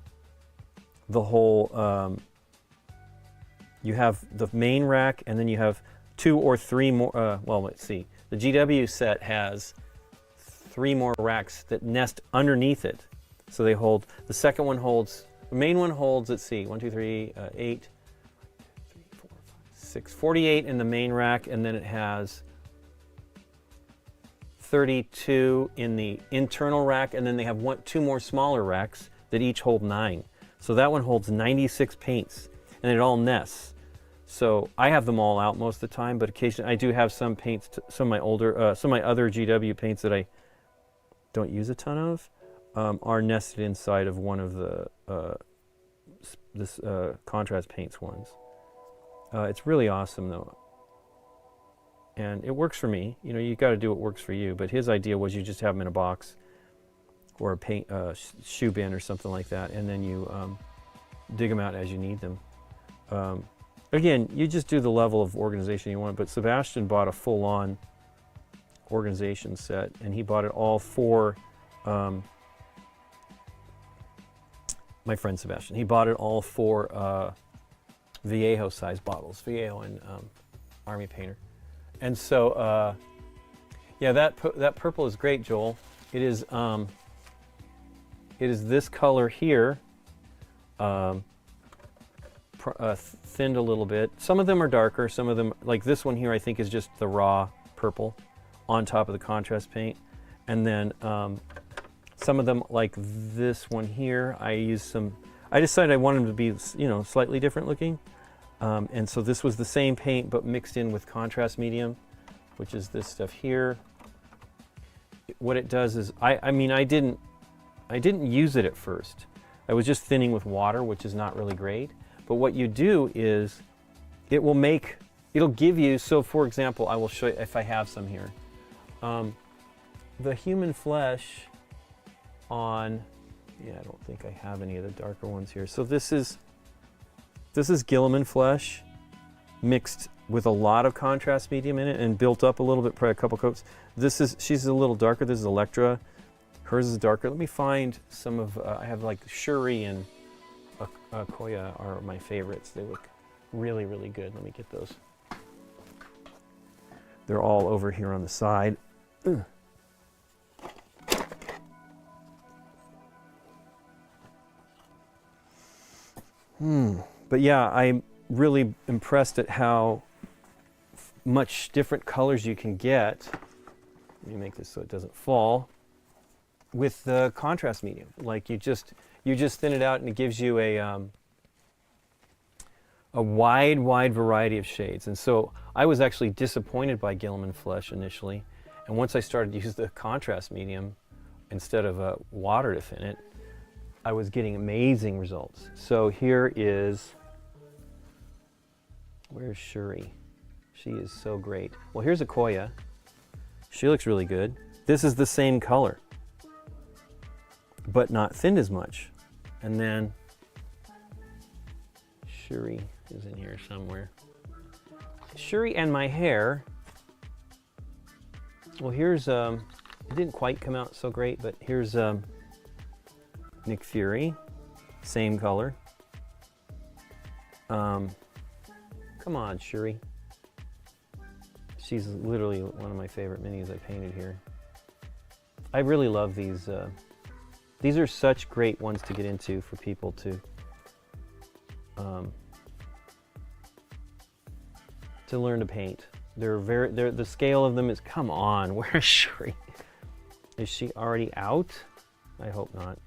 A: whole, you have the main rack, and then you have 2 or 3 more, well, let's see. The GW set has 3 more racks that nest underneath it. So they hold, the second one holds, the main one holds, let's see, 1, 2, 3, 8, 3, 4, 5, 6, 48 in the main rack, and then it has 32 in the internal rack, and then they have 2 more smaller racks that each hold 9. So that one holds 96 paints, and it all nests. So I have them all out most of the time, but occasionally I do have some paints, some of my older, some of my other GW paints that I don't use a ton of, are nested inside of one of the contrast paints ones. It's really awesome though. And it works for me. You know, you got to do what works for you. But his idea was you just have them in a box or a paint shoe bin or something like that, and then you dig them out as you need them. Again, you just do the level of organization you want. But Sebastian bought a full-on organization set, and he bought it all for my friend Sebastian. He bought it all for Vallejo-sized bottles. Vallejo and Army Painter. And so, yeah, that purple is great, Joel. It is this color here, thinned a little bit. Some of them are darker. Some of them, like this one here, I think is just the raw purple on top of the contrast paint. And then some of them, like this one here, I decided I wanted them to be, you know, slightly different looking. And so this was the same paint but mixed in with contrast medium, which is this stuff here. What it does is, I mean, I didn't use it at first. I was just thinning with water, which is not really great. But what you do is, it'll give you, so for example, I will show you if I have some here. The human flesh on, yeah, I don't think I have any of the darker ones here. So this is Gilliman flesh mixed with a lot of contrast medium in it and built up a little bit, probably a couple coats. She's a little darker. This is Electra. Hers is darker. Let me find some of, I have like Shuri and Koya are my favorites. They look really, really good. Let me get those. They're all over here on the side. Ugh. But yeah, I'm really impressed at how much different colors you can get. Let me make this so it doesn't fall. With the contrast medium, like you just thin it out, and it gives you a wide variety of shades. And so I was actually disappointed by Gilliman flesh initially, and once I started to use the contrast medium instead of water to thin it, I was getting amazing results. So here is, where's Shuri? She is so great. Well, here's a Koya. She looks really good. This is the same color, but not thinned as much. And then Shuri is in here somewhere. Shuri and my hair. Well, here's, it didn't quite come out so great, but here's Nick Fury, same color. Come on, Shuri. She's literally one of my favorite minis I painted here. I really love these. These are such great ones to get into for people to learn to paint. The scale of them is, come on, where's Shuri? Is she already out? I hope not.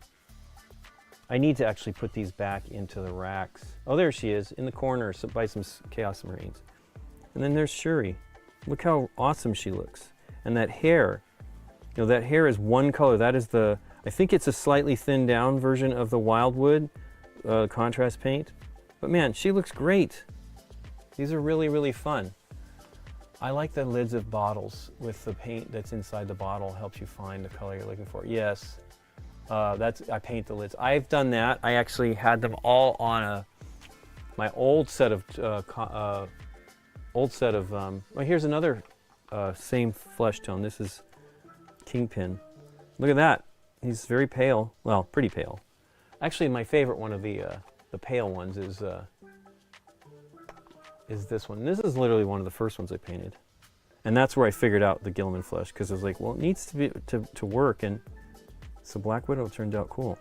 A: I need to actually put these back into the racks. Oh, there she is, in the corner by some Chaos Marines. And then there's Shuri. Look how awesome she looks. And that hair, you know, that hair is one color. That is the, I think it's a slightly thinned down version of the Wildwood contrast paint. But man, she looks great. These are really, really fun. I like the lids of bottles with the paint that's inside the bottle, helps you find the color you're looking for. Yes, I paint the lids. I've done that. I actually had them all on my old set of, well, here's another same flesh tone. This is Kingpin. Look at that. He's very pale. Well, pretty pale. Actually, my favorite one of the pale ones is this one. This is literally one of the first ones I painted. And that's where I figured out the Gilliman flesh, because I was like, well, it needs to be to work, and so Black Widow turned out cool.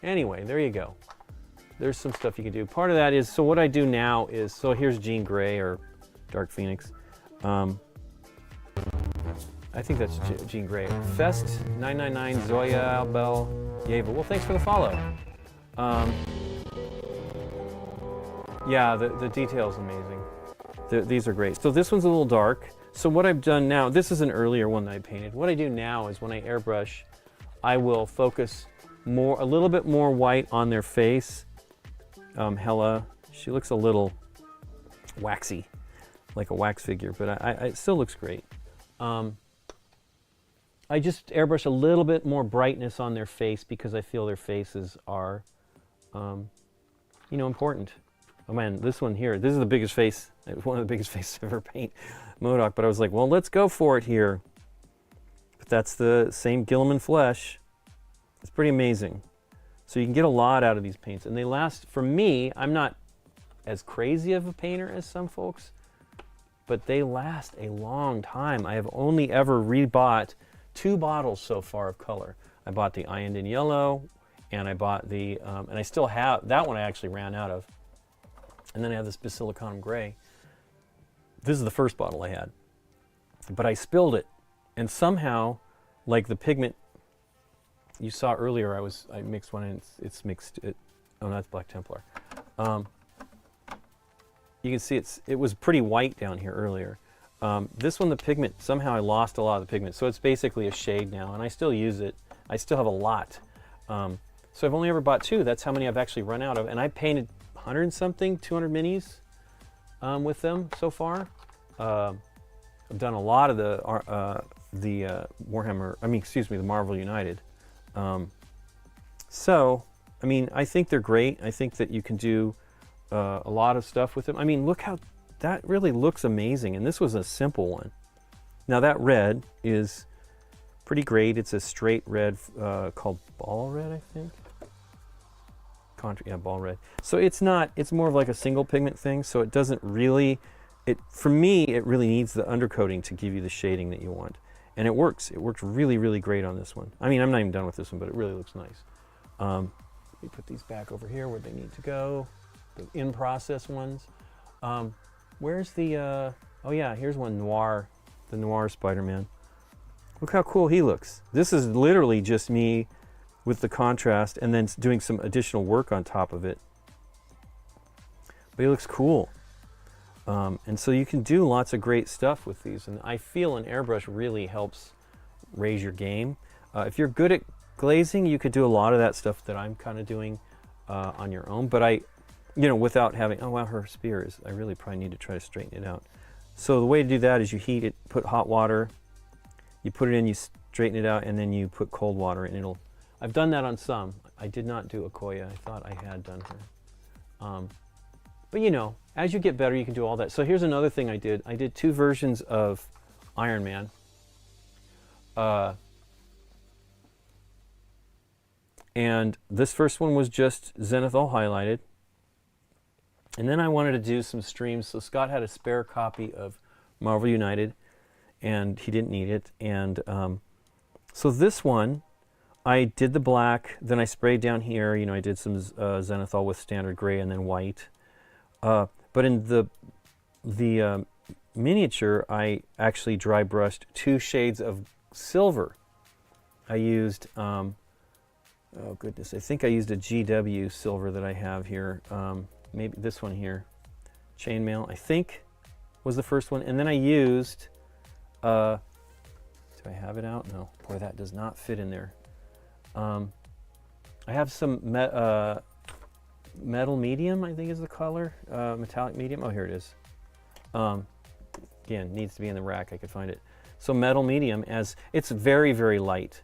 A: Anyway, there you go. There's some stuff you can do. Part of that is, so what I do now is, so here's Jean Grey or Dark Phoenix. I think that's Jean Grey. Fest 999 Zoya Albel Yeva. Well, thanks for the follow. Yeah, the detail's amazing. These are great. So this one's a little dark. So what I've done now, this is an earlier one that I painted. What I do now is when I airbrush, I will focus a little bit more white on their face. Hella, she looks a little waxy, like a wax figure, but it still looks great. I just airbrush a little bit more brightness on their face because I feel their faces are, important. Oh man, this one here, this is the biggest face, one of the biggest faces I've ever painted, MODOK, but I was like, well, let's go for it here. But that's the same Gilliman flesh. It's pretty amazing. So you can get a lot out of these paints, and they last, for me, I'm not as crazy of a painter as some folks, but they last a long time. I have only ever rebought 2 bottles so far of color. I bought the Iandin Yellow, and I bought the, and I still have, that one I actually ran out of. And then I have this Basilicanum Gray. This is the first bottle I had. But I spilled it, and somehow, like the pigment you saw earlier, I mixed one, and it's mixed, oh, no, that's Black Templar. You can see it was pretty white down here earlier. This one, the pigment, somehow I lost a lot of the pigment, so it's basically a shade now, and I still use it. I still have a lot. So I've only ever bought 2. That's how many I've actually run out of, and I painted 100 and something, 200 minis with them so far. I've done a lot of the Warhammer, the Marvel United. So, I mean, I think they're great. I think that you can do a lot of stuff with them. I mean, look how, that really looks amazing, and this was a simple one. Now that red is pretty great. It's a straight red called Ball Red, I think. Yeah, Ball Red. So it's more of like a single pigment thing, so it doesn't really, for me, it really needs the undercoating to give you the shading that you want. And it works. It works really, really great on this one. I mean, I'm not even done with this one, but it really looks nice. Let me put these back over here where they need to go, the in-process ones. Where's the, oh yeah, here's one, Noir, the Noir Spider-Man. Look how cool he looks. This is literally just me with the contrast and then doing some additional work on top of it. But he looks cool. And so you can do lots of great stuff with these, and I feel an airbrush really helps raise your game. If you're good at glazing, you could do a lot of that stuff that I'm kind of doing on your own, but without having, oh wow, her spear is, I really probably need to try to straighten it out. So the way to do that is you heat it, put hot water, you put it in, you straighten it out, and then you put cold water, and it'll, I've done that on some. I did not do Okoye. I thought I had done her. But as you get better, you can do all that. So here's another thing I did. I did 2 versions of Iron Man. And this first one was just Zenithal highlighted. And then I wanted to do some streams. So Scott had a spare copy of Marvel United, and he didn't need it. And so this one, I did the black, then I sprayed down here. I did some Zenithal with standard gray and then white. But in the miniature, I actually dry brushed 2 shades of silver. I used, oh goodness, I think I used a GW silver that I have here. Maybe this one here, Chainmail, I think was the first one. And then I used, do I have it out? No, boy, that does not fit in there. I have some metal medium, I think is the color, metallic medium. Oh, here it is. Again, needs to be in the rack. I could find it. So metal medium, as it's very, very light,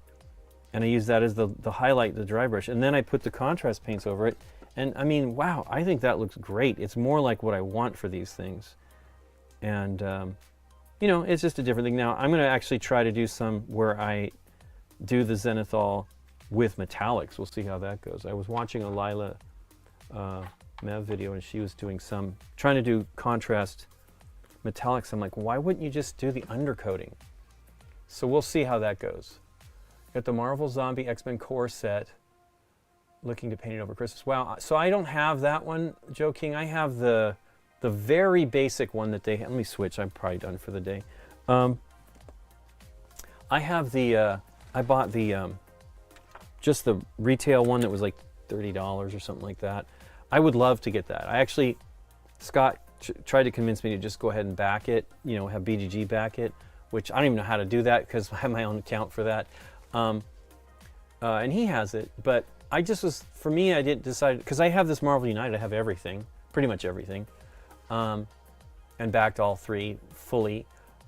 A: and I use that as the highlight, the dry brush, and then I put the contrast paints over it. And I mean, wow, I think that looks great. It's more like what I want for these things, and you know, it's just a different thing. Now, I'm going to actually try to do some where I do the zenithal with metallics. We'll see how that goes. I was watching a Lila Mev video, and she was doing some, trying to do contrast metallics. I'm like, why wouldn't you just do the undercoating? So we'll see how that goes. Got the Marvel Zombie X-Men core set. Looking to paint it over Christmas. Wow, so I don't have that one, Joe King. I have the very basic one that they have. Let me switch. I'm probably done for the day. I have the, I bought the, just the retail one that was like $30 or something like that. I would love to get that. I actually, Scott tried to convince me to just go ahead and back it, you know, have BGG back it, which I don't even know how to do that because I have my own account for that. And he has it, but I just was, for me, I didn't decide, because I have this Marvel United, I have everything, pretty much everything, and backed all three fully.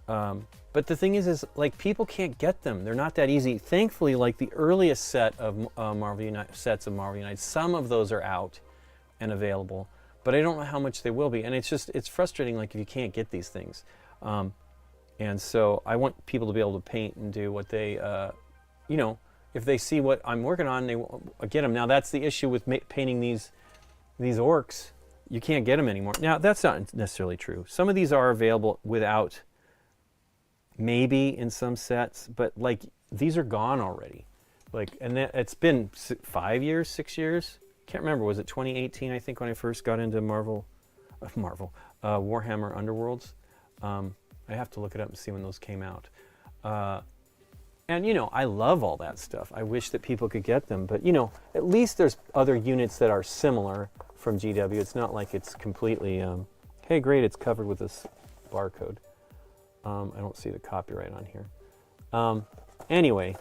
A: But the thing is like people can't get them. They're not that easy. Thankfully, like the earliest set of Marvel United, sets of Marvel United, some of those are out and available, but I don't know how much they will be. And it's just, it's frustrating, like if you can't get these things. And so I want people to be able to paint and do what they, you know, if they see what I'm working on, they get them. Now that's the issue with painting these orcs. You can't get them anymore. Now that's not necessarily true. Some of these are available without, maybe in some sets, but like these are gone already. Like, and it's been 5 years, 6 years. Can't remember. Was it 2018? I think when I first got into Warhammer Underworlds. I have to look it up and see when those came out. And, you know, I love all that stuff. I wish that people could get them. But, you know, at least there's other units that are similar from GW. It's not like it's completely, hey, great, it's covered with this barcode. I don't see the copyright on here. Anyway,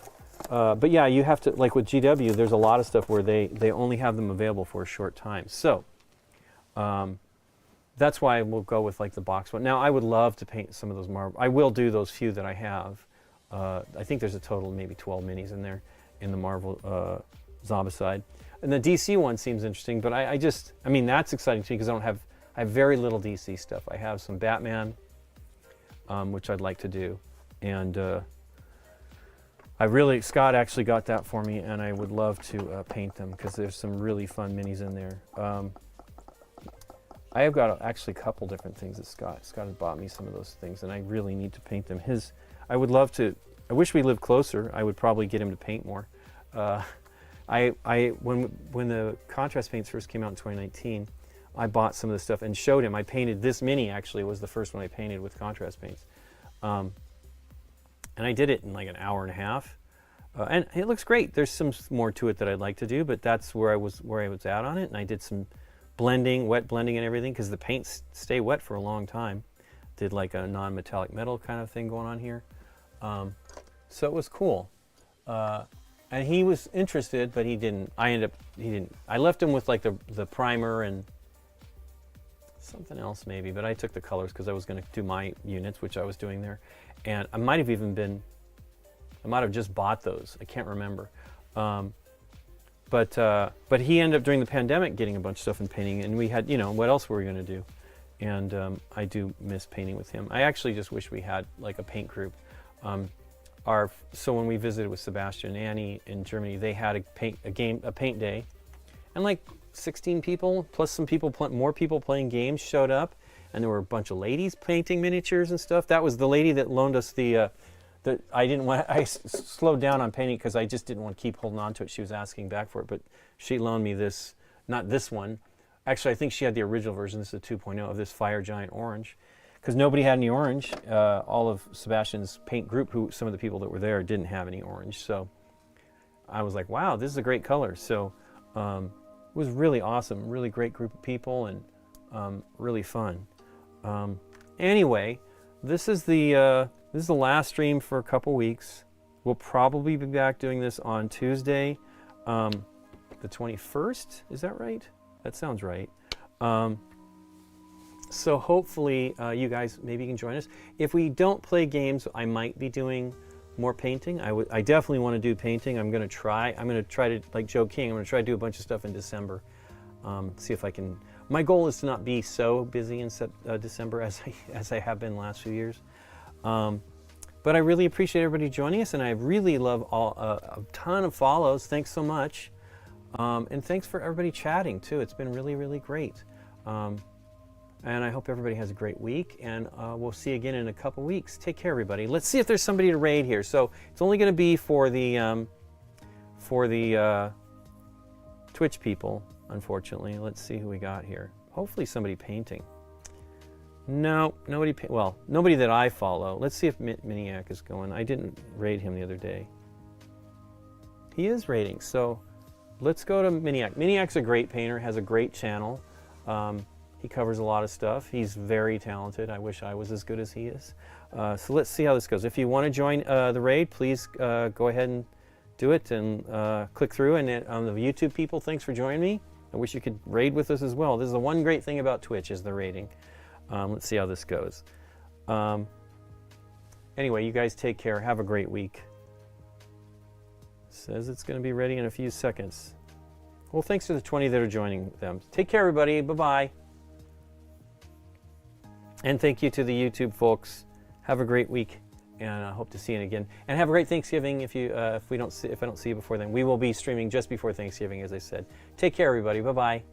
A: but yeah, you have to, like with GW, there's a lot of stuff where they only have them available for a short time. So that's why we'll go with like the box one. Now, I would love to paint some of those Marvel. I will do those few that I have. I think there's a total of maybe 12 minis in there in the Marvel Zombicide. And the DC one seems interesting, but I mean, that's exciting to me because I have very little DC stuff. I have some Batman, which I'd like to do. And Scott actually got that for me, and I would love to paint them because there's some really fun minis in there. I have got actually a couple different things that Scott has bought me some of those things, and I really need to paint them. I would love to. I wish we lived closer. I would probably get him to paint more. When the contrast paints first came out in 2019, I bought some of the stuff and showed him. I painted this mini. Actually, was the first one I painted with contrast paints, and I did it in like an hour and a half, and it looks great. There's some more to it that I'd like to do, but that's where I was at on it. And I did some blending, wet blending, and everything because the paints stay wet for a long time. Did like a non-metallic metal kind of thing going on here. So it was cool. And he was interested, but he didn't. I left him with like the primer and something else maybe, but I took the colors because I was going to do my units, which I was doing there. And I might have just bought those. I can't remember. But he ended up during the pandemic getting a bunch of stuff and painting, and we had, you know, what else were we going to do? And I do miss painting with him. I actually just wish we had like a paint group. So when we visited with Sebastian and Annie in Germany, they had a paint day, and like 16 people plus some people, more people playing games showed up, and there were a bunch of ladies painting miniatures and stuff. That was the lady that loaned us I slowed down on painting because I just didn't want to keep holding on to it. She was asking back for it, but she loaned me this, not this one. Actually, I think she had the original version. This is a 2.0 of this Fire Giant Orange. Because nobody had any orange. All of Sebastian's paint group, some of the people that were there, didn't have any orange. So I was like, wow, this is a great color. So it was really awesome, really great group of people, and really fun. Anyway, this is the last stream for a couple weeks. We'll probably be back doing this on Tuesday, the 21st. Is that right? That sounds right. So hopefully you guys maybe can join us. If we don't play games, I might be doing more painting. I definitely want to do painting. I'm going to try to, like Joe King, I'm going to try to do a bunch of stuff in December. See if I can. My goal is to not be so busy in December as I have been the last few years. But I really appreciate everybody joining us, and I really love a ton of follows. Thanks so much. And thanks for everybody chatting, too. It's been really, really great. And I hope everybody has a great week, and we'll see you again in a couple weeks. Take care, everybody. Let's see if there's somebody to raid here. So it's only going to be for the Twitch people, unfortunately. Let's see who we got here. Hopefully somebody painting. No, nobody. Well, nobody that I follow. Let's see if Miniac is going. I didn't raid him the other day. He is raiding, so let's go to Miniac. Miniac's a great painter, has a great channel. He covers a lot of stuff. He's very talented. I wish I was as good as he is. So let's see how this goes. If you want to join the raid, please go ahead and do it and click through. And on the YouTube people, thanks for joining me. I wish you could raid with us as well. This is the one great thing about Twitch is the raiding. Let's see how this goes. Anyway, you guys take care. Have a great week. Says it's going to be ready in a few seconds. Well, thanks to the 20 that are joining them. Take care, everybody. Bye-bye. And thank you to the YouTube folks. Have a great week, and I hope to see you again. And have a great Thanksgiving. If I don't see you before then, we will be streaming just before Thanksgiving, as I said. Take care, everybody. Bye-bye.